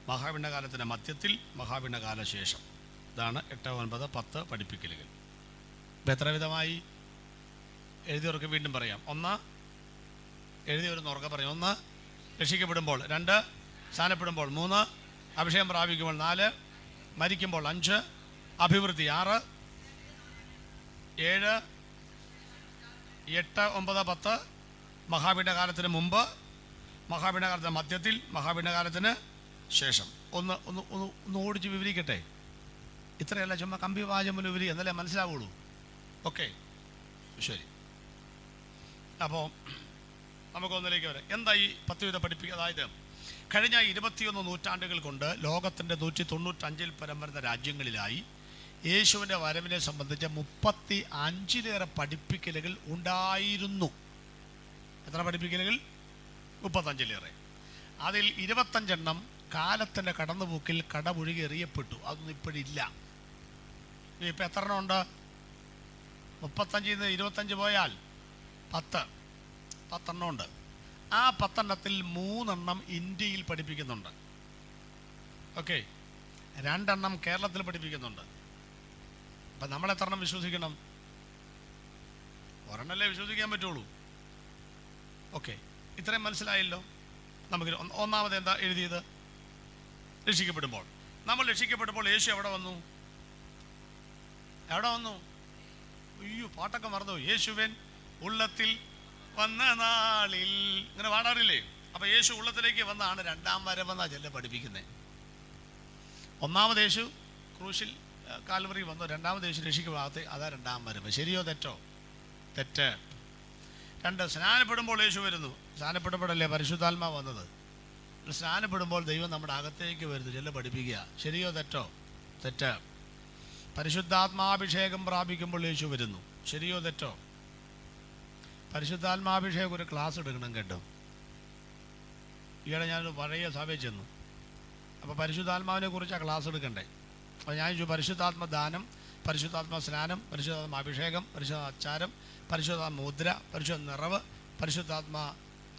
മഹാപിണ്ഡകാലത്തിൻ്റെ മധ്യത്തിൽ, മഹാപിണ്ഡകാലശേഷം. ഇതാണ് 8, 9, 10 പഠിപ്പിക്കലുകൾ. ഇപ്പം എത്ര വിധമായി എഴുതിയവർക്ക് വീണ്ടും പറയാം. 1, എഴുതിയവരെന്ന് ഉറക്കെ പറയും. 1, രക്ഷിക്കപ്പെടുമ്പോൾ. 2, സ്നാനപ്പെടുമ്പോൾ. 3, അഭിഷേകം പ്രാപിക്കുമ്പോൾ. 4, മരിക്കുമ്പോൾ. 5, അഭിവൃദ്ധി. 6, 7, 8, 9, 10 മഹാപിണ്ഡകാലത്തിന് മുമ്പ്, മഹാപിണ്ഡകാലത്തിന് മധ്യത്തിൽ, മഹാപിണ്ഡകാലത്തിന് ശേഷം. ഒന്ന് ഒന്ന് ഒന്ന് ഒന്ന് ഓടിച്ച് വിവരിക്കട്ടെ. ഇത്രയല്ല, ചുമ്മാ കമ്പി വാചമൂലം വിവരി, എന്നല്ലേ മനസ്സിലാവുള്ളൂ. ഓക്കെ, ശരി. അപ്പോൾ നമുക്കൊന്നിലേക്ക് വരാം. എന്താ ഈ 10 വിധ പഠിപ്പിക്കുക? അതായത് കഴിഞ്ഞ 21 നൂറ്റാണ്ടുകൾ കൊണ്ട് ലോകത്തിൻ്റെ 195 പരം വരുന്ന രാജ്യങ്ങളിലായി യേശുവിൻ്റെ വരവിനെ സംബന്ധിച്ച 35-ലേറെ പഠിപ്പിക്കലുകൾ ഉണ്ടായിരുന്നു. എത്ര പഠിപ്പിക്കലുകൾ? 35-ലേറെ. അതിൽ 25 കാലത്തിൻ്റെ കടന്നുപോക്കിൽ കടപുഴുകി എറിയപ്പെട്ടു. അതൊന്നും ഇപ്പോഴില്ല. ഇപ്പം എത്ര എണ്ണം ഉണ്ട്? 35-ൽ നിന്ന് 25 പോയാൽ 10 ഉണ്ട്. ആ 10 3 ഇന്ത്യയിൽ പഠിപ്പിക്കുന്നുണ്ട്. ഓക്കെ, 2 കേരളത്തിൽ പഠിപ്പിക്കുന്നുണ്ട്. അപ്പം നമ്മൾ എത്ര വിശ്വസിക്കണം? ഒരെണ്ണല്ലേ വിശ്വസിക്കാൻ പറ്റുള്ളൂ. ഓക്കെ, ഇത്രയും മനസ്സിലായല്ലോ. നമുക്ക് ഒന്നാമത് എന്താ എഴുതിയത്? രക്ഷിക്കപ്പെടുമ്പോൾ. നമ്മൾ രക്ഷിക്കപ്പെടുമ്പോൾ യേശു എവിടെ വന്നു? അയ്യോ, പാട്ടൊക്കെ മറന്നു. യേശുവൻ ഉള്ളത്തിൽ വന്ന നാളിൽ, ഇങ്ങനെ പാടാറില്ലേ? അപ്പൊ യേശു ഉള്ളത്തിലേക്ക് വന്നാണ് 2ാം വരവെന്നാ ചെല്ല പഠിപ്പിക്കുന്നത്. ഒന്നാമത് യേശു ക്രൂശിൽ കാൽവറി വന്നു, 2ാമത് യേശു രക്ഷിക്കപ്പെടാത്ത, അതാ 2ാം വരവ്. ശരിയോ തെറ്റോ? തെറ്റ്. 2, സ്നാനപ്പെടുമ്പോൾ യേശു വരുന്നു. സ്നാനപ്പെടുമ്പോഴല്ലേ പരിശുദ്ധാത്മാവ് വന്നത്? സ്നാനപ്പെടുമ്പോൾ ദൈവം നമ്മുടെ അകത്തേക്ക് വരുന്നു, ചെല്ല പഠിപ്പിക്കുക. ശരിയോ തെറ്റോ? തെറ്റ്. പരിശുദ്ധാത്മാഭിഷേകം പ്രാപിക്കുമ്പോൾ യേശു വരുന്നു. ശരിയോ തെറ്റോ? പരിശുദ്ധാത്മാഭിഷേകം ഒരു ക്ലാസ് എടുക്കണം കേട്ടോ. ഈയിടെ ഞാനൊരു പഴയ സഭയിൽ ചെന്നു. അപ്പോൾ പരിശുദ്ധാത്മാവിനെ കുറിച്ചാണ് ക്ലാസ് എടുക്കണ്ടേ. അപ്പോൾ ഞാൻ ചോദിച്ചു, പരിശുദ്ധാത്മദാനം, പരിശുദ്ധാത്മ സ്നാനം, പരിശുദ്ധാത്മാഭിഷേകം, പരിശുദ്ധാച്ചാരം, പരിശുദ്ധാത്മ മുദ്ര, പരിശുദ്ധ നിറവ്, പരിശുദ്ധാത്മ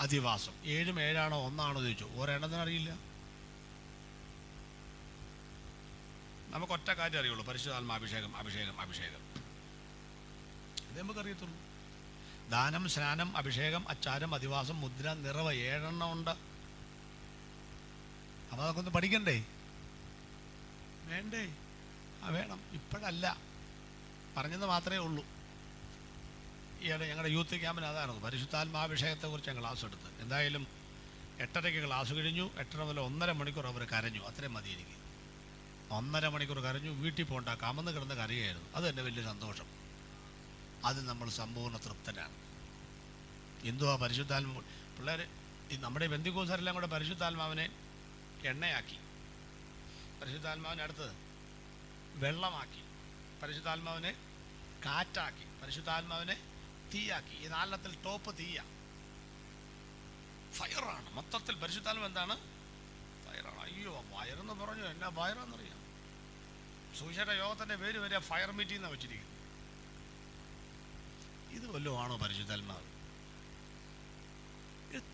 അധിവാസം, 7 7ആണോ 1ആണോ ചോദിച്ചു. ഒരെണ്ണത്തിനറിയില്ല. നമുക്ക് ഒറ്റ കാര്യം അറിയുള്ളൂ, പരിശുദ്ധാത്മാഭിഷേകം, അഭിഷേകം, അഭിഷേകം. ഇത് നമുക്കറിയത്തുള്ളൂ. ദാനം, സ്നാനം, അഭിഷേകം, അച്ചാരം, അധിവാസം, മുദ്ര, നിറവ്, 7 ഉണ്ട്. അപ്പോൾ അതൊക്കെ ഒന്ന് പഠിക്കണ്ടേ? വേണ്ടേ? വേണം. ഇപ്പോഴല്ല, പറഞ്ഞത് മാത്രമേ ഉള്ളൂ. ഈയിടെ ഞങ്ങളുടെ യൂത്ത് ക്യാമ്പിന് അതായിരുന്നു, പരിശുദ്ധാത്മാഭിഷേകത്തെക്കുറിച്ച് ഞാൻ ക്ലാസ് എടുത്ത്. എന്തായാലും 8:30 ക്ലാസ് കഴിഞ്ഞു. 8:30 മുതൽ 1.5 മണിക്കൂർ അവർ കരഞ്ഞു. അത്രയും മതി എനിക്ക്. 1.5 മണിക്കൂർ കരഞ്ഞു. വീട്ടിൽ പോകണ്ട, കമന്ന് കിടന്ന് കരയായിരുന്നു. അത് തന്നെ വലിയ സന്തോഷം. അത് നമ്മൾ സമ്പൂർണ്ണ തൃപ്തനാണ്. എന്തുവാ പരിശുദ്ധാത്മ? പിള്ളേർ നമ്മുടെ ബന്ധുക്കോസാരെല്ലാം കൂടെ പരിശുദ്ധാത്മാവിനെ എണ്ണയാക്കി, പരിശുദ്ധാത്മാവിനെ അടുത്തത് വെള്ളമാക്കി, പരിശുദ്ധാത്മാവിനെ കാറ്റാക്കി, പരിശുദ്ധാത്മാവിനെ തീയാക്കി. ഈ 4 ടോപ്പ് തീയ, ഫയറാണ് മൊത്തത്തിൽ. പരിശുദ്ധാത്മാവ് എന്താണ്? ഫയറാണ്. അയ്യോ, വയറെന്ന് പറഞ്ഞു, എന്നാ വയറാന്നറിയാം. സുവിശേഷ യോഗത്തിൻ്റെ പേര് വരെ ഫയർ മീറ്റിംഗ് എന്നാണ് വെച്ചിരിക്കുന്നത്. ഇത് വല്ലതും ആണോ പരിശുദ്ധാത്മാവ്?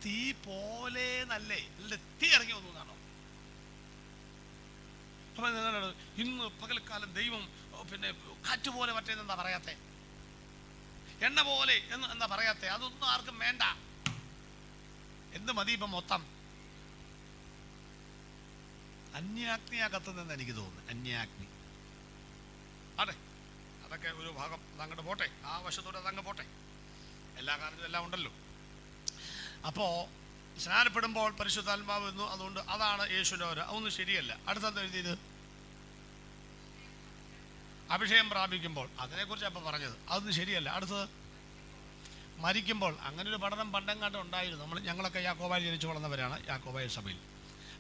തീ പോലെ നല്ലേ, അല്ല തീ ഇറങ്ങി വന്നു എന്നാണോ? അപ്പൊ ഇന്ന് പകൽക്കാലം ദൈവം പിന്നെ കാറ്റുപോലെ മറ്റേതെന്താ പറയാത്തെ? എണ്ണ പോലെ എന്ന് എന്താ പറയാത്തെ? അതൊന്നും ആർക്കും വേണ്ട. എന്ത് മതി ഇപ്പം? മൊത്തം അന്യാഗ്നിയാ കത്തുന്നെന്ന് എനിക്ക് തോന്നുന്നു. അന്യാഗ്നി. അതെ, അതൊക്കെ ഒരു ഭാഗം അതങ്ങോട്ട് പോട്ടെ, ആ വശത്തോടെ അതങ്ങ് പോട്ടെ. എല്ലാ കാലത്തും എല്ലാം ഉണ്ടല്ലോ. അപ്പോൾ സ്നാനപ്പെടുമ്പോൾ പരിശുദ്ധാത്മാവ് എന്നു, അതുകൊണ്ട് അതാണ് യേശുവിൻ്റെ ഓരോ. അതൊന്നും ശരിയല്ല. അടുത്തത് എഴുതിയത് അഭിഷേകം പ്രാപിക്കുമ്പോൾ, അതിനെക്കുറിച്ച് അപ്പം പറഞ്ഞത്. അതൊന്നും ശരിയല്ല. അടുത്തത് മരിക്കുമ്പോൾ. അങ്ങനെ ഒരു പഠനം പണ്ടെങ്ങാണ്ട് ഉണ്ടായിരുന്നു. ഞങ്ങളൊക്കെ യാക്കോബായിൽ ജനിച്ചു വളർന്നവരാണ്. യാക്കോബായ സഭയിൽ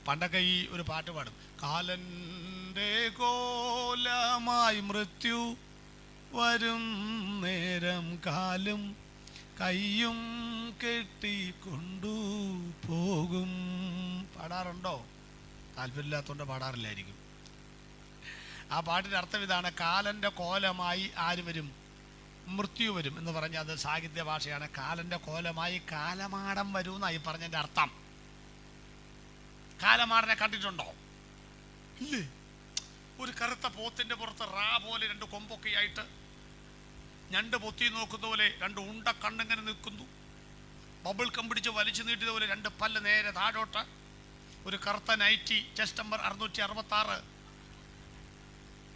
പണ്ടൊക്കെ ഈ ഒരു പാട്ട് പാടും. കാലൻ്റെ കോലമായി മൃത്യു വരും നേരം കാലും കയ്യും കെട്ടിക്കൊണ്ടു പോകും. പാടാറുണ്ടോ? താല്പര്യമില്ലാത്തതുകൊണ്ട് പാടാറില്ലായിരിക്കും. ആ പാട്ടിൻ്റെ അർത്ഥം ഇതാണ്: കാലൻ്റെ കോലമായി ആര് വരും? മൃത്യു വരും എന്ന് പറഞ്ഞാൽ അത് സാഹിത്യ ഭാഷയാണ്. കാലൻ്റെ കോലമായി കാലമാടൻ വരും എന്നായി പറഞ്ഞതിൻ്റെ അർത്ഥം. കാലമാടനെ കണ്ടിട്ടുണ്ടോ? ഇല്ലേ? ഒരു കറുത്ത പോത്തിൻ്റെ പുറത്ത് റാ പോലെ 2 കൊമ്പൊക്കെ ആയിട്ട്, ഞണ്ട് പൊത്തി നോക്കുന്ന പോലെ 2 ഉണ്ട കണ്ണിങ്ങനെ നിൽക്കുന്നു. ബബിൾ കം പിടിച്ച് വലിച്ചു നീട്ടിയത് പോലെ 2 പല്ല് നേരെ താഴോട്ട്, ഒരു കറുത്ത നൈറ്റി, ചെസ്റ്റ് നമ്പർ 666,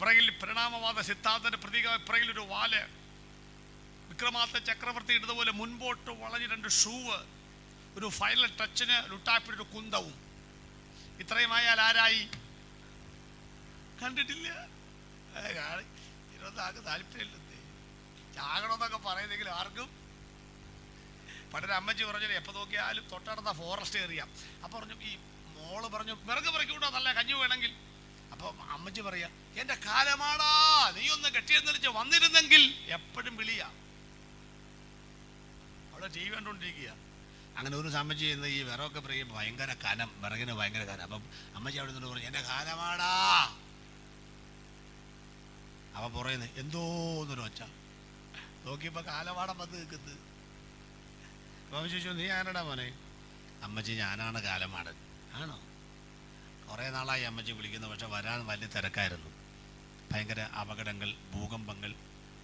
പിറകിൽ പരിണാമവാദ സിദ്ധാന്തന്റെ പ്രതീകമായി പിറകിൽ ഒരു വാല്, വിക്രമാദിത്യ ചക്രവർത്തി ഇട്ടതുപോലെ മുൻപോട്ട് വളഞ്ഞ് 2 ഷൂവ്, ഒരു ഫൈനൽ ടച്ചിന് ലുട്ടാപ്പിയുടെ ഒരു കുന്തവും. ഇത്രയുമായാൽ ആരായി? കണ്ടിട്ടില്ല. ഇതിനൊന്നും ആർക്ക് താല്പര്യമില്ലെന്നേ. ചാകണമെന്നൊക്കെ പറയുന്നെങ്കിൽ ആർക്കും. പണ്ടൊരു അമ്മച്ചി പറഞ്ഞു എപ്പോൾ നോക്കിയാലും തൊട്ടടുത്ത ഫോറസ്റ്റ് ഏരിയ. അപ്പം പറഞ്ഞു ഈ മോള് പറഞ്ഞു വിറക് പറിക്കൂട്ടോ നല്ല കഞ്ഞി വേണമെങ്കിൽ. അപ്പം അമ്മച്ചി പറയാ എൻ്റെ കാലമാടാ നീ ഒന്ന് കെട്ടിയെന്നരിച്ച് വന്നിരുന്നെങ്കിൽ. എപ്പോഴും വിളിയാ. അവിടെ ടി വി കണ്ടുകൊണ്ടിരിക്കുക. അങ്ങനെ ഒരു അമ്മച്ചി ചെയ്യുന്ന ഈ വിറകൊക്കെ പറയും ഭയങ്കര കനം, വിറകിന് ഭയങ്കര കനം. അപ്പം അമ്മച്ചി അവിടെ നിന്ന് പറഞ്ഞു എൻ്റെ കാലമാടാ. അവ പറയുന്നത് എന്തോന്നൊരു ഒച്ച. നോക്കിയപ്പോൾ കാലമാടം വന്ന് നിൽക്കുന്നത്. അപ്പം അമ്മ ചോദിച്ചു നീ ആരാടാ മോനെ? അമ്മച്ചി ഞാനാണ് കാലമാടൻ. ആണോ? കുറേ നാളായി അമ്മച്ചി വിളിക്കുന്നു. പക്ഷെ വരാൻ വലിയ തിരക്കായിരുന്നു. ഭയങ്കര അപകടങ്ങൾ, ഭൂകമ്പങ്ങൾ,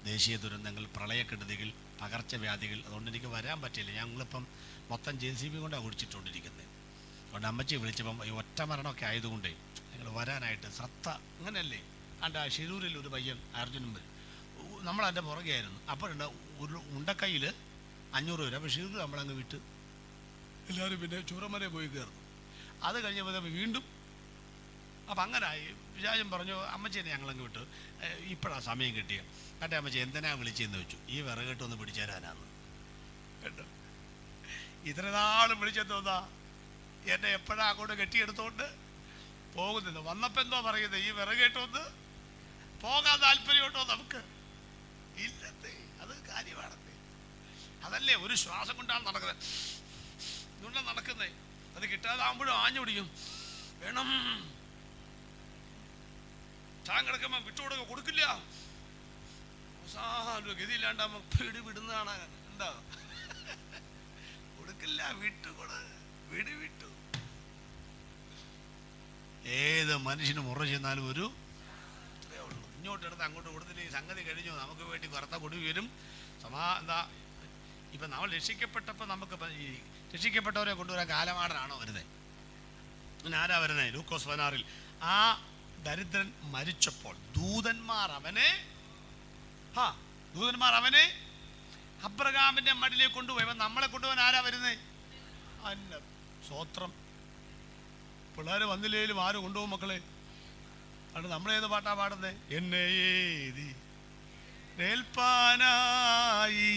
ദേശീയ ദുരന്തങ്ങൾ, പ്രളയക്കെടുതികൾ, പകർച്ചവ്യാധികൾ. അതുകൊണ്ട് എനിക്ക് വരാൻ പറ്റില്ല. ഞങ്ങളിപ്പം മൊത്തം JCB കൊണ്ടാണ് ഓടിച്ചിട്ടുകൊണ്ടിരിക്കുന്നത്. അതുകൊണ്ട് അമ്മച്ചി വിളിച്ചപ്പം ഈ ഒറ്റ മരണമൊക്കെ ആയതുകൊണ്ടേ ഞങ്ങൾ വരാനായിട്ട് ശ്രദ്ധ. അങ്ങനെയല്ലേ? കണ്ട ഷിരൂരിൽ ഒരു പയ്യൻ അർജുനും നമ്മളതിൻ്റെ പുറകെയായിരുന്നു. അപ്പോഴുണ്ട് ഒരു ഉണ്ടക്കൈയിൽ 500 രൂപ. അപ്പോൾ ഷിരൂർ നമ്മളങ്ങ് വിട്ട് എല്ലാവരും പിന്നെ ചുരമല പോയി കയറുന്നു. അത് കഴിഞ്ഞപ്പോൾ വീണ്ടും അപ്പം അങ്ങനായി. വിചാരം പറഞ്ഞു അമ്മച്ചീനെ ഞങ്ങളങ്ങ് വിട്ടു. ഇപ്പോഴാണ് സമയം കിട്ടിയത്. കേട്ടെ അമ്മച്ചി എന്തിനാ വിളിച്ചതെന്ന് വെച്ചു. ഈ വിറകെട്ടൊന്ന് പിടിച്ചു തരാനാന്ന്. കേട്ടോ, ഇത്ര നാളും വിളിച്ചെന്തോന്നാ എന്നെ എപ്പോഴാ അങ്ങോട്ട് കെട്ടിയെടുത്തോണ്ട് പോകുന്നത്. വന്നപ്പോൾ എന്തോ പറയുന്നത് ഈ വിറകെട്ടൊന്ന് പോകാൻ താല്പര്യമുണ്ടോ? നമുക്ക് ഇല്ലത്തേ. അത് കാര്യമാണത്തേ. അതല്ലേ ഒരു ശ്വാസം കൊണ്ടാണ് നടക്കുന്നത്. ഇതുകൊണ്ടാണ് നടക്കുന്നത്. അത് കിട്ടാതാകുമ്പോഴും ആഞ്ഞു പിടിക്കും. വേണം ചാൻ കിടക്കുമ്പോൾ വിട്ടുകൊടുക്ക കൊടുക്കില്ല. അവസാനം ഗതിയില്ലാണ്ടാകുമ്പോൾ പിടി വിടുന്നതാണ്. എന്താ കൊടുക്കില്ല, വിട്ടുകൊടു വിട്ടു. ഏത് മനുഷ്യന് മുറ ചെന്നാലും ഒരു ഇത്രയേ ഉള്ളൂ. ഇങ്ങോട്ടെടുത്ത് അങ്ങോട്ട് കൊടുത്തിട്ട് ഈ സംഗതി കഴിഞ്ഞു. നമുക്ക് വേണ്ടി കറുത്ത കൊടി വരും. എന്താ ഇപ്പം നമ്മൾ രക്ഷിക്കപ്പെട്ടപ്പോൾ നമുക്കിപ്പം ഈ രക്ഷിക്കപ്പെട്ടവരെ കൊണ്ടുവരാൻ കാലമാടനാണോ വരുന്നത്? പിന്നെ ആരാ വരുന്നത്? ലൂക്കോസ് 16 ആ ദരിദ്രൻ മരിച്ചപ്പോൾ ദൂതന്മാർ അവനെ അബ്രഹാമിന്റെ മടിലേക്ക് കൊണ്ടുപോയി. നമ്മളെ കൊണ്ടുപോകാൻ ആരാ വരുന്നത്? അന്ന സ്വോത്രം. പിള്ളേർ വന്നില്ലേലും ആര് കൊണ്ടുപോകും മക്കളെ? അത് നമ്മളേത് പാട്ടാ പാടുന്നത്? എന്നെ ഏതി ഏൽപ്പാനായി.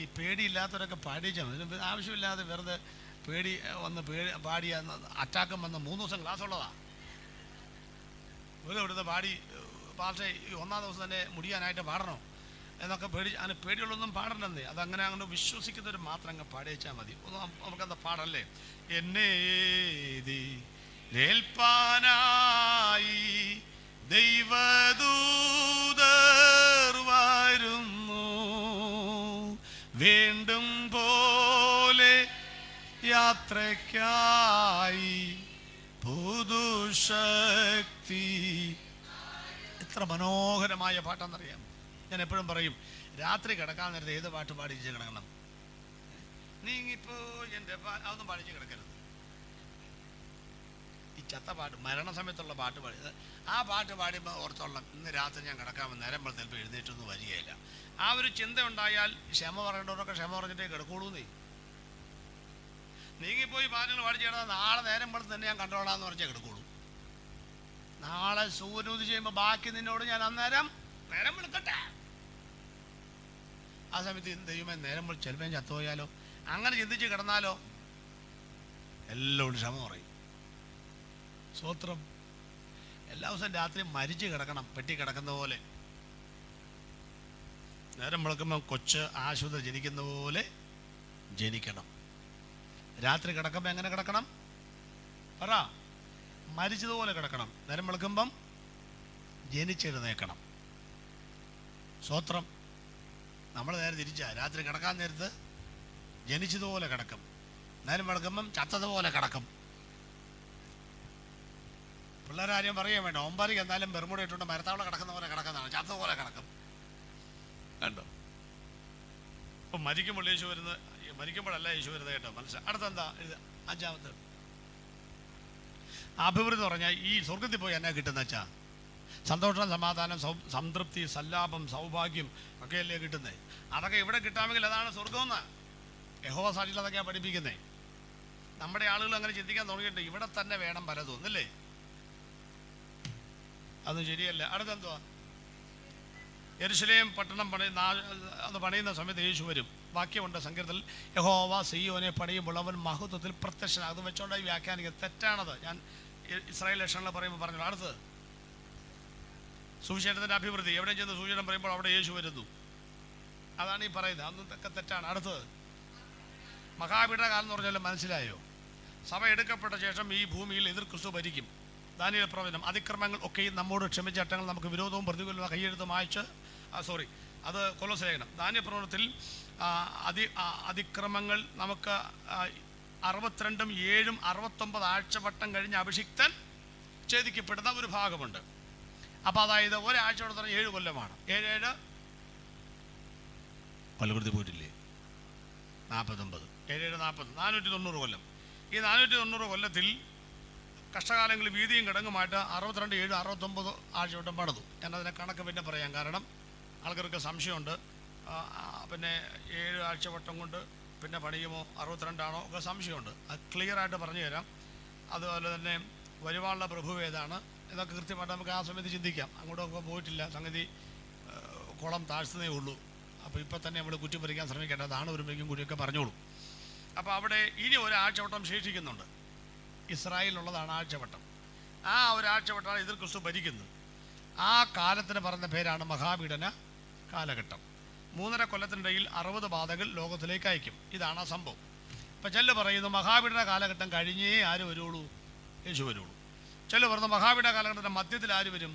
ഈ പേടിയില്ലാത്തവരൊക്കെ പാടിച്ചാൽ മതി. ആവശ്യമില്ലാതെ വെറുതെ പേടി വന്ന് പാടിയ അറ്റാക്കം വന്ന 3 ദിവസം ക്ലാസ് ഉള്ളതാണ്. വെറുതെ ഇവിടുത്തെ പാടി പക്ഷേ ഈ 1-ാം ദിവസം തന്നെ മുടിയാനായിട്ട് പാടണോ എന്നൊക്കെ അങ്ങനെ പേടിയുള്ളൊന്നും പാടണ്ടെന്നേ. അതങ്ങനെ അങ്ങനെ വിശ്വസിക്കുന്നവർ മാത്രം അങ്ങ് പാടിച്ചാൽ മതി. നമുക്കെന്താ പാടല്ലേ? എന്നെ ഏൽപ്പാനായി ദൈവദൂതർ വരുന്നു, വേണ്ടും പോലെ യാത്രയ്ക്കായി പുതുശക്തി. എത്ര മനോഹരമായ പാട്ടാണെന്നറിയാം. ഞാൻ എപ്പോഴും പറയും രാത്രി കിടക്കാൻ നേരത്തെ ഏത് പാട്ട് പാടിച്ച് കിടക്കണം? നീങ്ങിപ്പോ എൻ്റെ അതൊന്നും പാടിച്ച് കിടക്കരുത്. ഈ ചത്ത പാട്ട് മരണസമയത്തുള്ള പാട്ട് പാടി ആ പാട്ട് പാടിയപ്പോൾ ഓർത്തോളം ഇന്ന് രാത്രി ഞാൻ കിടക്കാമെന്ന് നേരം പോലെ ചിലപ്പോൾ എഴുന്നേറ്റൊന്നും വരികയില്ല. ആ ഒരു ചിന്ത ഉണ്ടായാൽ ക്ഷമ പറയേണ്ടവരൊക്കെ ക്ഷമ പറഞ്ഞിട്ടേ കിടക്കുള്ളൂ. നീങ്ങിപ്പോയി പാട്ടുകൾ പാടിച്ച് കിടന്നാൽ നാളെ നേരം പോലെ തന്നെ ഞാൻ കണ്ടോളാന്ന് പറഞ്ഞാൽ കിടക്കുള്ളൂ. നാളെ സൂര്യനൂതി ചെയ്യുമ്പോൾ ബാക്കി നിന്നോട് ഞാൻ അന്നേരം നേരം വിളിക്കട്ടെ. ആ സമയത്ത് ദൈവമേ നേരം വിളിച്ച് ചിലപ്പോൾ ഞാൻ ചത്തുപോയാലോ? അങ്ങനെ ചിന്തിച്ച് കിടന്നാലോ എല്ലാം ക്ഷമ പറയും. സ്വോത്രം. എല്ലാ ദിവസവും രാത്രി മരിച്ച് കിടക്കണം, പെട്ടി കിടക്കുന്ന പോലെ. നേരം വിളക്കുമ്പോൾ കൊച്ച് ആശുപത്രി ജനിക്കുന്ന പോലെ ജനിക്കണം. രാത്രി കിടക്കുമ്പോൾ എങ്ങനെ കിടക്കണം? പറ. മരിച്ചതുപോലെ കിടക്കണം. നേരം വിളക്കുമ്പം ജനിച്ചെഴുന്നേക്കണം. സ്വോത്രം. നമ്മൾ നേരെ തിരിച്ചാ. രാത്രി കിടക്കാൻ നേരത്ത് ജനിച്ചതുപോലെ കിടക്കും, നേരം വിളക്കുമ്പം ചത്തതുപോലെ കിടക്കും. പിള്ളേരാരെയും പറയാൻ വേണ്ട. 9 എന്നാലും ബെർമുട ഇട്ടുകൊണ്ട് മരത്താവള കിടക്കുന്ന പോലെ കിടക്കുന്നതാണ്. ചത്തതുപോലെ കിടക്കും. കണ്ടോ? ഇപ്പം മരിക്കുമ്പോൾ യേശു വരുന്നത്, മരിക്കുമ്പോഴല്ല യേശു വരുന്നത് കേട്ടോ. മനസ്സിലായി? അടുത്തെന്താ? 5-ാമത്തെ അഭിവൃദ്ധി എന്ന് പറഞ്ഞാൽ ഈ സ്വർഗത്തിൽ പോയി എന്നാ കിട്ടുന്ന വെച്ചാൽ സന്തോഷം, സമാധാനം, സംതൃപ്തി, സല്ലാപം, സൗഭാഗ്യം ഒക്കെയല്ലേ കിട്ടുന്നത്. അതൊക്കെ ഇവിടെ കിട്ടാമെങ്കിൽ അതാണ് സ്വർഗമെന്ന് യഹോവ സാക്ഷിയിൽ അതൊക്കെയാണ് പഠിപ്പിക്കുന്നത്. നമ്മുടെ ആളുകൾ അങ്ങനെ ചിന്തിക്കാൻ തുടങ്ങിയിട്ട് ഇവിടെ തന്നെ വേണം പലതും ഒന്നല്ലേ? അത് ശരിയല്ല. അടുത്തെന്തുവാ? യെരുശലേം പട്ടണം അത് പണിയുന്ന സമയത്ത് യേശു വരും. വാക്യമുണ്ട് സങ്കീർത്തനത്തിൽ, യഹോവ സിയോനെ പണിയുമ്പോൾ അവൻ മഹത്വത്തിൽ പ്രത്യക്ഷനാകും. അത് വെച്ചോണ്ടായി വ്യാഖ്യാനിക്കുന്നത് തെറ്റാണത്. ഞാൻ ഇസ്രായേൽ ലക്ഷണങ്ങൾ പറയുമ്പോൾ പറഞ്ഞു. അടുത്തത് സുവിശേഷത്തിൻ്റെ അഭിവൃദ്ധി. എവിടെ ചെന്ന് സുവിശേഷം പറയുമ്പോൾ അവിടെ യേശു വരുന്നു. അതാണ് ഈ പറയുന്നത്. അതൊക്കെ തെറ്റാണ്. അടുത്തത് മഹാപീഠ കാലം എന്ന് പറഞ്ഞാൽ മനസ്സിലായോ? സഭ എടുക്കപ്പെട്ട ശേഷം ഈ ഭൂമിയിൽ എതിർ ക്രിസ്തു ഭരിക്കും. ദാനിയേൽ പ്രവചനം, അതിക്രമങ്ങൾ ഒക്കെയും നമ്മോട് ക്ഷമിച്ച ചട്ടങ്ങൾ നമുക്ക് വിരോധവും പ്രതികൂലവും കൈയെഴുത്ത് മായ്ച്ച് അത് കൊലോസ്യലേഖനം. ദാനിയേൽ പ്രവചനത്തിൽ അതിക്രമങ്ങൾ നമുക്ക് 62 7 69 ആഴ്ചവട്ടം കഴിഞ്ഞ് അഭിഷിക്തൻ ഛേദിക്കപ്പെടുന്ന ഒരു ഭാഗമുണ്ട്. അപ്പോൾ അതായത് ഒരാഴ്ചവട്ടം 7 കൊല്ലമാണ്. 7 കൊല്ലപ്പെടുത്തി പോയിട്ടില്ലേ? 49 7 40 490 കൊല്ലം. ഈ 490 കൊല്ലത്തിൽ കഷ്ടകാലങ്ങളിൽ വീതിയും കിടങ്ങുമായിട്ട് 62 7 69 ആഴ്ചവട്ടം പണിതു. ഞാനതിനെ കണക്ക് പിന്നെ പറയാം. കാരണം ആൾക്കാർക്ക് സംശയമുണ്ട്. പിന്നെ 7 ആഴ്ചവട്ടം കൊണ്ട് പിന്നെ പണിയുമോ 62 ആണോ ഒക്കെ സംശയമുണ്ട്. അത് ക്ലിയറായിട്ട് പറഞ്ഞു തരാം. അതുപോലെ തന്നെ വരുവാനുള്ള പ്രഭു ഏതാണ് ഇതൊക്കെ കൃത്യമായിട്ട് നമുക്ക് ആ സമയത്ത് ചിന്തിക്കാം. അങ്ങോട്ടൊക്കെ പോയിട്ടില്ല. സംഗതി കുളം താഴ്ത്തുന്നേ ഉള്ളൂ. അപ്പോൾ ഇപ്പം തന്നെ നമ്മൾ കുറ്റി പറിക്കാൻ ശ്രമിക്കേണ്ട. അതാണ് വരുമ്പോഴേക്കും കൂടിയൊക്കെ പറഞ്ഞോളൂ. അപ്പോൾ അവിടെ ഇനി ഒരാഴ്ചവട്ടം ശേഷിക്കുന്നുണ്ട്. ഇസ്രായേലിനുള്ളതാണ് ആഴ്ചവട്ടം. ആ ഒരാഴ്ചവട്ടമാണ് എതിർ ക്രിസ്തു ഭരിക്കുന്നത്. ആ കാലത്തിന് പറഞ്ഞ പേരാണ് മഹാപീഡന കാലഘട്ടം. 3.5 കൊല്ലത്തിനിടയിൽ 60 ബാധകൾ ലോകത്തിലേക്ക് അയക്കും. ഇതാണ് ആ സംഭവം. ഇപ്പം ചില പറയുന്നു മഹാപീഡന കാലഘട്ടം കഴിഞ്ഞേ ആര് വരുള്ളൂ? യേശു വരുള്ളൂ. ചില പറയുന്നു മഹാപീഡന കാലഘട്ടത്തിൻ്റെ മധ്യത്തിൽ ആര് വരും?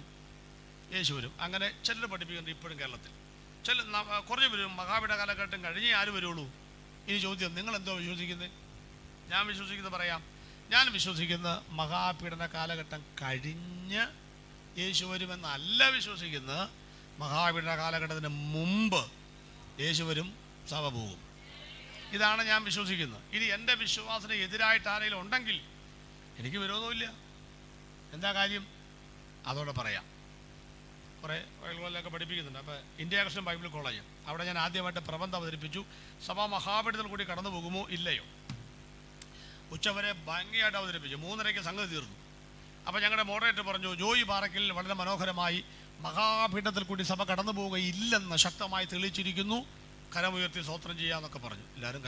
യേശു വരും. അങ്ങനെ ചിലർ പഠിപ്പിക്കുന്നുണ്ട് ഇപ്പോഴും കേരളത്തിൽ. കുറഞ്ഞു വരും മഹാപീഡന കാലഘട്ടം കഴിഞ്ഞേ ആര് വരുള്ളൂ. ഇനി ചോദ്യം, നിങ്ങളെന്തോ വിശ്വസിക്കുന്നത്? ഞാൻ വിശ്വസിക്കുന്നത് പറയാം. ഞാൻ വിശ്വസിക്കുന്നത് മഹാപീഡന കാലഘട്ടം കഴിഞ്ഞ് യേശു വരുമെന്നല്ല വിശ്വസിക്കുന്നത്. മഹാപീഡന കാലഘട്ടത്തിന് മുമ്പ് യേശു വരും, സഭ പോകും. ഇതാണ് ഞാൻ വിശ്വസിക്കുന്നത്. ഇനി എൻ്റെ വിശ്വാസത്തിന് എതിരായിട്ട് ആരെങ്കിലും ഉണ്ടെങ്കിൽ എനിക്ക് വിരോധമില്ല. എന്താ കാര്യം? അതോടെ പറയാം. കുറേ വയലുകളിലൊക്കെ പഠിപ്പിക്കുന്നുണ്ട്. അപ്പോൾ ഇന്ത്യ ക്രിസ്ത്യൻ ബൈബിൾ കോളേജ്, അവിടെ ഞാൻ ആദ്യമായിട്ട് പ്രബന്ധം അവതരിപ്പിച്ചു. സഭ മഹാപീഠത്തിൽ കൂടി കടന്നു പോകുമോ ഇല്ലയോ? ഉച്ചവരെ ഭംഗിയായിട്ട് അവതരിപ്പിച്ചു. 3:30 സംഗതി തീർന്നു. അപ്പോൾ ഞങ്ങളുടെ മോഡറേറ്റർ പറഞ്ഞു, ജോയി പാറയ്ക്കൽ വളരെ മനോഹരമായി മഹാപീഠത്തിൽ കൂടി സഭ കടന്നു പോവുകയില്ലെന്ന് ശക്തമായി തെളിയിച്ചിരിക്കുന്നു, കരമുയർത്തി സ്തോത്രം ചെയ്യാമെന്നൊക്കെ പറഞ്ഞു. എല്ലാവരും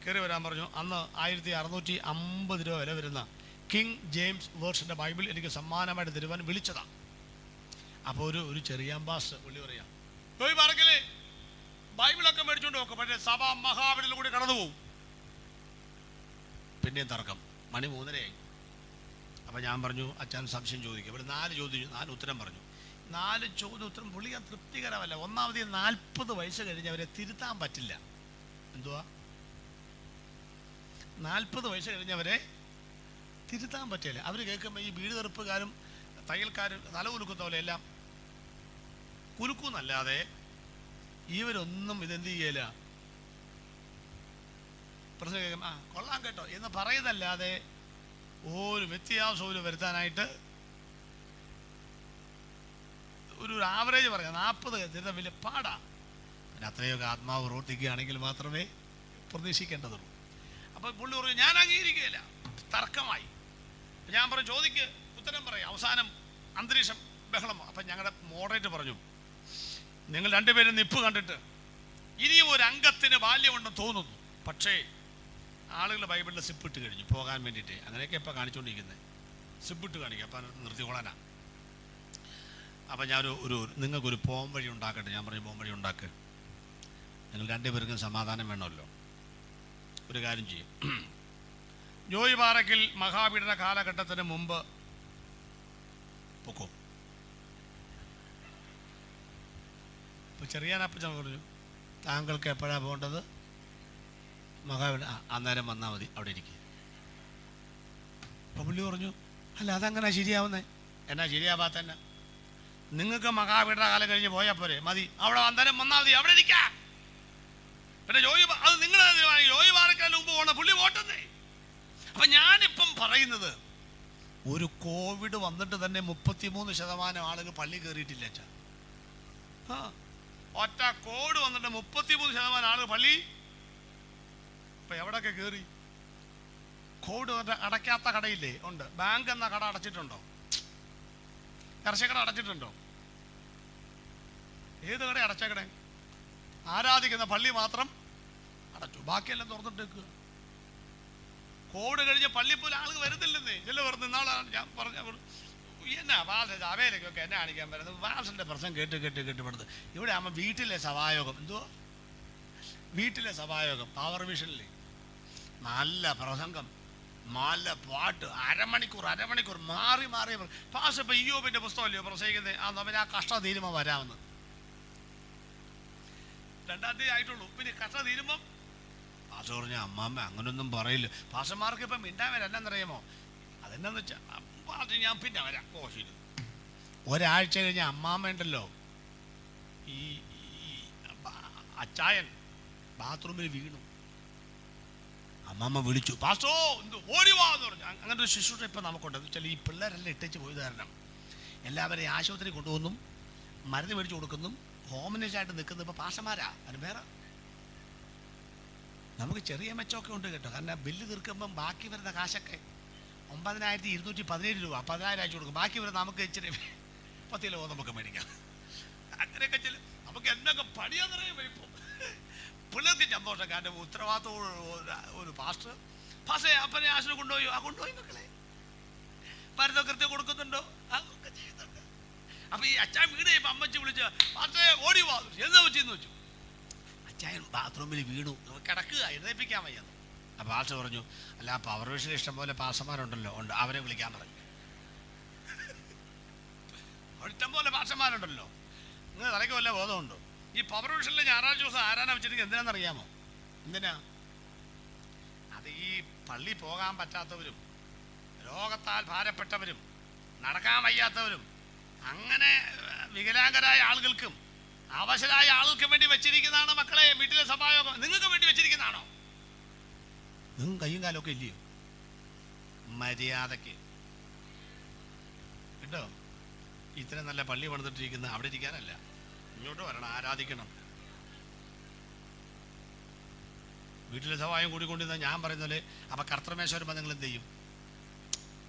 കയറി വരാൻ പറഞ്ഞു. അന്ന് 1650 രൂപ വില വരുന്ന കിങ് ജെയിംസ് വേർഷൻ്റെ ബൈബിൾ എനിക്ക് സമ്മാനമായിട്ട് തരുവാൻ വിളിച്ചതാണ്. അപ്പോൾ ഒരു ചെറിയ അംബാസ് പുള്ളി പറയാം, ജോയി പാറയ്ക്കലേ ബൈബിളൊക്കെ മേടിച്ചുകൊണ്ട് നോക്കും, പക്ഷേ സഭ മഹാപീഠത്തിൽ കൂടി കടന്നു പോകും. പിന്നെയും തർക്കം. മണി 3:30 അപ്പോൾ ഞാൻ പറഞ്ഞു, അച്ഛൻ സംശയം ചോദിക്കുക. ഇവിടെ 4 ചോദിച്ചു, 4 ഉത്തരം പറഞ്ഞു. 4 ചോദ്യം ഉത്തരം പുള്ളിയാൻ തൃപ്തികരമല്ല. ഒന്നാമത് 40 വയസ്സ് കഴിഞ്ഞ് അവരെ തിരുത്താൻ പറ്റില്ല. എന്തുവാ? 40 വയസ്സ് കഴിഞ്ഞവരെ തിരുത്താൻ പറ്റില്ല. അവർ കേൾക്കുമ്പോൾ ഈ വീട് തെറുപ്പുകാരും തയ്യൽക്കാരും തല കുലുക്കുന്ന പോലെ എല്ലാം കുലുക്കുന്നല്ലാതെ ഇവരൊന്നും ഇതെന്ത് ചെയ്യല. പ്രശ്നം കേൾക്കുമ്പോൾ കൊള്ളാൻ കേട്ടോ എന്ന് പറയുന്നല്ലാതെ ഒരു വ്യത്യാസവും വരുത്താനായിട്ട് ഒരു ആവറേജ് പറയാം. 40 തിരുത്താൻ വലിയ പാടാ. പിന്നെ അത്രയൊക്കെ ആത്മാവ് പ്രവർത്തിക്കുകയാണെങ്കിൽ മാത്രമേ പ്രതീക്ഷിക്കേണ്ടതുള്ളൂ. അപ്പോൾ പുള്ളി പറഞ്ഞു ഞാൻ അംഗീകരിക്കുകയില്ല. തർക്കമായി. ഞാൻ പറഞ്ഞു ചോദിക്ക്, ഉത്തരം പറയാം. അവസാനം അന്തരീക്ഷം ബഹളം. അപ്പം ഞങ്ങളുടെ മോഡറേറ്റർ പറഞ്ഞു, നിങ്ങൾ രണ്ടുപേരും നിപ്പ് കണ്ടിട്ട് ഇനിയും ഒരു അംഗത്തിന് ബാല്യമുണ്ടെന്ന് തോന്നുന്നു, പക്ഷേ ആളുകൾ ബൈബിളിൽ സിപ്പിട്ട് കഴിഞ്ഞു പോകാൻ വേണ്ടിയിട്ട്. അങ്ങനെയൊക്കെ ഇപ്പം കാണിച്ചുകൊണ്ടിരിക്കുന്നത്. സിപ്പിട്ട് കാണിക്കുക, അപ്പം നിർത്തിക്കൊള്ളാനാ. അപ്പം ഞാൻ നിങ്ങൾക്കൊരു പോം വഴി ഉണ്ടാക്കട്ടെ. ഞാൻ പറഞ്ഞു പോം വഴി ഉണ്ടാക്കുക. നിങ്ങൾ രണ്ടുപേർക്കും സമാധാനം വേണമല്ലോ. ഒരു കാര്യം ചെയ്യും, ജോയി പാറയ്ക്കൽ മഹാപീഡന കാലഘട്ടത്തിന് മുമ്പ് പൊക്കോ. ഇപ്പോൾ ചെറിയാനപ്പച്ചൻ പറഞ്ഞു, താങ്കൾക്ക് എപ്പോഴാണ് പോകേണ്ടത്? മഹാപീഡന അന്നേരം വന്നാൽ മതി, അവിടെ ഇരിക്കുക. അപ്പോൾ പുള്ളി പറഞ്ഞു, അല്ല അതങ്ങനെ ശരിയാവുന്നേ? എന്നാ ശരിയാവാത്ത തന്നെ? നിങ്ങൾക്ക് മഹാപീഡന കാലം കഴിഞ്ഞ് പോയാൽ പോരെ? മതി, അവിടെ അന്നേരം വന്നാൽ മതി, അവിടെ ഇരിക്കാം. പിന്നെ അത് നിങ്ങൾ ജോയി പാറയ്ക്കലിന് മുമ്പ് പോകണം, പുള്ളി പോട്ടെന്നേ. അപ്പം ഞാനിപ്പം പറയുന്നത്, ഒരു കോവിഡ് വന്നിട്ട് തന്നെ 33% ആളുകൾ പള്ളി കയറിയിട്ടില്ല. അച്ഛാ, ഒറ്റ കോവിഡ് വന്നിട്ട് 33% ആളുകൾ പള്ളി. ഇപ്പം എവിടെയൊക്കെ കയറി? കോഡ് അടയ്ക്കാത്ത കടയില്ലേ? ഉണ്ട്. ബാങ്ക് എന്ന കട അടച്ചിട്ടുണ്ടോ? ഇറച്ചിക്കട അടച്ചിട്ടുണ്ടോ? ഏത് കട അടച്ചേക്കണേ? ആരാധിക്കുന്ന പള്ളി മാത്രം അടച്ചു, ബാക്കിയെല്ലാം തുറന്നിട്ടേക്കുക. കോവിഡ് കഴിഞ്ഞ് പള്ളി പോലും ആളുകൾ വരുന്നില്ലെന്നേ. ചില വെറുതെ നാളാണ് ഞാൻ പറഞ്ഞ എന്നാ വാസ അവയിലേക്കൊക്കെ എന്നെ കാണിക്കാൻ വരുന്നത്. വാസന്റെ പ്രശ്നം കേട്ട് പെടുന്നത്. ഇവിടെ ആകുമ്പോൾ വീട്ടിലെ സഭായോഗം, എന്തുവാ വീട്ടിലെ സഭായോഗം, പവർ വിഷനിൽ നല്ല പ്രസംഗം, നല്ല പാട്ട്, അരമണിക്കൂർ മാറി പാസ്. ഇപ്പം ഇയ്യോബിന്റെ പുസ്തകമല്ലയോ പ്രസംഗിക്കുന്നത്? ആ കഷ്ട തീരുമാനം വരാമെന്ന് 2-ാം തീയതി ആയിട്ടുള്ളൂ. പിന്നെ കഷ്ട തീരുമ്പം പാസ് പറഞ്ഞ അമ്മാമ്മ അങ്ങനൊന്നും പറയില്ല. പാസന്മാർക്ക് ഇപ്പം മിണ്ടാൻ വരാം. എന്നാന്നറിയാമോ? അതെന്നാന്ന് വെച്ചാൽ ഞാൻ പിന്നെ വരാം. ഓ ശരി. ഒരാഴ്ച കഴിഞ്ഞ അമ്മാമ്മ ഉണ്ടല്ലോ, ഈ അച്ചായൻ ബാത്റൂമിൽ വീണു. അമ്മാമ്മ വിളിച്ചു, പാസ്റ്റോ എന്ത് ഓടിവാന്ന് പറഞ്ഞു. അങ്ങനെ ഒരു ശുശ്രൂഷ ഇപ്പം നമുക്കുണ്ട്. എന്ന് വെച്ചാൽ ഈ പിള്ളേരെല്ലാം ഇട്ടേച്ച് പോയത് കാരണം എല്ലാവരെയും ആശുപത്രി കൊണ്ടുപോകുന്നു, മരുന്ന് മേടിച്ചു കൊടുക്കുന്നു, ഹോമിനേഴ്സായിട്ട് നിൽക്കുന്നത് ഇപ്പോൾ പാസ്റ്റർമാരാ. അതിന് വേറെ നമുക്ക് ചെറിയ മെച്ചമൊക്കെ ഉണ്ട് കേട്ടോ. കാരണം ബില്ല് തീർക്കുമ്പം ബാക്കി വരുന്ന കാശൊക്കെ 9,217 രൂപ 10,000 അയച്ചു കൊടുക്കും. ബാക്കി വരുന്ന നമുക്ക് ഇച്ചിരി 10 കിലോ നമുക്ക് മേടിക്കാം. അങ്ങനെയൊക്കെ ചില നമുക്ക് എന്നൊക്കെ പണിയാന്നറിയാം. ഇപ്പോൾ പിള്ളേർക്ക് സന്തോഷം. കാരണം ഉത്തരവാദിത്വം ഒരു പാസ്റ്റർ അപ്പനെ ആശുപത്രി കൊണ്ടുപോയി മക്കളെ മരുന്ന് കൃത്യം കൊടുക്കുന്നുണ്ടോ? അതൊക്കെ ചെയ്യുന്നുണ്ട്. അപ്പൊ ഈ അച്ഛൻ വീട് കഴിയുമ്പോൾ അമ്മച്ചി വിളിച്ച് പാസ്റ്റേ ഓടി വാ, എന്താ പറ്റിയെന്ന് വെച്ചു. അച്ചായൻ ബാത്റൂമിൽ വീണു, കിടക്കുക, എഴുന്നേൽപ്പിക്കാൻ വയ്യെന്ന്. അപ്പം പാസ്റ്റർ പറഞ്ഞു, അല്ല പവർ വിഷയിൽ ഇഷ്ടം പോലെ പാസ്റ്റർമാരുണ്ടല്ലോ, ഉണ്ട്, അവരെ വിളിക്കാൻ പറഞ്ഞു. ഇഷ്ടം പോലെ പാസ്റ്റർമാരുണ്ടല്ലോ, നിങ്ങൾ തലയ്ക്ക് വല്ല ബോധമുണ്ടോ? ഈ പവർ വിഷനിലെ ഞായറാഴ്ച ദിവസം ആരാധന വെച്ചിരിക്കുന്നത് എന്തിനാണെന്നറിയാമോ? എന്തിനാ? അത് ഈ പള്ളി പോകാൻ പറ്റാത്തവരും, രോഗത്താൽ ഭാരപ്പെട്ടവരും, നടക്കാൻ വയ്യാത്തവരും, അങ്ങനെ വികലാംഗരായ ആളുകൾക്കും അവശരായ ആളുകൾക്കും വേണ്ടി വെച്ചിരിക്കുന്നതാണ് മക്കളെ വീട്ടിലെ സഭായോഗം. നിങ്ങൾക്ക് വേണ്ടി വെച്ചിരിക്കുന്നതാണോ? നിങ്ങൾ കയ്യും കാലമൊക്കെ ഇല്ലയോ? മര്യാദക്ക് കേട്ടോ. ഇത്രയും നല്ല പള്ളി പണിതിട്ടിരിക്കുന്ന അവിടെ ഇരിക്കാനല്ല, ഇങ്ങോട്ട് വരണം, ആരാധിക്കണം. വീട്ടിലെ സഭായം കൂടിക്കൊണ്ടിരുന്ന ഞാൻ പറയുന്നത്. അപ്പം കർത്തൃമേശ വരുമ്പോൾ നിങ്ങൾ എന്ത് ചെയ്യും?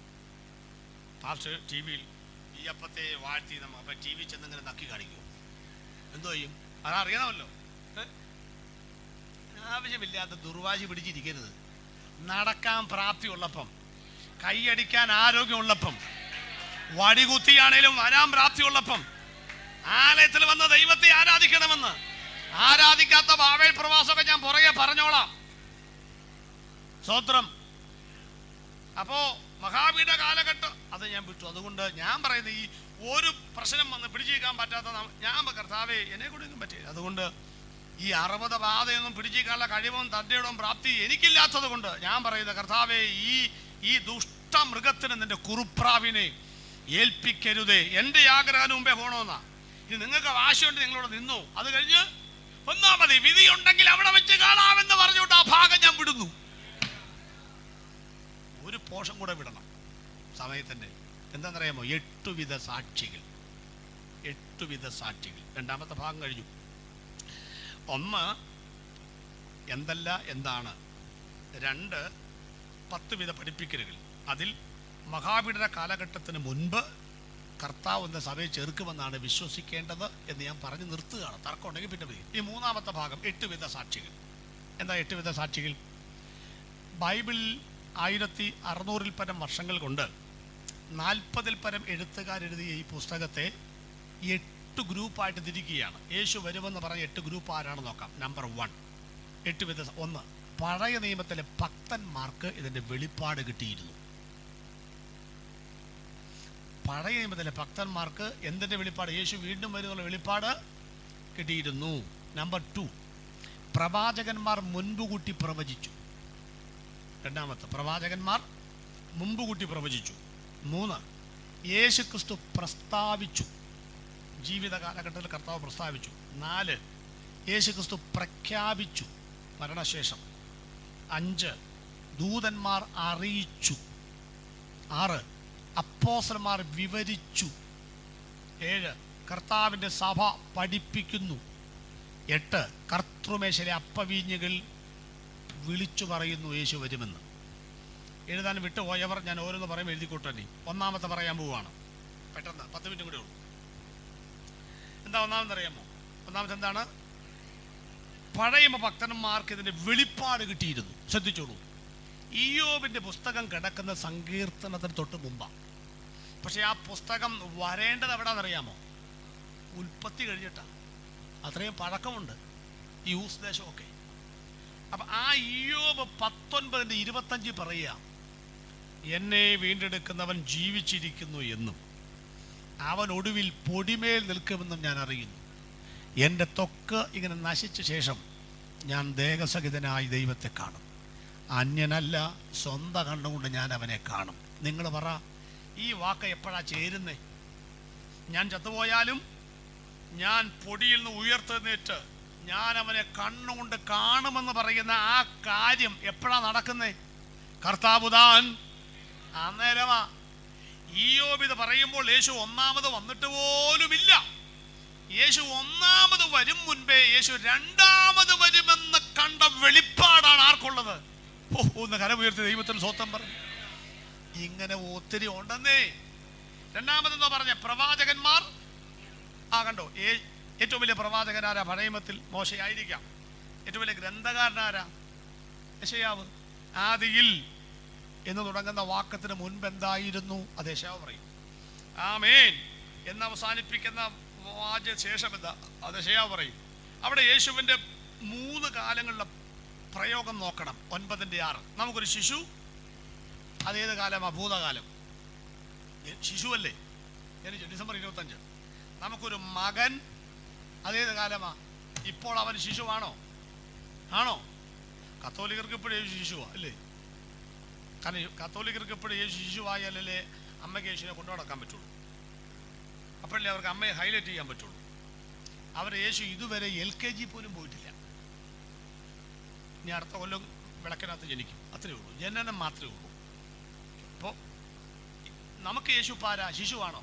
ഫാസ്റ്റ് ടി വിയിൽ ഈ അപ്പത്തെ വാഴ്ത്തി നമ്മൾ അപ്പം ടി വി ചെന്നിങ്ങനെ നക്കി കാണിക്കും. എന്തോ ചെയ്യും? അതറിയണമല്ലോ. ആവശ്യമില്ലാത്ത ദുർവാശി പിടിച്ചിരിക്കരുത്. നടക്കാൻ പ്രാപ്തിയുള്ളപ്പം, കൈയടിക്കാൻ ആരോഗ്യമുള്ളപ്പം, വടികുത്തിയാണേലും വരാൻ പ്രാപ്തിയുള്ളപ്പം ആലയത്തിൽ വന്ന് ദൈവത്തെ ആരാധിക്കണമെന്ന്. ആരാധിക്കാത്ത ബാവേൽ പ്രവാസമൊക്കെ ഞാൻ പുറകെ പറഞ്ഞോളാം. സ്തോത്രം. അപ്പോ മഹാപീഠ കാലഘട്ടം അത് ഞാൻ വിട്ടു. അതുകൊണ്ട് ഞാൻ പറയുന്നത്, ഈ ഒരു പ്രശ്നം വന്ന് പിടിച്ചേക്കാൻ പറ്റാത്ത ഞാൻ കർത്താവേ എന്നെ കൊടുക്കാൻ പറ്റില്ല. അതുകൊണ്ട് ഈ 60 ബാധയൊന്നും പിടിച്ചേക്കാനുള്ള കഴിവും തദ്ദയുടെയും പ്രാപ്തി എനിക്കില്ലാത്തത് കൊണ്ട് ഞാൻ പറയുന്ന, കർത്താവേ ഈ ദുഷ്ട മൃഗത്തിന് നിന്റെ കുറുപ്രാവിനെ ഏൽപ്പിക്കരുതേ. എൻ്റെ ആഗ്രഹം മുമ്പേ പോകണമെന്നാ. ഇത് നിങ്ങൾക്ക് വാശിയുണ്ട്, നിങ്ങളോട് നിന്നു. അത് കഴിഞ്ഞ് ഒന്നാമത് വിധിയുണ്ടെങ്കിൽ അവിടെ വെച്ച് കാണാമെന്ന് പറഞ്ഞുകൊണ്ട് ആ ഭാഗം ഞാൻ വിടുന്നു. ഒരു പോഷം കൂടെ വിടണം സമയത്തിൻ്റെ. എന്താണെന്നറിയാമോ? 8 വിധ സാക്ഷികൾ. 8 വിധ സാക്ഷികൾ. രണ്ടാമത്തെ ഭാഗം കഴിഞ്ഞു. ഒന്ന്, എന്തല്ല എന്താണ്. 2, 10 വിധ പഠിപ്പിക്കലുകൾ. അതിൽ മഹാപീഠന കാലഘട്ടത്തിന് മുൻപ് കർത്താവ് എന്ന സഭയെ ചേർക്കുമെന്നാണ് വിശ്വസിക്കേണ്ടത് എന്ന് ഞാൻ പറഞ്ഞു നിർത്തുകയാണ്. തർക്കം ഉണ്ടെങ്കിൽ പിന്നെ മതി. ഈ മൂന്നാമത്തെ ഭാഗം 8 വിധ സാക്ഷികൾ. എന്താ 8 വിധ സാക്ഷികൾ? ബൈബിളിൽ 1600-ൽ പരം വർഷങ്ങൾ കൊണ്ട് 40-ൽ പരം എഴുത്തുകാരെഴുതിയ ഈ പുസ്തകത്തെ 8 ഗ്രൂപ്പായിട്ട് തിരിക്കുകയാണ്. യേശു വരുമെന്ന് പറഞ്ഞ 8 ഗ്രൂപ്പ് ആരാണെന്ന് നോക്കാം. നമ്പർ 1, 8 വിധ. 1, പഴയ നിയമത്തിലെ ഭക്തന്മാർക്ക് ഇതിൻ്റെ വെളിപ്പാട് കിട്ടിയിരുന്നു. പഴയ നിയമത്തിലെ ഭക്തന്മാർക്ക് എന്തിൻ്റെ വെളിപ്പാട്? യേശു വീണ്ടും വരുന്നുള്ള വെളിപ്പാട് കിട്ടിയിരുന്നു. നമ്പർ 2, പ്രവാചകന്മാർ മുൻപുകൂട്ടി പ്രവചിച്ചു. രണ്ടാമത്തെ, പ്രവാചകന്മാർ മുമ്പുകൂട്ടി പ്രവചിച്ചു. 3, യേശു ക്രിസ്തു പ്രസ്താവിച്ചു. ജീവിത കാലഘട്ടത്തിൽ കർത്താവ് പ്രസ്താവിച്ചു. 4, യേശു ക്രിസ്തു പ്രഖ്യാപിച്ചു മരണശേഷം. 5, ദൂതന്മാർ അറിയിച്ചു. 6, അപ്പോസ്തലന്മാർ വിവരിച്ചു. 7, കർത്താവിൻ്റെ സഭ പഠിപ്പിക്കുന്നു. 8, കർത്തൃമേശയിലെ അപ്പവീഞ്ഞുകൾ വിളിച്ചു പറയുന്നു യേശു വരുമെന്ന്. എഴുതാൻ വിട്ടുപോയവർ ഞാൻ ഓരോന്ന് പറയുമ്പോൾ എഴുതിക്കൂട്ടനി. ഒന്നാമത്തെ പറയാൻ പോവുകയാണ്, പെട്ടെന്ന് 10 മിനിറ്റ് കൂടെ ഉള്ളൂ. എന്താ ഒന്നാമത് അറിയാമോ? ഒന്നാമത്തെ എന്താണ്? പഴയ ഭക്തന്മാർക്ക് ഇതിന്റെ വെളിപ്പാട് കിട്ടിയിരുന്നു. ശ്രദ്ധിച്ചോളൂ, ഇയ്യോബിന്റെ പുസ്തകം കിടക്കുന്ന സങ്കീർത്തനത്തിന് തൊട്ട് മുമ്പാണ്. പക്ഷെ ആ പുസ്തകം വരേണ്ടത് എവിടാന്നറിയാമോ? ഉൽപ്പത്തി കഴിഞ്ഞിട്ടാണ്. അത്രയും പഴക്കമുണ്ട് ഈ ഊസ് ദേശമൊക്കെ. അപ്പൊ ആ ഇയ്യോബ് 19:25 പറയുക, എന്നെ വീണ്ടെടുക്കുന്നവൻ ജീവിച്ചിരിക്കുന്നു എന്നും അവൻ ഒടുവിൽ പൊടിമേൽ നിൽക്കുമെന്നും ഞാൻ അറിയുന്നു. എൻ്റെ ത്വക്ക് ഇങ്ങനെ നശിച്ച ശേഷം ഞാൻ ദേഹസഹിതനായി ദൈവത്തെ കാണും. അന്യനല്ല, സ്വന്തം കണ്ണുകൊണ്ട് ഞാൻ അവനെ കാണും. നിങ്ങൾ പറ, ഈ വാക്ക് എപ്പോഴാ ചേരുന്നേ? ഞാൻ ചത്തുപോയാലും ഞാൻ പൊടിയിൽ നിന്ന് ഉയർത്തെഴുന്നേറ്റ് ഞാൻ അവനെ കണ്ണുകൊണ്ട് കാണുമെന്ന് പറയുന്ന ആ കാര്യം എപ്പോഴാ നടക്കുന്നേ? കർത്താവുതാൻ അന്നേരമാ. ഇയ്യോബ് ഇത് പറയുമ്പോൾ യേശു ഒന്നാമത് വന്നിട്ട് പോലുമില്ല. യേശു ഒന്നാമത് വരും മുൻപേ യേശു രണ്ടാമത് വരുമെന്ന് കണ്ട വെളിപ്പാടാണ് ആർക്കുള്ളത്? ഒന്ന് കരമുയർത്തി ദൈവത്തിന് സ്വന്തം പറഞ്ഞു. ഇങ്ങനെ ഒത്തിരി ഉണ്ടെന്നേ. രണ്ടാമതെന്തോ പറഞ്ഞ പ്രവാചകന്മാർ. കണ്ടോ, ഏറ്റവും വലിയ പ്രവാചകനാരാ? പഴയമത്തിൽ മോശയായിരിക്കാം. ഏറ്റവും വലിയ ഗ്രന്ഥകാരനാരാ? യെശയ്യാവ്. ആദിയിൽ എന്ന് തുടങ്ങുന്ന വാക്കത്തിന് മുൻപ് എന്തായിരുന്നു? അത് യെശയ്യാവ് പറയും. ആമേൻ എന്ന് അവസാനിപ്പിക്കുന്ന ശേഷം എന്താ? അത് യെശയ്യാവ് പറയും. അവിടെ യേശുവിന്റെ 3 കാലങ്ങളിലെ പ്രയോഗം നോക്കണം. 9:6 നമുക്കൊരു ശിശു, അതേത് കാലമാ? ഭൂതകാലം. ശിശുവല്ലേ? ഡിസംബർ 25. നമുക്കൊരു മകൻ, അതേത് കാലമാ? ഇപ്പോൾ അവൻ ശിശുവാണോ? ആണോ? കത്തോലിക്കർക്ക് ഇപ്പോഴും യേശു ശിശുവാ അല്ലേ? കാരണം കത്തോലിക്കർക്ക് ഇപ്പോഴും യേശു ശിശുവായാലല്ലേ അമ്മയ്ക്ക് യേശുവിനെ കൊണ്ടു നടക്കാൻ പറ്റുള്ളൂ. അപ്പോഴല്ലേ അവർക്ക് അമ്മയെ ഹൈലൈറ്റ് ചെയ്യാൻ പറ്റുള്ളൂ. അവർ യേശു ഇതുവരെ LKG പോലും പോയിട്ടില്ല. ഇനി അടുത്ത കൊല്ലം വിളക്കിനകത്ത് ജനിക്കും, അത്രയേ ഉള്ളൂ. ജനനം മാത്രമേ ഉള്ളൂ. അപ്പോൾ നമുക്ക് യേശു പാരാ? ശിശുവാണോ?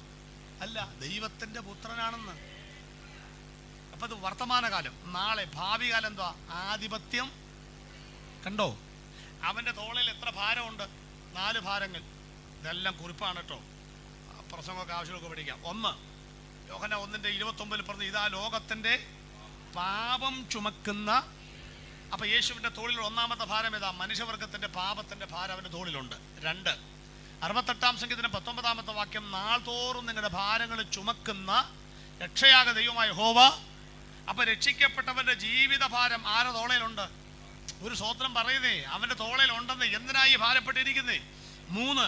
അല്ല, ദൈവത്തിൻ്റെ പുത്രനാണെന്ന്. അപ്പം അത് വർത്തമാനകാലം. നാളെ ഭാവി കാലം എന്തുവാ? ആധിപത്യം. കണ്ടോ, അവൻ്റെ തോളിൽ എത്ര ഭാരമുണ്ട്? 4 ഭാരങ്ങൾ. ഇതെല്ലാം കുറിപ്പാണ് കേട്ടോ. പ്രസംഗമൊക്കെ ആവശ്യമൊക്കെ പഠിക്കാം. 1 യോഹന്നാൻ 1:29 പറഞ്ഞു, ഇതാ ലോകത്തിൻ്റെ പാപം ചുമക്കുന്ന. അപ്പം യേശുവിൻ്റെ തോളിൽ ഒന്നാമത്തെ ഭാരം ഏതാ? മനുഷ്യവർഗത്തിൻ്റെ പാപത്തിൻ്റെ ഭാരം അവൻ്റെ തോളിലുണ്ട്. 2 68-ാം സങ്കീർത്തനം 19-ാമത്തെ വാക്യം, നാൾതോറും നിങ്ങളുടെ ഭാരങ്ങൾ ചുമക്കുന്ന രക്ഷയാക ദൈവമായ യഹോവ. അപ്പൊ രക്ഷിക്കപ്പെട്ടവന്റെ ജീവിത ഭാരം ആരുടെ തോളയിലുണ്ട്? ഒരു സ്വോത്രം പറയുന്നേ, അവന്റെ തോളയിലുണ്ടെന്ന്. എന്തിനായി ഭാരപ്പെട്ടിരിക്കുന്നേ? 3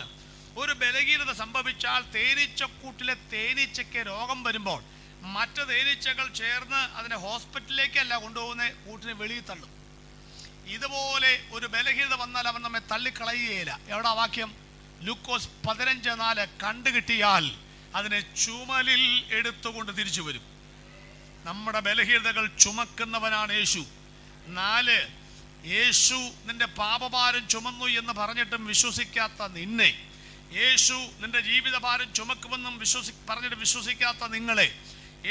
ഒരു ബലഹീനത സംഭവിച്ചാൽ തേനീച്ചക്കൂട്ടിലെ തേനീച്ചയ്ക്ക് രോഗം വരുമ്പോൾ മറ്റ് തേനീച്ചകൾ ചേർന്ന് അതിനെ ഹോസ്പിറ്റലിലേക്കല്ല കൊണ്ടുപോകുന്നത്, കൂട്ടിനെ വെളിയിൽ തള്ളും. ഇതുപോലെ ഒരു ബലഹീനത വന്നാൽ അവൻ നമ്മെ തള്ളിക്കളയുകയില്ല. എവിടാ വാക്യം? ലൂക്കോസ് 15:4 കണ്ടുകിട്ടിയാൽ അതിനെ ചുമലിൽ എടുത്തുകൊണ്ട് തിരിച്ചു വരും. നമ്മുടെ ബലഹീനതകൾ ചുമക്കുന്നവനാണ് യേശു. 4 യേശു നിന്റെ പാപഭാരം ചുമന്നു എന്ന് പറഞ്ഞിട്ടും വിശ്വസിക്കാത്ത നിന്നെ, യേശു നിന്റെ ജീവിതഭാരം ചുമക്കുമെന്നും പറഞ്ഞിട്ട് വിശ്വസിക്കാത്ത നിങ്ങളെ,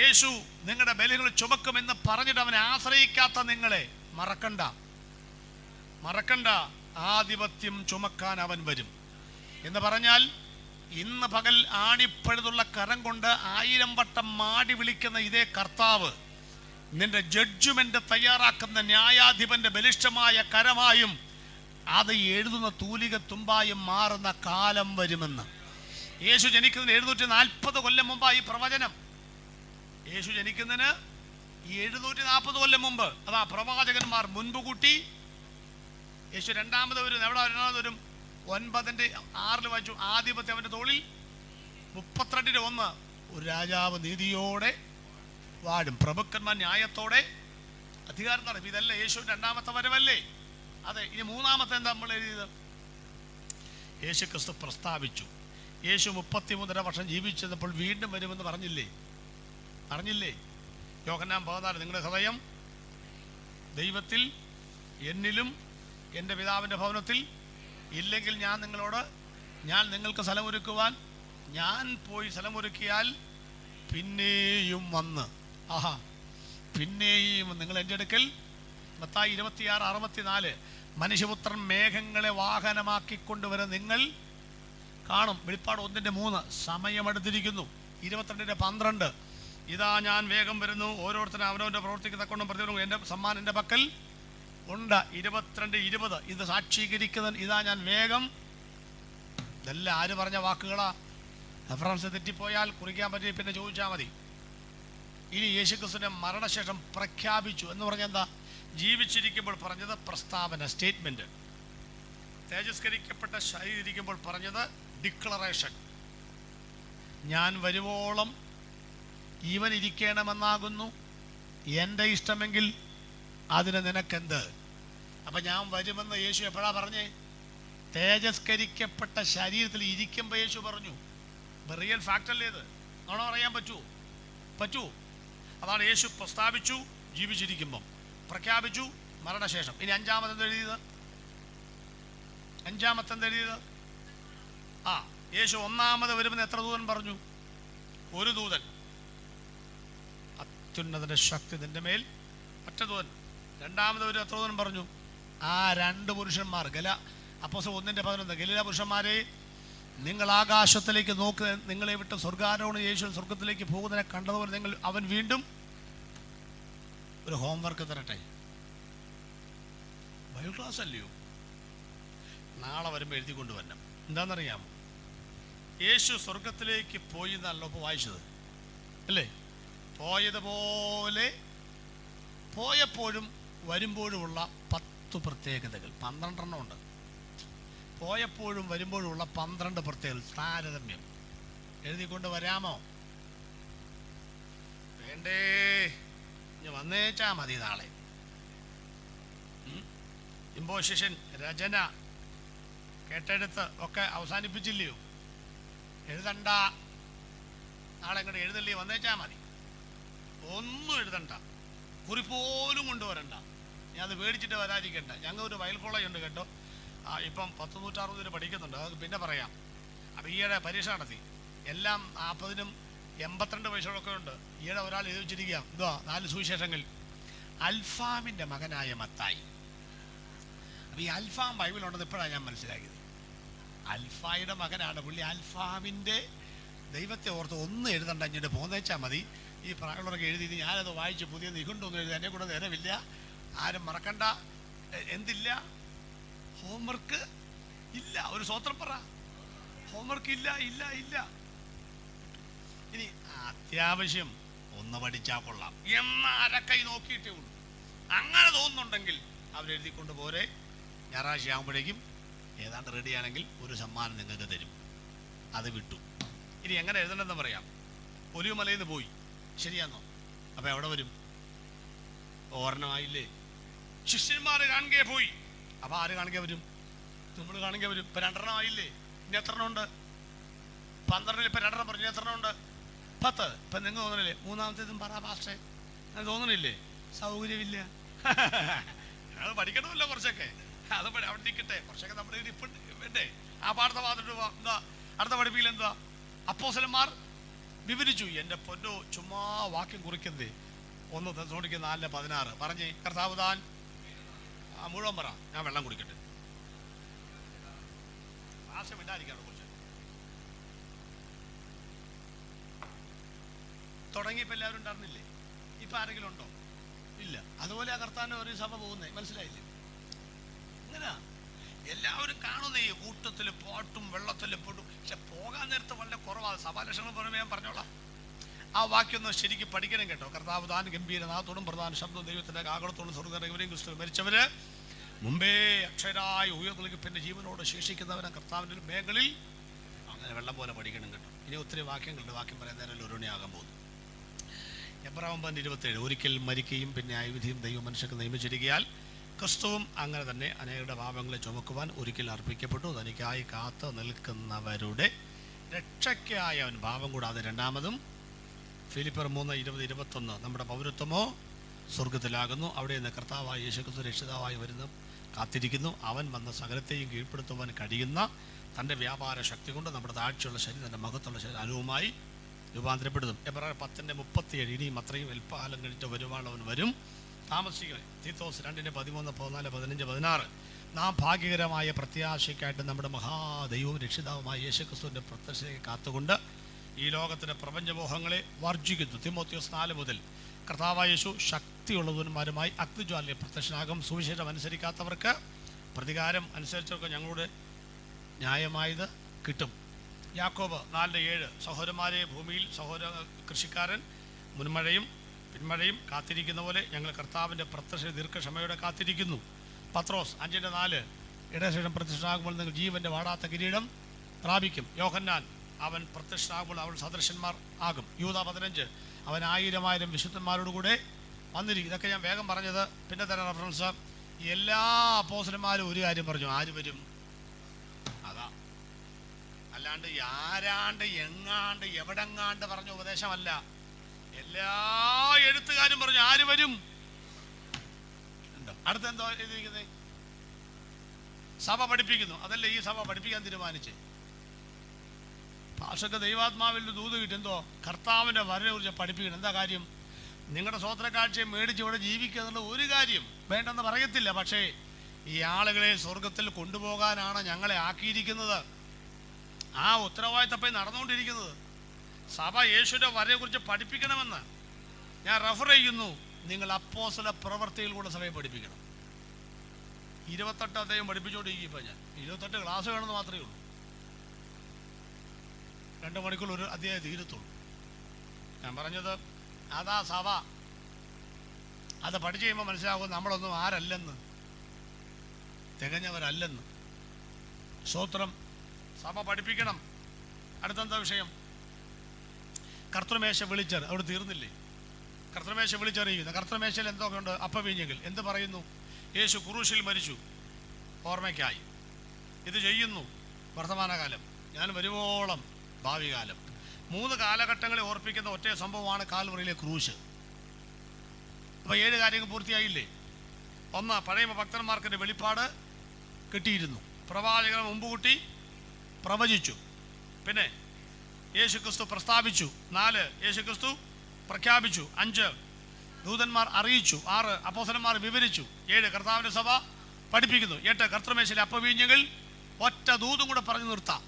യേശു നിങ്ങളുടെ ബലികൾ ചുമക്കുമെന്ന് പറഞ്ഞിട്ട് അവനെ ആശ്രയിക്കാത്ത നിങ്ങളെ മറക്കണ്ട, ആധിപത്യം ചുമക്കാൻ അവൻ വരും എന്ന് പറഞ്ഞാൽ, ഇന്ന് പകൽ ആണിപ്പഴുതുള്ള കരം കൊണ്ട് 1000 വട്ടം മാടി വിളിക്കുന്ന ഇതേ കർത്താവ് നിന്റെ ജഡ്ജ്മെന്റ് തയ്യാറാക്കുന്ന ന്യായാധിപന്റെ ബലിഷ്ഠമായ കരമായും അത് എഴുതുന്ന തൂലിക തുമ്പായും മാറുന്ന കാലം വരുമെന്ന്. യേശു ജനിക്കുന്നതിന് 740 കൊല്ലം മുമ്പായി പ്രവചനം. യേശു ജനിക്കുന്നതിന് 740 കൊല്ലം മുമ്പ്. അതാ പ്രവാചകന്മാർ മുൻപ് കൂട്ടി. യേശു രണ്ടാമത് വരും. എവിടെ രണ്ടാമത് വരും? 9:6 വായിച്ചു. ആധിപത്യം അവന്റെ തോളിൽ. 32:1 ഒരു രാജാവ് നീതിയോടെ വാഴും, പ്രഭുക്കന്മാർ ന്യായത്തോടെ അധികാരം നടക്കും. ഇതല്ല യേശു രണ്ടാമത്തെ വരവല്ലേ? അതെ. ഇനി മൂന്നാമത്തെ എന്താ നമ്മൾ എഴുതിയത്? യേശു ക്രിസ്തു പ്രസ്താവിച്ചു. യേശു 33 വർഷം ജീവിച്ചപ്പോൾ വീണ്ടും വരുമെന്ന് പറഞ്ഞില്ലേ? യോഹന്നാൻ 14 നിങ്ങളുടെ ഹൃദയം ദൈവത്തിൽ എന്നിലും എൻ്റെ പിതാവിൻ്റെ ഭവനത്തിൽ ഇല്ലെങ്കിൽ ഞാൻ നിങ്ങൾക്ക് സ്ഥലമൊരുക്കുവാൻ ഞാൻ പോയി സ്ഥലമൊരുക്കിയാൽ പിന്നെയും വന്ന് പിന്നെയും നിങ്ങൾ എൻ്റെ അടുക്കൽ. മത്തായി 26:64 മനുഷ്യപുത്രൻ മേഘങ്ങളെ വാഹനമാക്കിക്കൊണ്ടുവരെ നിങ്ങൾ കാണും. വെളിപ്പാട് 1:3. സമയമെടുത്തിരിക്കുന്നു. 22:12. ഇതാ ഞാൻ വേഗം വരുന്നു, ഓരോരുത്തരും അവനവൻ്റെ പ്രവർത്തിക്ക് തക്കൊണ്ടും പ്രതിഫലം എൻ്റെ സമ്മാനം എൻ്റെ പക്കൽ ഉണ്ട്. 22:20. ഇത് സാക്ഷീകരിക്കുന്ന ഇതാ ഞാൻ വേഗം. ഇതെല്ലാം ആര് പറഞ്ഞ വാക്കുകളാ? റഫറൻസ് തെറ്റിപ്പോയാൽ കുറിക്കാൻ പറ്റി പിന്നെ ചോദിച്ചാൽ മതി. ഇനി യേശുക്രിസ്തുവിനെ മരണശേഷം പ്രഖ്യാപിച്ചു എന്ന് പറഞ്ഞാൽ എന്താ? ജീവിച്ചിരിക്കുമ്പോൾ പറഞ്ഞത് പ്രസ്താവന, സ്റ്റേറ്റ്മെന്റ്. തേജസ്കരിക്കപ്പെട്ട ശരീരിക്കുമ്പോൾ പറഞ്ഞത് ഡിക്ലറേഷൻ. ഞാൻ വരുവോളം ഇവൻ ഇരിക്കണമെന്നാകുന്നു എൻ്റെ ഇഷ്ടമെങ്കിൽ അതിന് നിനക്കെന്ത്? അപ്പം ഞാൻ വരുമെന്ന് യേശു എപ്പോഴാ പറഞ്ഞേ? തേജസ്കരിക്കപ്പെട്ട ശരീരത്തിൽ ഇരിക്കുമ്പോൾ യേശു പറഞ്ഞു. റിയൽ ഫാക്റ്റ് അല്ലേ ഇത്? ആണോ? അറിയാൻ പറ്റൂ. അതാണ് യേശു പ്രസ്താവിച്ചു ജീവിച്ചിരിക്കുമ്പം, പ്രഖ്യാപിച്ചു മരണശേഷം. ഇനി അഞ്ചാമത്തെ എഴുതിയത് യേശു ഒന്നാമത് വരുമെന്ന് എത്ര ദൂതൻ പറഞ്ഞു? ഒരു ദൂതൻ. അത്യുന്നതന്റെ ശക്തി നിന്റെ മേൽ. ഒറ്റ ദൂതൻ. രണ്ടാമത് വരും എത്ര ദൂതൻ പറഞ്ഞു? ആ 2 പുരുഷന്മാർ. അപ്പോസ്തലർ 1:11. ഗലീല പുരുഷന്മാരെ, നിങ്ങൾ ആകാശത്തിലേക്ക് നോക്ക്, നിങ്ങളെ വിട്ട് സ്വർഗാരോഹണം യേശു സ്വർഗത്തിലേക്ക് പോകുന്നതിനെ കണ്ടതുപോലെ അവൻ വീണ്ടും. ഒരു ഹോംവർക്ക് തരട്ടെ, ബൈബിൾ ക്ലാസ് അല്ലയോ? നാളെ വരുമ്പോൾ എഴുതി കൊണ്ടുവരണം. എന്താണെന്നറിയാമോ? യേശു സ്വർഗത്തിലേക്ക് പോയി എന്നല്ലോ ഇപ്പോൾ വായിച്ചത് അല്ലേ? പോയതുപോലെ പോയപ്പോഴും വരുമ്പോഴുമുള്ള 10 പ്രത്യേകതകൾ. 12 ഉണ്ട്. പോയപ്പോഴും വരുമ്പോഴുമുള്ള 12 പ്രത്യേകതകൾ. താരതമ്യം എഴുതിക്കൊണ്ട് വരാമോ? വേണ്ടേ? ഇനി വന്നേച്ചാ മതി. നാളെ ഇമ്പോസിഷൻ, രചന, കേട്ടെടുത്ത് ഒക്കെ അവസാനിപ്പിച്ചില്ലയോ? എഴുതണ്ട. നാളെ ഇങ്ങോട്ട് എഴുതല്ലേ, വന്നേച്ചാ മതി. ഒന്നും എഴുതണ്ട, കുറിപ്പോലും കൊണ്ടുവരണ്ട. ഞാൻ അത് പേടിച്ചിട്ട് വരാതിരിക്കണ്ട. ഞങ്ങൾ ഒരു വയൽ കോളേജ് ഉണ്ട് കേട്ടോ. ഇപ്പം 160 പഠിക്കുന്നുണ്ട്, അത് പിന്നെ പറയാം. അപ്പം ഈയിടെ പരീക്ഷ നടത്തി. എല്ലാം 40-നും 82 വയസ്സുകളൊക്കെ ഉണ്ട്. ഈയിടെ ഒരാൾ എഴുതി വെച്ചിരിക്കുക, എന്തുവാ? 4 സുവിശേഷങ്ങൾ. അൽഫാമിൻ്റെ മകനായ മത്തായി. അപ്പം ഈ അൽഫാം ബൈബിളുണ്ടെന്ന് ഇപ്പോഴാണ് ഞാൻ മനസ്സിലാക്കിയത്. അൽഫായുടെ മകനാണ് പുള്ളി. അൽഫാമിൻ്റെ ദൈവത്തെ ഓർത്ത് ഒന്നും എഴുതണ്ട, ഇങ്ങോട്ട് പോന്നേച്ചാൽ മതി. ഈ പ്രായമുള്ളവർക്ക് എഴുതി. ഞാനത് വായിച്ച് പുതിയ നിഘണ്ടൊന്നും എഴുതി എന്നെ കൂടെ നേരമില്ല. ആരും മറക്കണ്ട. എന്തില്ല? ഹോംവർക്ക് ഇല്ല. ഒരു സ്വത്രം പറ. ഹോംവർക്ക് ഇല്ല. ഇനി അത്യാവശ്യം ഒന്ന് പഠിച്ചാൽ കൊള്ളാം എന്ന അരക്കൈ നോക്കിയിട്ടേ ഉള്ളൂ. അങ്ങനെ തോന്നുന്നുണ്ടെങ്കിൽ അവരെഴുതിക്കൊണ്ട് പോരെ. ഞായറാഴ്ച ആകുമ്പോഴേക്കും ഏതാണ്ട് റെഡിയാണെങ്കിൽ ഒരു സമ്മാനം നിങ്ങൾക്ക് തരും. അത് വിട്ടു. ഇനി എങ്ങനെ എഴുതണമെന്ന് പറയാം. ഒലിവുമലയിൽ നിന്ന് പോയി, ശരിയാന്നോ? അപ്പം എവിടെ വരും? ഓർണമായില്ലേ? ശിഷ്യന്മാർ കാണുകയെ പോയി. അപ്പം ആര് കാണുക വരും? നമ്മൾ കാണുക വരും. ഇപ്പം 2 ആയില്ലേ? ഇനി എത്ര ഉണ്ട്? 12. ഇപ്പം 2 പറഞ്ഞു. എത്ര ഉണ്ട്? 10. ഇപ്പം നിങ്ങൾ തോന്നണില്ലേ? മൂന്നാമത്തേതും പറ പാസ്റ്റേ. അത് തോന്നണില്ലേ? സൗകര്യമില്ല. അത് പഠിക്കണമല്ലോ കുറച്ചൊക്കെ. അത് അവിടെ നിൽക്കട്ടെ. കുറച്ചൊക്കെ നമ്മുടെ ഇപ്പം വേണ്ടേ? ആ പാടത്തെ പാത്തിട്ട് എന്താ അടുത്ത പഠിപ്പിക്കൽ? എന്താ? അപ്പോസ്തലന്മാർ വിവരിച്ചു. എൻ്റെ പൊന്നോ, ചുമ്മാ വാക്യം കുറിക്കുന്നതേ. 1 തെസ്സലോനിക്കർ 4:16 പറഞ്ഞേ. കർത്താവ് താൻ മുഴുവൻ പറ. ഞാൻ വെള്ളം കുടിക്കട്ടെ. ആശം ഇല്ലാതിരിക്കാണ് കുറച്ച്. തുടങ്ങിയപ്പോൾ എല്ലാവരും ഉണ്ടായിരുന്നില്ലേ? ഇപ്പം ആരെങ്കിലും ഉണ്ടോ? ഇല്ല. അതുപോലെ ആ കർത്താവിൻ്റെ ഒരു സഭ പോകുന്നേ. മനസ്സിലായില്ലേ? ഇങ്ങനെ എല്ലാവരും കാണുന്ന ഈ കൂട്ടത്തിൽ പാട്ടും വെള്ളത്തിൽ പെടും. പക്ഷെ പോകാൻ നേരത്തെ വളരെ കുറവാണ്. സഭാലക്ഷണം പറയുമ്പോൾ ഞാൻ പറഞ്ഞോളാം. ആ വാക്യൊന്ന് ശരിക്കും പഠിക്കണം കേട്ടോ. കർത്താവ് താൻ ഗംഭീരനാഥത്തോടും പ്രധാന ശബ്ദവും ദൈവത്തിൻ്റെ കാകളത്തോടും സ്വർഗ്ഗം ക്രിസ്തു മരിച്ചവര് മുമ്പേ അക്ഷരായി ഉയർന്നിലേക്ക് പിന്നെ ജീവനോട് ശേഷിക്കുന്നവരെ കർത്താവിൻ്റെ മേഖലയിൽ അങ്ങനെ വെള്ളം പോലെ പഠിക്കണം കേട്ടോ. ഇനി ഒത്തിരി വാക്യങ്ങളുണ്ട്. വാക്യം പറയാൻ നേരം ഒരു മണിയാകാൻ പോകുന്നു. എബ്രാഹിം 27 ഒരിക്കൽ മരിക്കുകയും പിന്നെ ആയുധിയും ദൈവം മനുഷ്യർക്ക് നിയമിച്ചിരിക്കയാൽ ക്രിസ്തുവും അങ്ങനെ തന്നെ അനേകരുടെ പാപങ്ങളെ ചുമക്കുവാൻ ഒരിക്കൽ അർപ്പിക്കപ്പെട്ടു. തനിക്കായി കാത്തു നിൽക്കുന്നവരുടെ രക്ഷയ്ക്കായി അവൻ പാപം കൂടാതെ രണ്ടാമതും. ഫിലിപ്പിയർ 3:20-21 നമ്മുടെ പൗരത്വമോ സ്വർഗത്തിലാകുന്നു. അവിടെ നിന്ന് കർത്താവായ യേശുക്രിസ്തു രക്ഷിതാവായി വരുന്ന കാത്തിരിക്കുന്നു. അവൻ വന്ന സകലത്തെയും കീഴ്പ്പെടുത്തുവാൻ കഴിയുന്ന തൻ്റെ വ്യാപാര ശക്തി കൊണ്ട് നമ്മുടെ താഴ്ചയുള്ള ശരീരം തൻ്റെ മഹത്തുള്ള ശരീരം അനുവുമായി രൂപാന്തരപ്പെടുത്തും. എബ്രായർ 10:37 ഇനിയും അത്രയും എൽപ്പാലം കഴിഞ്ഞിട്ട് വരുവാൻ അവൻ വരും, താമസിക്കുക. തീത്തോസ് 2:13, 14, 15, 16 നാം ഭാഗ്യകരമായ പ്രത്യാശയ്ക്കായിട്ട് നമ്മുടെ മഹാദൈവവും രക്ഷിതാവുമായ യേശുക്രിസ്തുവിൻ്റെ പ്രത്യക്ഷതയെ കാത്തുകൊണ്ട് ഈ ലോകത്തിൻ്റെ പ്രപഞ്ചമോഹങ്ങളെ വർജിക്കുന്നു. തിമോത്തിയോസ് 4 മുതൽ കർത്താവായ യേശു ശക്തിയുള്ളവന്മാരുമായി അഗ്നിജ്വാലയെ പ്രത്യക്ഷനാകും. സുവിശേഷം അനുസരിക്കാത്തവർക്ക് പ്രതികാരം അനുസരിച്ചവർക്ക് ഞങ്ങളുടെ ന്യായമായത് കിട്ടും. യാക്കോബ് 4:7 സഹോദരന്മാരെ, ഭൂമിയിൽ കൃഷിക്കാരൻ മുൻമഴയും പിന്മഴയും കാത്തിരിക്കുന്ന പോലെ ഞങ്ങൾ കർത്താവിൻ്റെ പ്രത്യക്ഷ ദീർഘക്ഷമയോടെ കാത്തിരിക്കുന്നു. പത്രോസ് 5:4 ഇടശേഷം പ്രത്യക്ഷനാകുമ്പോൾ നിങ്ങൾ ജീവൻ്റെ വാടാത്ത കിരീടം പ്രാപിക്കും. യോഹന്നാൻ അവൻ പ്രത്യക്ഷനാകുമ്പോൾ അവൾ സദൃശന്മാർ ആകും. യൂദാ 15 അവൻ 1000 വിശുദ്ധന്മാരോടുകൂടെ വന്നിരിക്കും. ഇതൊക്കെ ഞാൻ വേഗം പറഞ്ഞത് പിന്നെ തരാം റെഫറൻസ്. എല്ലാ അപ്പോസ്തലന്മാരും ഒരു കാര്യം പറഞ്ഞു, ആര് വരും? അതാ, അല്ലാണ്ട് ആരാണ്ട് എങ്ങാണ്ട് എവിടെങ്ങാണ്ട് പറഞ്ഞ ഉപദേശമല്ല. എല്ലാ എഴുത്തുകാരും പറഞ്ഞു ആര് വരും. അടുത്ത എന്തോ എഴുതിയിരിക്കുന്നത്? സഭ പഠിപ്പിക്കുന്നു. അതല്ലേ ഈ സഭ പഠിപ്പിക്കാൻ തീരുമാനിച്ച്. ഭാഷക്ക് ദൈവാത്മാവിൽ ദൂത് കിട്ടി. എന്തോ കർത്താവിൻ്റെ വരനെ കുറിച്ച് പഠിപ്പിക്കണം. എന്താ കാര്യം? നിങ്ങളുടെ സ്വോത്രക്കാഴ്ചയെ മേടിച്ച് ഇവിടെ ജീവിക്കുക എന്നുള്ള ഒരു കാര്യം വേണ്ടെന്ന് പറയത്തില്ല. പക്ഷേ ഈ ആളുകളെ സ്വർഗത്തിൽ കൊണ്ടുപോകാനാണ് ഞങ്ങളെ ആക്കിയിരിക്കുന്നത്. ആ ഉത്തരവാദിത്തപ്പై നടന്നുകൊണ്ടിരിക്കുന്നത്. സഭ യേശുവിൻ്റെ വരനെ കുറിച്ച് പഠിപ്പിക്കണമെന്ന് ഞാൻ റെഫർ ചെയ്യുന്നു. നിങ്ങൾ അപ്പോസ്തല പ്രവൃത്തിയിലൂടെ സഭയെ പഠിപ്പിക്കണം. 28 അദ്ദേഹം പഠിപ്പിച്ചുകൊണ്ടിരിക്കും. ഇപ്പം ഞാൻ 28 ക്ലാസ് വേണമെന്ന് മാത്രമേ ഉള്ളൂ. 2 മണിക്കൂർ ഒരു അധ്യായം തീരത്തുള്ളൂ. ഞാൻ പറഞ്ഞത് അതാ സഭ. അത് പഠിച്ചു കഴിയുമ്പോൾ മനസ്സിലാകും നമ്മളൊന്നും ആരല്ലെന്ന്, തികഞ്ഞവരല്ലെന്ന്. സ്തോത്രം. സഭ പഠിപ്പിക്കണം. അടുത്തെന്താ വിഷയം? കർത്തൃമേശ വിളിച്ചർ. അവിടെ തീർന്നില്ലേ? കർത്തൃമേശ വിളിച്ചറിയിക്കുന്നു. കർത്തൃമേശയിൽ എന്തൊക്കെ ഉണ്ട്? അപ്പവീഞ്ഞെങ്കിൽ എന്ത് പറയുന്നു? യേശു ക്രൂശിൽ മരിച്ചു ഓർമ്മയ്ക്കായി. ഇത് ചെയ്യുന്നു വർത്തമാനകാലം, ഞാൻ വരുവോളം ഭാവി കാലം. 3 കാലഘട്ടങ്ങളെ ഓർപ്പിക്കുന്ന ഒറ്റ സംഭവമാണ് കാൽവറിയിലെ ക്രൂശ്. അപ്പോൾ 7 കാര്യങ്ങൾ പൂർത്തിയായില്ലേ? 1, പഴയ ഭക്തന്മാർക്കിൻ്റെ വെളിപ്പാട് കിട്ടിയിരുന്നു. പ്രവാചകനെ മുമ്പ് കൂട്ടി പ്രവചിച്ചു. പിന്നെ യേശുക്രിസ്തു പ്രസ്താവിച്ചു. 4, യേശുക്രിസ്തു പ്രഖ്യാപിച്ചു. 5, ദൂതന്മാർ അറിയിച്ചു. 6, അപ്പോസ്തലന്മാർ വിവരിച്ചു. 7, കർത്താവിൻ്റെ സഭ പഠിപ്പിക്കുന്നു. 8, കർത്തൃമേശയിലെ അപ്പവീഞ്ഞകൾ ഒറ്റ ദൂതും കൂടെ പറഞ്ഞു നിർത്താം.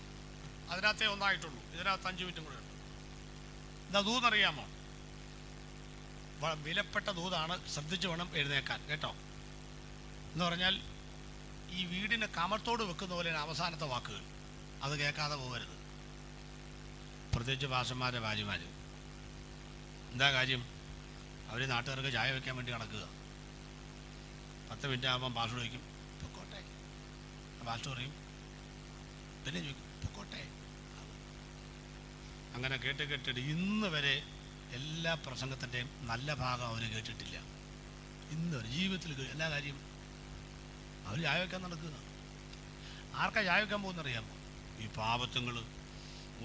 അതിനകത്തേ ഒന്നായിട്ടുള്ളൂ. ഇതിനകത്ത് 5 മിനിറ്റും കൂടെ ഉണ്ട്. എന്താ ദൂതെന്നറിയാമോ? വിലപ്പെട്ട ദൂതാണ്. ശ്രദ്ധിച്ചു വേണം എഴുന്നേക്കാൻ കേട്ടോ. എന്ന് പറഞ്ഞാൽ ഈ വീടിന് കമർത്തോട് വെക്കുന്ന പോലെയാണ് അവസാനത്തെ വാക്കുകൾ. അത് കേൾക്കാതെ പോകരുത്. പ്രത്യേകിച്ച് ഭാഷന്മാരെ ഭാര്യമാർ. എന്താ കാര്യം? അവർ നാട്ടുകാർക്ക് ചായ വയ്ക്കാൻ വേണ്ടി നടക്കുക. 10 മിനിറ്റ് ആകുമ്പം പാസ്റ്റർ ചോദിക്കും പൊക്കോട്ടെ. പാസ്റ്റർ പറയും പിന്നെ ചോദിക്കും പൊക്കോട്ടെ. അങ്ങനെ കേട്ടിട്ട് ഇന്ന് വരെ എല്ലാ പ്രസംഗത്തിൻ്റെയും നല്ല ഭാഗം അവർ കേട്ടിട്ടില്ല. ഇന്ന് വരെ ജീവിതത്തിൽ എല്ലാ കാര്യം അവർ ചായ വയ്ക്കാൻ നടക്കുക. ആർക്കാ ചായ വയ്ക്കാൻ പോകുന്നറിയാമോ? ഈ പാപത്തുങ്ങൾ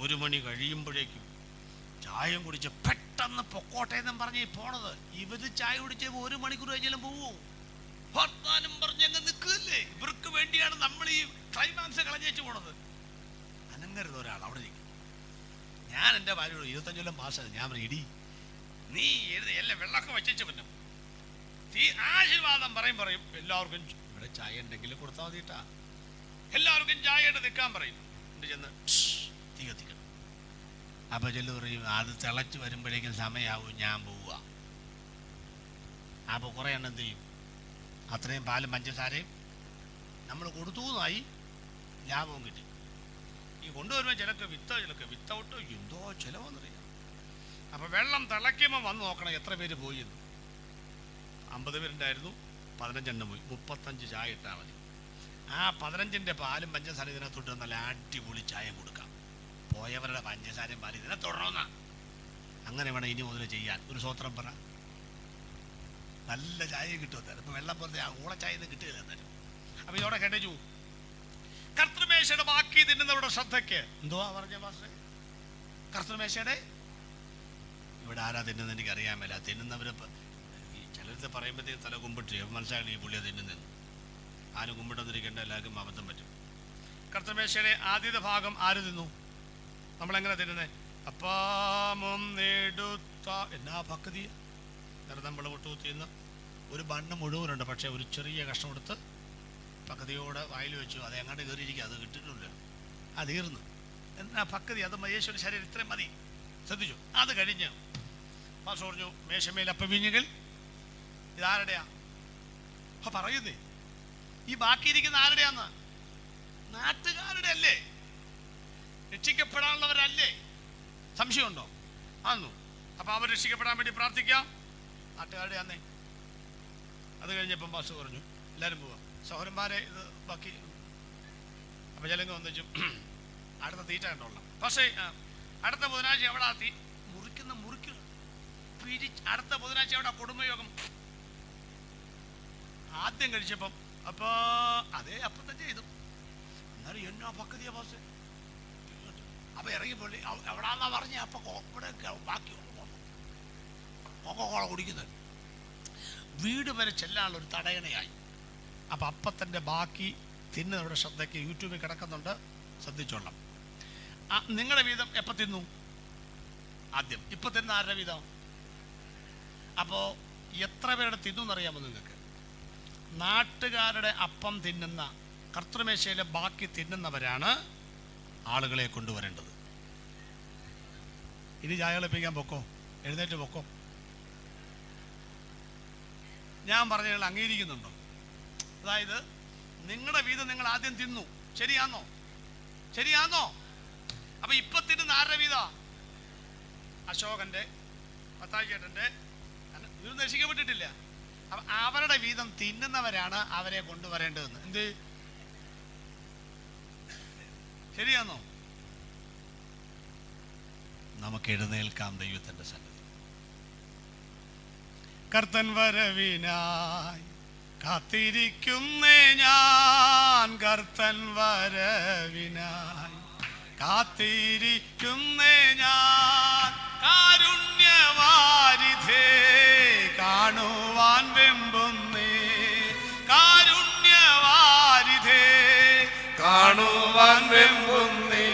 1 മണി കഴിയുമ്പോഴേക്കും ചായം കുടിച്ച് പെട്ടെന്ന് പൊക്കോട്ടെ എന്നും പറഞ്ഞ് പോണത്. ഇവർ ചായ കുടിച്ച് 1 മണിക്കൂർ കഴിഞ്ഞാലും പോവോ? വർത്താനം പറഞ്ഞങ്ങ് നിൽക്കുകയല്ലേ. ഇവർക്ക് വേണ്ടിയാണ് നമ്മൾ ഈ ക്ലൈമാക്സ് കളഞ്ഞേച്ച് പോണത്. അനങ്ങരുത് ഒരാൾ അവിടെ നിൽക്കും. ഞാൻ എൻ്റെ ഭാര്യയോട് 25 കൊല്ലം പാസ്സായി. ഞാൻ പറയും ഇടി നീ എല്ലാം വെള്ളമൊക്കെ വെച്ചു പറ്റും. ആശീർവാദം പറയും. എല്ലാവർക്കും ഇവിടെ ചായ ഉണ്ടെങ്കിൽ കൊടുത്താൽ മതിയിട്ടാ. എല്ലാവർക്കും ചായ ഇട്ട് നിൽക്കാൻ പറയും. എന്നിട്ട് ചെന്ന് തീ കത്തിക്കണം. അപ്പോൾ ചെല്ലു പറയും അത് തിളച്ച് വരുമ്പോഴേക്കും സമയമാവും, ഞാൻ പോവുക. അപ്പോൾ കുറേ എണ്ണം എന്ത് ചെയ്യും? അത്രയും പാലും പഞ്ചസാരയും നമ്മൾ കൊടുത്തു എന്നായി, ലാഭവും കിട്ടി. ഈ കൊണ്ടുവരുമ്പോൾ ചിലക്ക് വിത്തൗട്ട് എന്തോ ചിലവെന്നറിയാം. അപ്പോൾ വെള്ളം തിളയ്ക്കുമ്പോൾ വന്ന് നോക്കണം എത്ര പേര് പോയി എന്ന്. 50 പേരുണ്ടായിരുന്നു, 15 എണ്ണം പോയി. 35 ചായ ഇട്ടാൽ മതി. ആ 15ൻ്റെ പാലും പഞ്ചസാര ഇതിനകത്തോട്ട് നല്ല അടിപൊളി ചായ കൊടുക്കാം. പോയവരുടെ പഞ്ചസാരയും പാലും ഇതിനെ തുടരണമെന്നാ. അങ്ങനെ വേണം ഇനി മുതൽ ചെയ്യാൻ. ഒരു സ്വത്രം പറ. നല്ല ചായ കിട്ടും. ഇപ്പോൾ വെള്ളം പോലത്തെ ആ ഊളച്ചായ ഒന്നും കിട്ടുകയില്ല എന്നാലും. അപ്പോൾ ഇതോടെ കേട്ടു കർത്തൃമേശയുടെ ബാക്കി തിന്നുന്നവരുടെ ശ്രദ്ധയ്ക്ക് എന്തുവാ പറഞ്ഞ മാസ്റ്ററെ? കർത്തൃമേശയുടെ ഇവിടെ ആരാ തിന്നുന്നത് എനിക്കറിയാൻ മേല. തിന്നുന്നവർ ഈ ചിലരത് പറയുമ്പോഴത്തേക്ക് തല കുമ്പിട്ട് മനസ്സിലായി ഈ പുള്ളിയെ തിന്നുന്നു. ആരും കുമ്പിട്ടൊന്നിരിക്കേണ്ട, എല്ലാവർക്കും അബദ്ധം പറ്റും. കർത്തൃമേശയുടെ ആദ്യത്തെ ഭാഗം ആര് തിന്നു? നമ്മളെങ്ങനെ തിന്നുന്നത്? അപ്പാമൊന്നെടുത്ത എന്നാ പക്തി നമ്മൾ വിട്ടു തിന്ന് ഒരു ബണ്ണ് മുഴുവനുണ്ട്. പക്ഷേ ഒരു ചെറിയ കഷ്ണം എടുത്ത് പദ്ധതിയോടെ വായിൽ വെച്ചു, അത് എങ്ങോട്ട് കയറിയിരിക്കുക, അത് കിട്ടിയിട്ടില്ല, അത് തീർന്നു. എന്നാ പദ്ധതി അത് യേശുവിൻ്റെ ശരീരം ഇത്രയും മതി. ശ്രദ്ധിച്ചു. അത് കഴിഞ്ഞ് പാസ്റ്റർ പറഞ്ഞു മേശമേൽ അപ്പം വീഞ്ഞുകൾ ഇതാരുടെയാ? അപ്പൊ പറയുന്നേ ഈ ബാക്കിയിരിക്കുന്ന ആരുടെയാന്ന്? നാട്ടുകാരുടെ അല്ലേ? രക്ഷിക്കപ്പെടാനുള്ളവരല്ലേ? സംശയമുണ്ടോ? ആന്നു. അപ്പൊ അവർ രക്ഷിക്കപ്പെടാൻ വേണ്ടി പ്രാർത്ഥിക്കാം. നാട്ടുകാരുടെ ആന്നേ. അത് കഴിഞ്ഞപ്പം പാസ്റ്റർ പറഞ്ഞു എല്ലാവരും പോവാം, സഹോദരന്മാരെ ഇത് ബാക്കി. അപ്പൊ ചിലങ്ങ് വന്നു അടുത്ത തീറ്റ കണ്ടോളാം. പക്ഷേ അടുത്ത ബുധനാഴ്ച എവിടെ മുറിക്കുക അടുത്ത ബുധനാഴ്ച എവിടെ കുടുംബയോഗം? ആദ്യം കഴിച്ചപ്പം അപ്പൊ അതേ അപ്പം തന്നെ ചെയ്തു. എന്നാലും എന്നോ പക്കതിയാ പാസ്. അപ്പൊ ഇറങ്ങിപ്പോയി എവിടാന്നാ പറഞ്ഞ അപ്പൊ ഇവിടെ ബാക്കി കൊക്കോള കുടിക്കുന്നത് വീട് വരെ ചെല്ലാനുള്ള ഒരു തടയണയായി. അപ്പൊ അപ്പത്തിൻ്റെ ബാക്കി തിന്നുന്നവരുടെ ശ്രദ്ധയ്ക്ക് യൂട്യൂബിൽ കിടക്കുന്നുണ്ട്, ശ്രദ്ധിച്ചോളാം. നിങ്ങളുടെ വീതം എപ്പോൾ തിന്നു? ആദ്യം. ഇപ്പം തിന്ന ആരുടെ വീതം? അപ്പോൾ എത്ര പേരുടെ തിന്നു എന്നറിയാമോ നിങ്ങൾക്ക്? നാട്ടുകാരുടെ അപ്പം തിന്നുന്ന, കർത്തൃമേശയിലെ ബാക്കി തിന്നുന്നവരാണ് ആളുകളെ കൊണ്ടുവരേണ്ടത്. ഇനി ചായ കളിപ്പിക്കാൻ പൊക്കോ, എഴുന്നേറ്റ് പൊക്കോ. ഞാൻ പറഞ്ഞ അംഗീകരിക്കുന്നുണ്ടോ? അതായത് നിങ്ങളുടെ വീതം നിങ്ങൾ ആദ്യം തിന്നു, ശരിയാന്നോ? ശരിയാന്നോ? അപ്പൊ ഇപ്പൊ തിന്നുന്ന ആരുടെ വീത? അശോകന്റെ, പത്താഴ്ചേട്ടന്റെ വീതം രക്ഷിക്കപ്പെട്ടിട്ടില്ല. അപ്പൊ അവരുടെ വീതം തിന്നുന്നവരാണ് അവരെ കൊണ്ടുവരേണ്ടതെന്ന്. എന്ത് ശരിയാന്നോ? നമുക്ക് എഴുന്നേൽക്കാം ദൈവത്തിന്റെ സന്നിധി. കർത്തൻ വരവിനായി കാത്തിരിക്കുന്നേ ഞാൻ, കർത്തൻ വരവിനായി കാത്തിരിക്കുന്നേ ഞാൻ. കാരുണ്യവാരിധേ കാണുവാൻ വെമ്പുന്നേ, കാരുണ്യവാരിധേ കാണുവാൻ വെമ്പുന്നേ.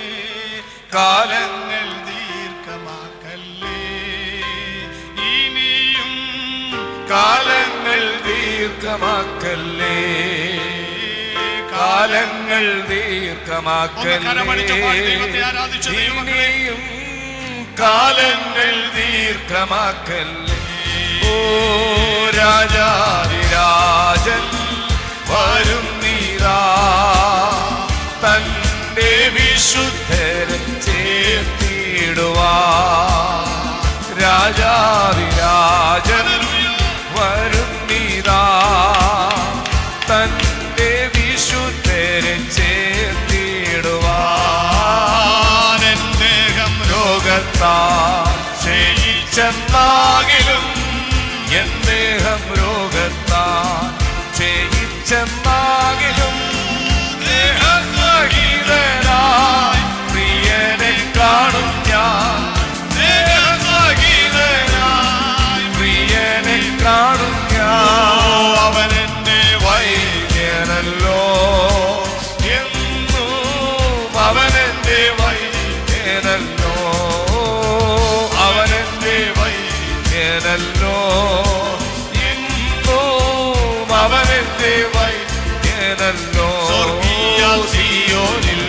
കാലങ്ങൾ ദീർഘമാക്കല്ലേ, ഇനിയും കാലങ്ങൾ ദീർഘമാക്കല്ലേ, കാലങ്ങൾ ദീർഘമാക്കല്ലേ, ഇനിയും കാലങ്ങൾ ദീർഘമാക്കല്ലേ. ഓ രാജാതിരാജൻ വരുന്നീരാ, തന്റെ വിശുദ്ധരെ ചേർത്തിടുവാൻ. രാജാതിരാജൻ വരുന്നീരാ, തന്റെ വിശുദ്ധരെ ചേർത്തിടുവാൻ. എന്തേഹം രോഗത്താൽ ക്ഷയിച്ചെന്നാകിലും, എന്തേഹം രോഗത്താൽ ക്ഷയിച്ചെന്നാകിലും, ദേഹസഹിതനായി പ്രിയനെ കാണും ഞാൻ. ദേഹസഹിതനായി പ്രിയനെ കാണും ഞാൻ. അവനെന്റെ വൈദ്യനല്ലോ എന്നും, അവനെന്റെ വൈദ്യനല്ലോ, അവനെന്റെ വൈദ്യനല്ലോ എന്നും, അവനെന്റെ വൈദ്യനല്ലോ. സ്വർഗീയ സിയോനിൽ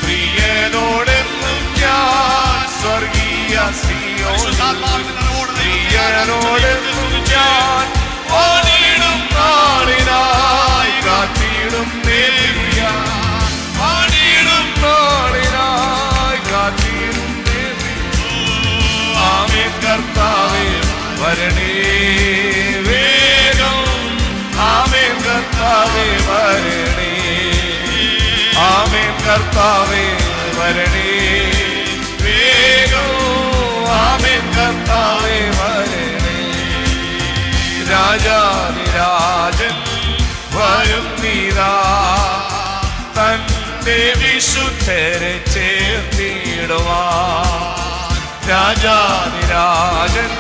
പ്രിയനോടെന്നും ഞാൻ, സ്വർഗീയ സിയോനിൽ പ്രിയനോടെന്നും ഞാൻ ഓടിടും നാളിനായി കാത്തിടും ദേവിയ, ഓടിടും നാളിനായി കാത്തിടും ദേവിയ. ആമേൻ കർത്താവേ വരണേ വേഗം, ആമേൻ കർത്താവേ വരണേ, ആമേൻ കർത്താവേ വരണേ വേഗം, ആമേൻ കർത്താവേ വരണേ. രാജാതിരാജൻ വരുന്നീരാ, തന്റെ വിശുദ്ധരെ ചേർത്തിടുവാൻ. രാജാതിരാജൻ